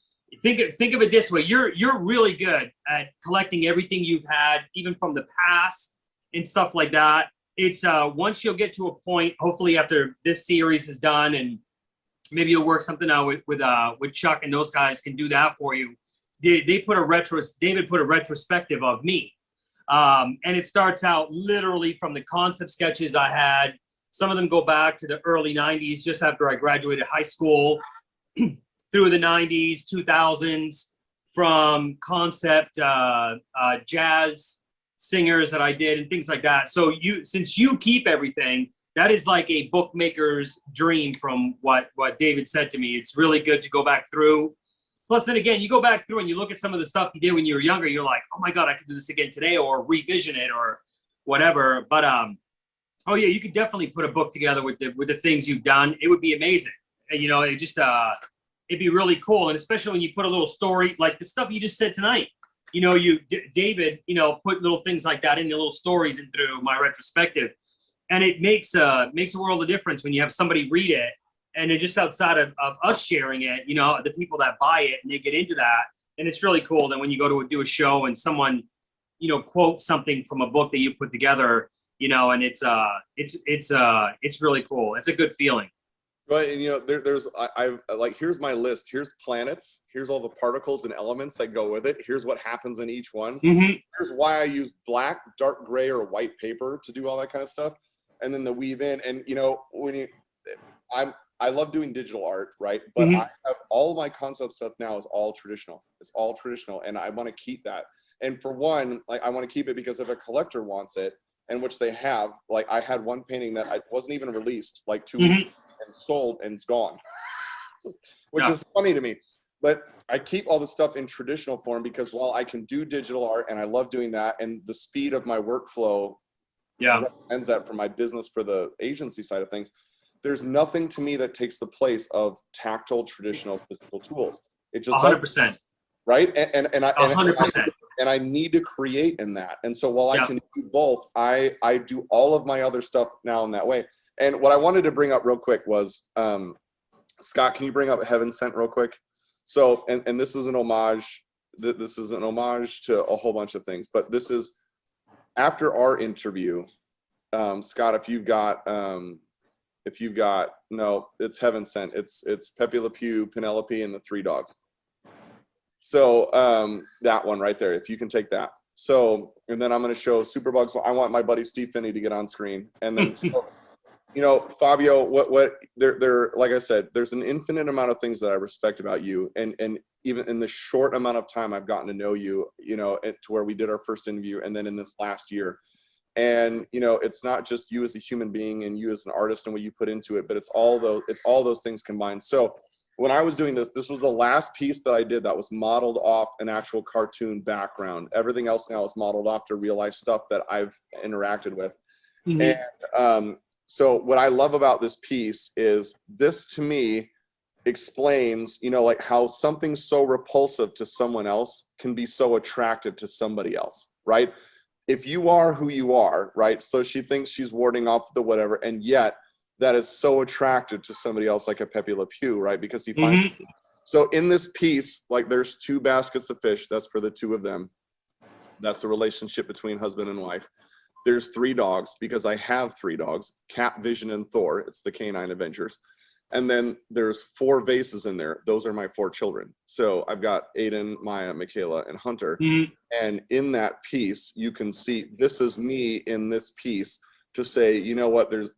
Think of it this way: you're really good at collecting everything you've had, even from the past and stuff like that. It's once you'll get to a point, hopefully after this series is done, and maybe you'll work something out with Chuck and those guys can do that for you. David put a retrospective of me. And it starts out literally from the concept sketches I had. Some of them go back to the early 90s, just after I graduated high school, through the 90s, 2000s, from concept jazz singers that I did and things like that. So since you keep everything, that is like a bookmaker's dream from what David said to me. It's really good to go back through. Plus, then again, you go back through and you look at some of the stuff you did when you were younger, you're like, oh my God, I could do this again today, or revision it or whatever. But oh yeah, you could definitely put a book together with the things you've done. It would be amazing. And, it just, it'd be really cool. And especially when you put a little story, like the stuff you just said tonight, David, put little things like that in the little stories and through my retrospective. And it makes a world of difference when you have somebody read it. And then just outside of us sharing it, the people that buy it and they get into that. And it's really cool. Then when you go to do a show and someone, quotes something from a book that you put together, and it's really cool. It's a good feeling. Right, and there's like, here's my list. Here's planets. Here's all the particles and elements that go with it. Here's what happens in each one. Mm-hmm. Here's why I use black, dark gray, or white paper to do all that kind of stuff. And then the weave in, and I love doing digital art, right? But Mm-hmm. I have all my concept stuff now is all traditional. It's all traditional, and I want to keep that. And for one, like, I want to keep it because if a collector wants it, and which they have, like, I had one painting that I wasn't even released like 2 weeks ago, and sold, and it's gone, which is funny to me. But I keep all the stuff in traditional form because while I can do digital art and I love doing that, and the speed of my workflow ends that for my business, for the agency side of things, there's nothing to me that takes the place of tactile, traditional physical tools. It just 100%. Right? And I 100%. and I need to create in that. And so while I can do both, I do all of my other stuff now in that way. And what I wanted to bring up real quick was, Scott, can you bring up Heaven Sent real quick? So, and this is an homage. This is an homage to a whole bunch of things, but this is after our interview. Scott, if you've got, no, it's Heaven Sent. It's Pepe Le Pew, Penelope, and the 3 dogs. So that one right there, if you can take that. So, and then I'm going to show Superbugs. I want my buddy Steve Finney to get on screen. And then, Fabio, what there, like I said, there's an infinite amount of things that I respect about you. And even in the short amount of time I've gotten to know you, to where we did our first interview, and then in this last year. And, it's not just you as a human being and you as an artist and what you put into it, but it's all those things combined. So when I was doing this was the last piece that I did that was modeled off an actual cartoon background. Everything else now is modeled after real life stuff that I've interacted with. Mm-hmm. And so what I love about this piece is this, to me, explains, like how something so repulsive to someone else can be so attractive to somebody else, right? If you are who you are, right? So she thinks she's warding off the whatever, and yet that is so attractive to somebody else, like a Pepe Le Pew, right? Because he finds. Mm-hmm. So in this piece, like, there's 2 baskets of fish. That's for the 2 of them. That's the relationship between husband and wife. There's 3 dogs because I have 3 dogs: Cat, Vision, and Thor. It's the Canine Avengers. And then there's 4 vases in there. Those are my 4 children. So I've got Aiden, Maya, Michaela, and Hunter. Mm-hmm. And in that piece, you can see this is me in this piece to say, you know what, there's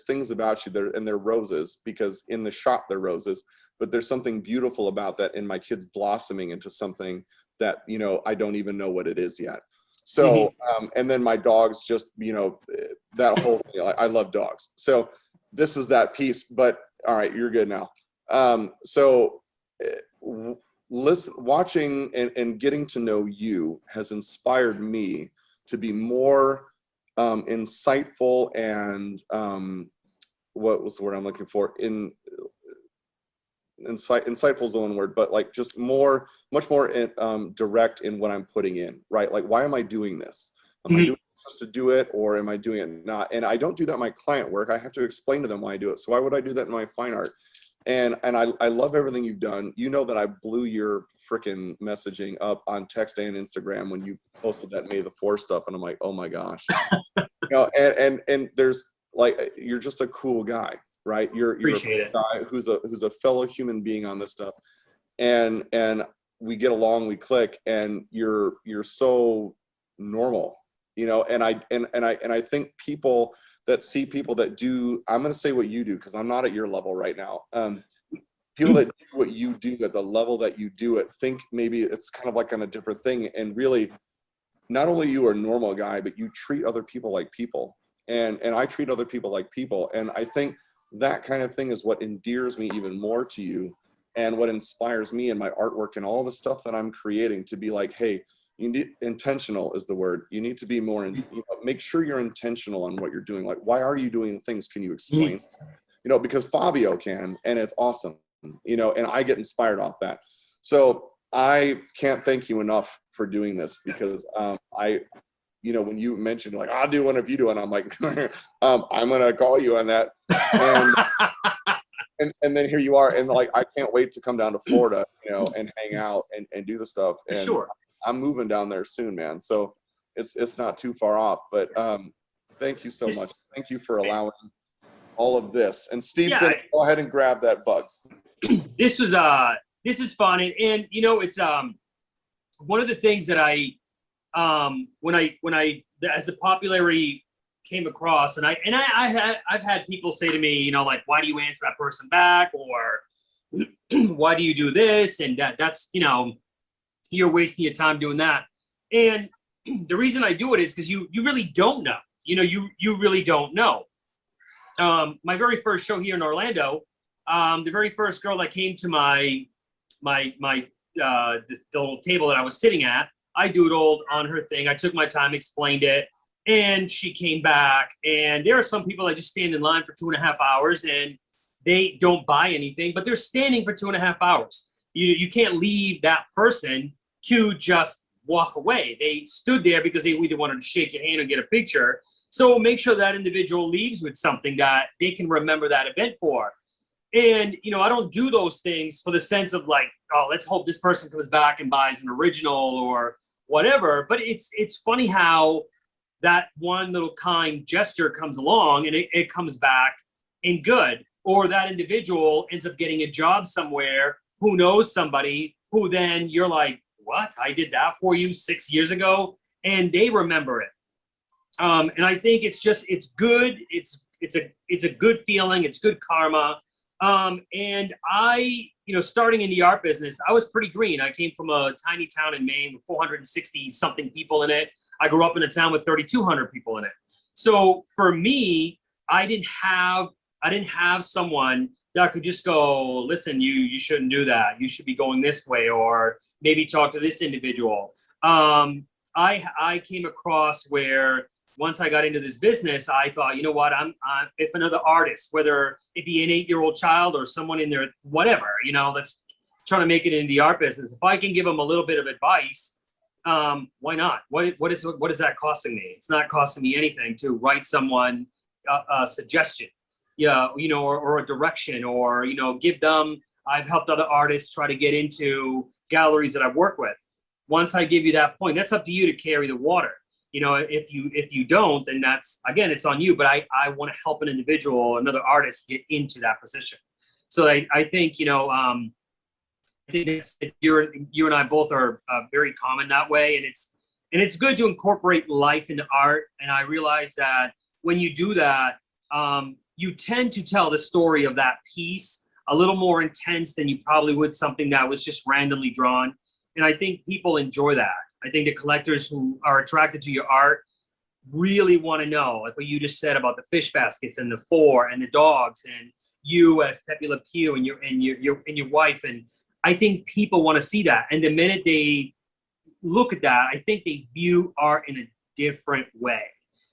things about you there, and they're roses, because in the shop they're roses, but there's something beautiful about that in my kids blossoming into something that, I don't even know what it is yet. So, and then my dogs, just, that whole thing, I love dogs. So this is that piece, but all right, you're good now. Watching and getting to know you has inspired me to be more insightful and what was the word I'm looking for? Insightful is the one word, but like just much more direct in what I'm putting in, right? Like, why am I doing this? Am I doing this just to do it, or am I doing it not? And I don't do that in my client work. I have to explain to them why I do it. So why would I do that in my fine art? And I love everything you've done. You know that I blew your freaking messaging up on text and Instagram when you posted that May the 4th stuff, and I'm like, oh my gosh. And there's like, you're just a cool guy, right? You're a guy who's a fellow human being on this stuff. And we get along, we click, and you're so normal, you know. And I think people that see people that do, I'm going to say what you do, because I'm not at your level right now. People that do what you do at the level that you do it, think maybe it's kind of like on a different thing. And really, not only you are a normal guy, but you treat other people like people. And I treat other people like people. And I think that kind of thing is what endears me even more to you, and what inspires me in my artwork and all the stuff that I'm creating, to be like, hey, you need, intentional is the word. You need to be more, you know, make sure you're intentional on what you're doing. Like, why are you doing things? Can you explain? You know, because Fabio can, and it's awesome, you know, and I get inspired off that. So I can't thank you enough for doing this, because you know, when you mentioned like, I'll do one if you do one, I'm like, I'm gonna call you on that. And then here you are, and like, I can't wait to come down to Florida, you know, and hang out and do the stuff. And sure. I'm moving down there soon, man. So it's not too far off. But thank you so much. Thank you for allowing all of this. And Steve, go ahead and grab that Bugs. This is fun, and you know, it's one of the things that when I as the popularity came across, and I've had people say to me, you know, like, why do you answer that person back, or why do you do this, and that's, you know, you're wasting your time doing that. And the reason I do it is because you really don't know, you know, you really don't know. My very first show here in Orlando, the very first girl that came to the little table that I was sitting at, I doodled on her thing. I took my time, explained it, and she came back. And there are some people that just stand in line for 2.5 hours and they don't buy anything, but they're standing for 2.5 hours. You can't leave that person to just walk away. They stood there because they either wanted to shake your hand or get a picture. So make sure that individual leaves with something that they can remember that event for. And, you know, I don't do those things for the sense of like, oh, let's hope this person comes back and buys an original or whatever. But it's funny how that one little kind gesture comes along and it comes back in good. Or that individual ends up getting a job somewhere, who knows somebody who then you're like, what? I did that for you 6 years ago, and they remember it. And I think it's good. It's a good feeling. It's good karma. And I, you know, starting in the art business, I was pretty green. I came from a tiny town in Maine with 460 something people in it. I grew up in a town with 3,200 people in it. So for me, I didn't have someone that could just go, listen, you shouldn't do that. You should be going this way, or maybe talk to this individual. I came across where once I got into this business, I thought, you know what, if another artist, whether it be an 8-year-old child or someone in their whatever, you know, that's trying to make it in the art business, if I can give them a little bit of advice, why not? What is that costing me? It's not costing me anything to write someone a suggestion, yeah, you know, or a direction, or, you know, give them. I've helped other artists try to get into galleries that I've worked with. Once I give you that point, that's up to you to carry the water. You know, if you don't, then that's, again, it's on you. But I want to help an individual, another artist, get into that position. So I think, you know, I think you and I both are very common that way, and it's good to incorporate life into art. And I realize that when you do that, you tend to tell the story of that piece a little more intense than you probably would something that was just randomly drawn. And I think people enjoy that. I think the collectors who are attracted to your art really want to know, like what you just said about the fish baskets and the four and the dogs and you as Pepe Le Pew and your wife. And I think people want to see that. And the minute they look at that, I think they view art in a different way.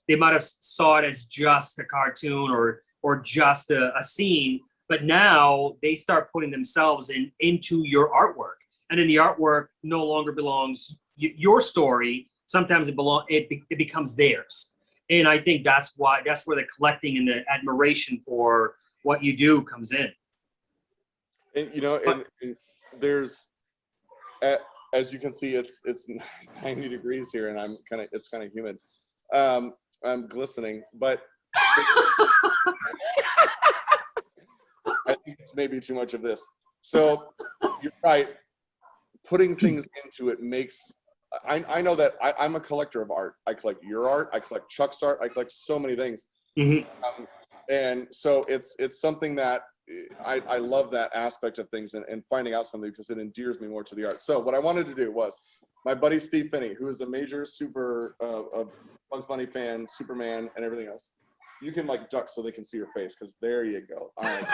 They might have saw it as just a cartoon or just a scene, but now they start putting themselves into your artwork. And then the artwork no longer belongs your story. Sometimes it becomes theirs. And I think that's where the collecting and the admiration for what you do comes in. And you know, and there's, as you can see, it's 90 degrees here, and it's kind of humid. I'm glistening, but I think it's maybe too much of this. So you're right. putting things into it makes, I know that I'm a collector of art. I collect your art, I collect Chuck's art, I collect so many things. And so it's something that I love, that aspect of things, and finding out something, because it endears me more to the art. So what I wanted to do was, my buddy Steve Finney, who is a major Bugs Bunny fan, Superman, and everything else. You can like duck so they can see your face, because there you go. All right.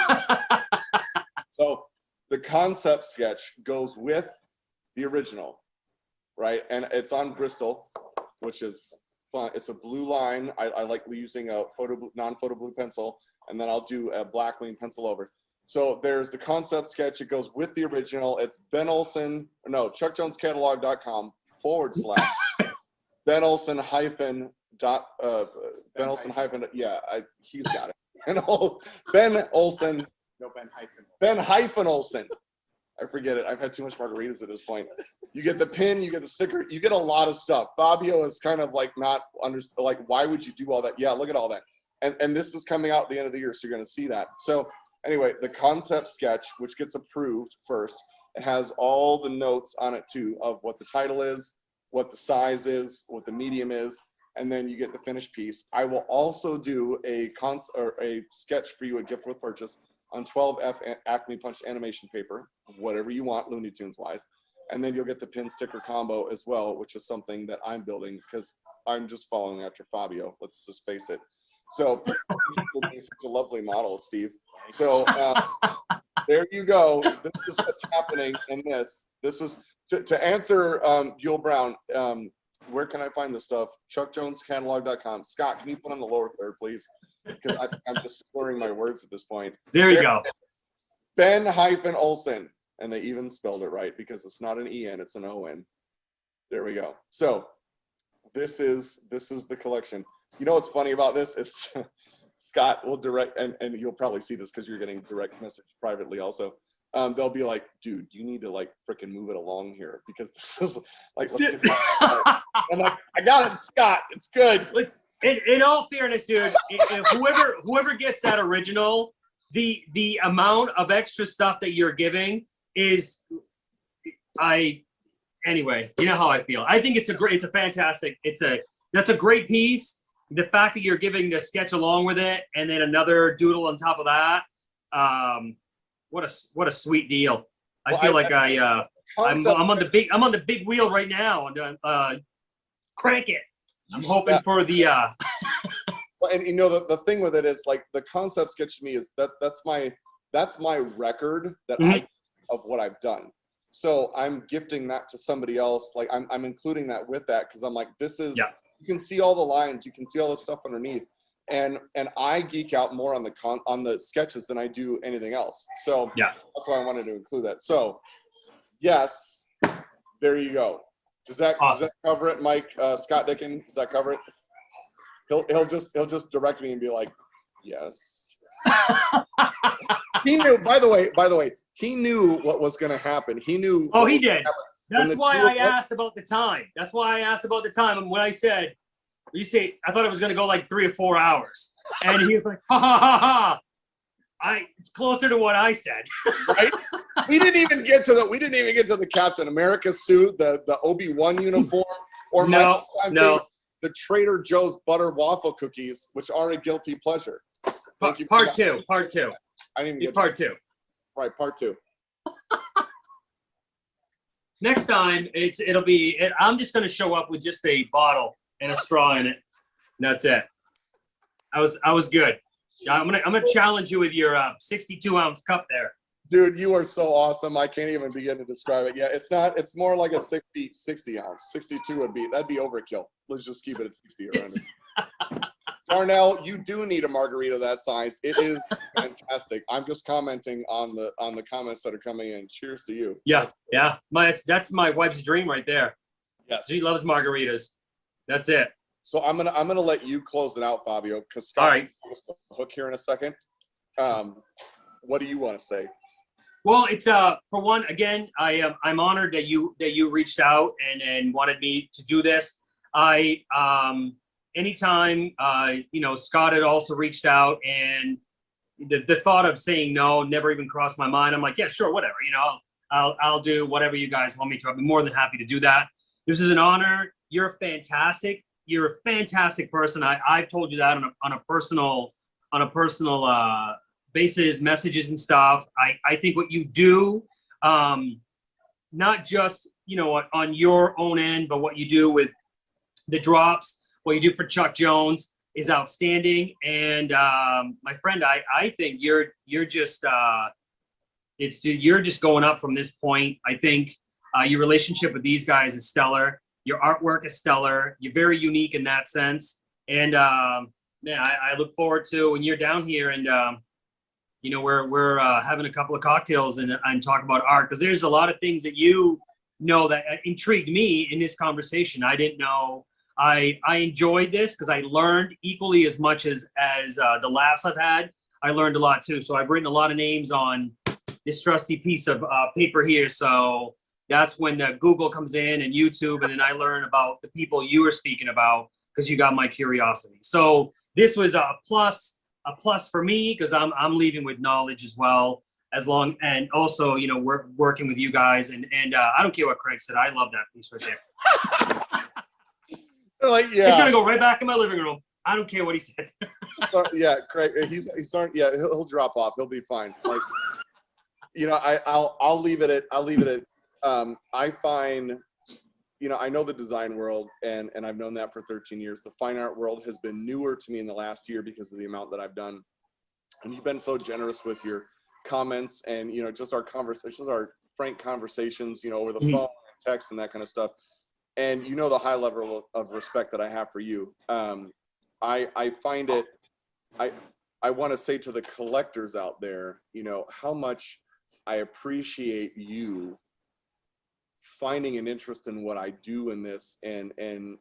So the concept sketch goes with the original, right? And it's on Bristol, which is fun. It's a blue line. I like using a non-photo blue pencil, and then I'll do a black wing pencil over. So there's the concept sketch. It goes with the original. It's ChuckJonesCatalog.com / Ben Olson hyphen Ben Olson hyphen, yeah, he's got it. Ben Olson. No, Ben hyphen. Ben hyphen Olson. I forget it. I've had too much margaritas at this point. You get the pin, you get the sticker, you get a lot of stuff. Fabio is kind of like not like, why would you do all that? Yeah, look at all that. And this is coming out at the end of the year, so you're going to see that. So anyway, the concept sketch, which gets approved first, it has all the notes on it too, of what the title is, what the size is, what the medium is, and then you get the finished piece. I will also do a sketch for you, a gift with purchase, on 12F Acme Punch animation paper, whatever you want, Looney Tunes wise. And then you'll get the pin sticker combo as well, which is something that I'm building, because I'm just following after Fabio. Let's just face it. So you're such a lovely model, Steve. So there you go. This is what's happening in this. This is to answer Yul Brown. Where can I find this stuff? ChuckJonesCatalog.com. Scott, can you put on the lower third, please? Because I'm just slurring my words at this point. There you go. Ben hyphen Olson. And they even spelled it right, because it's not an EN, it's an ON. There we go. So this is the collection. You know what's funny about this is Scott will direct, and you'll probably see this because you're getting direct message privately also. They'll be like, dude, you need to like freaking move it along here, because this is like, let's get back. I'm like, I got it, Scott. It's good. In all fairness, dude, whoever gets that original, the amount of extra stuff that you're giving is, anyway, you know how I feel. I think it's a fantastic, that's a great piece. The fact that you're giving the sketch along with it, and then another doodle on top of that, what a sweet deal. I feel like I'm on the big wheel right now, and crank it. I'm hoping for the Well, and you know, the thing with it is, like, the concept sketch to me is that's my record that of what I've done. So I'm gifting that to somebody else. Like, I'm including that with that, because I'm like, this is, you can see all the lines, you can see all the stuff underneath, and I geek out more on the sketches than I do anything else. So that's why I wanted to include that. So yes, there you go. Does that cover it, Mike? Scott Dickin, does that cover it? He'll just direct me and be like, yes. He knew. By the way, he knew what was going to happen. He knew. Oh, he did. That's why I asked about the time. And when I said, I thought it was going to go like 3 or 4 hours, and he was like, ha ha ha ha. It's closer to what I said. Right? We didn't even get to the Captain America suit, the Obi-Wan uniform, or the Trader Joe's butter waffle cookies, which are a guilty pleasure. Thank you. Part two. I didn't even get part two. Right, part 2. Next time I'm just going to show up with just a bottle and a straw in it, and that's it. I was good. I'm gonna challenge you with your 62-ounce cup there. Dude, you are so awesome. I can't even begin to describe it. Yeah, it's more like a 60 ounce. 62 that'd be overkill. Let's just keep it at 60 around it. Darnell, you do need a margarita that size. It is fantastic. I'm just commenting on the comments that are coming in. Cheers to you. Yeah. That's my wife's dream right there. Yes. She loves margaritas. That's it. So I'm gonna let you close it out, Fabio, because Scott's the hook here in a second. What do you want to say? Well, it's for one, again, I'm honored that you reached out and wanted me to do this. Anytime Scott had also reached out, and the thought of saying no never even crossed my mind. I'm like, yeah, sure, whatever, I'll do whatever you guys want me to. I'll be more than happy to do that. This is an honor. You're fantastic. You're a fantastic person. I've told you that on a personal basis, messages and stuff. I think what you do, not just, you know, on your own end, but what you do with the drops, what you do for Chuck Jones is outstanding. And my friend, I think you're just you're just going up from this point. I think your relationship with these guys is stellar. Your artwork is stellar. You're very unique in that sense. And man, I look forward to when you're down here and you know, we're having a couple of cocktails and talk about art, because there's a lot of things that you know that intrigued me in this conversation. I didn't know. I enjoyed this because I learned equally as much as the laughs I've had. I learned a lot too. So I've written a lot of names on this trusty piece of paper here. So that's when Google comes in and YouTube, and then I learn about the people you were speaking about because you got my curiosity. So this was a plus for me because I'm leaving with knowledge as well. And also, you know, we're working with you guys, and I don't care what Craig said. I love that piece right there. Like, yeah, it's gonna go right back in my living room. I don't care what he said. So, yeah, Craig, he's starting. Yeah, he'll drop off. He'll be fine. Like, you know, I'll leave it at. I find, you know, I know the design world, and I've known that for 13 years. The fine art world has been newer to me in the last year because of the amount that I've done. And you've been so generous with your comments and, you know, just our conversations, our frank conversations, you know, over the phone, text, and that kind of stuff. And you know the high level of respect that I have for you. I find it, I want to say to the collectors out there, you know, how much I appreciate you finding an interest in what I do in this, and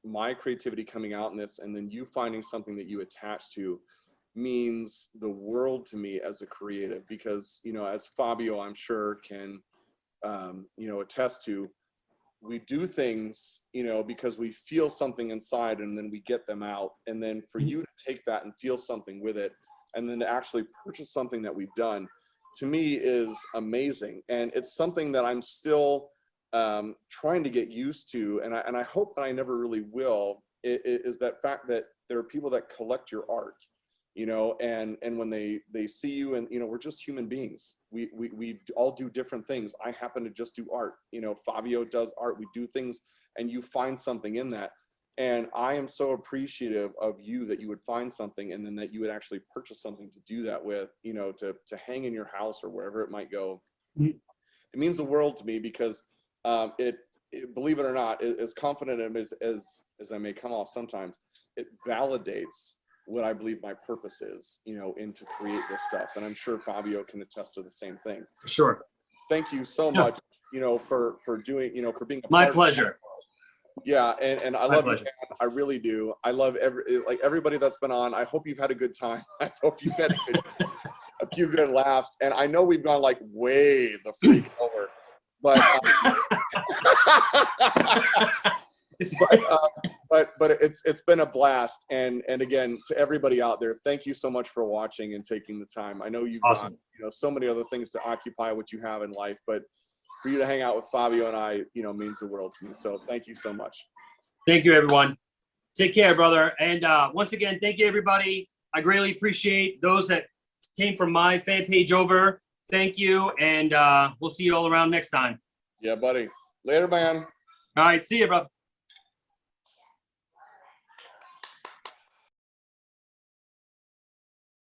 my creativity coming out in this, and then you finding something that you attach to means the world to me as a creative. Because, you know, as Fabio, I'm sure, can, you know, attest to, we do things, you know, because we feel something inside and then we get them out. And then for you to take that and feel something with it, and then to actually purchase something that we've done, to me is amazing. And it's something that I'm still trying to get used to. And I hope that I never really will, is that fact that there are people that collect your art, you know, and when they see you, and, you know, we're just human beings. We all do different things. I happen to just do art. You know, Fabio does art. We do things, and you find something in that. And I am so appreciative of you that you would find something, and then that you would actually purchase something to do that with, you know, to hang in your house or wherever it might go. It means the world to me, because believe it or not, as confident as I may come off sometimes, it validates what I believe my purpose is, you know, to create this stuff. And I'm sure Fabio can attest to the same thing. Sure. Thank you so much, you know, for doing, you know, for being a My part pleasure. Yeah, and I love you, man. I really do. I love everybody that's been on. I hope you've had a good time. I hope you've had a few good laughs. And I know we've gone like way the freak over, but but it's been a blast. And again, to everybody out there, thank you so much for watching and taking the time. I know you've got, you know, so many other things to occupy what you have in life, but for you to hang out with Fabio and I, you know, means the world to me. So thank you so much. Thank you, everyone. Take care, brother. And once again, thank you, everybody. I greatly appreciate those that came from my fan page over. Thank you. And we'll see you all around next time. Yeah, buddy. Later, man. All right. See you, bro.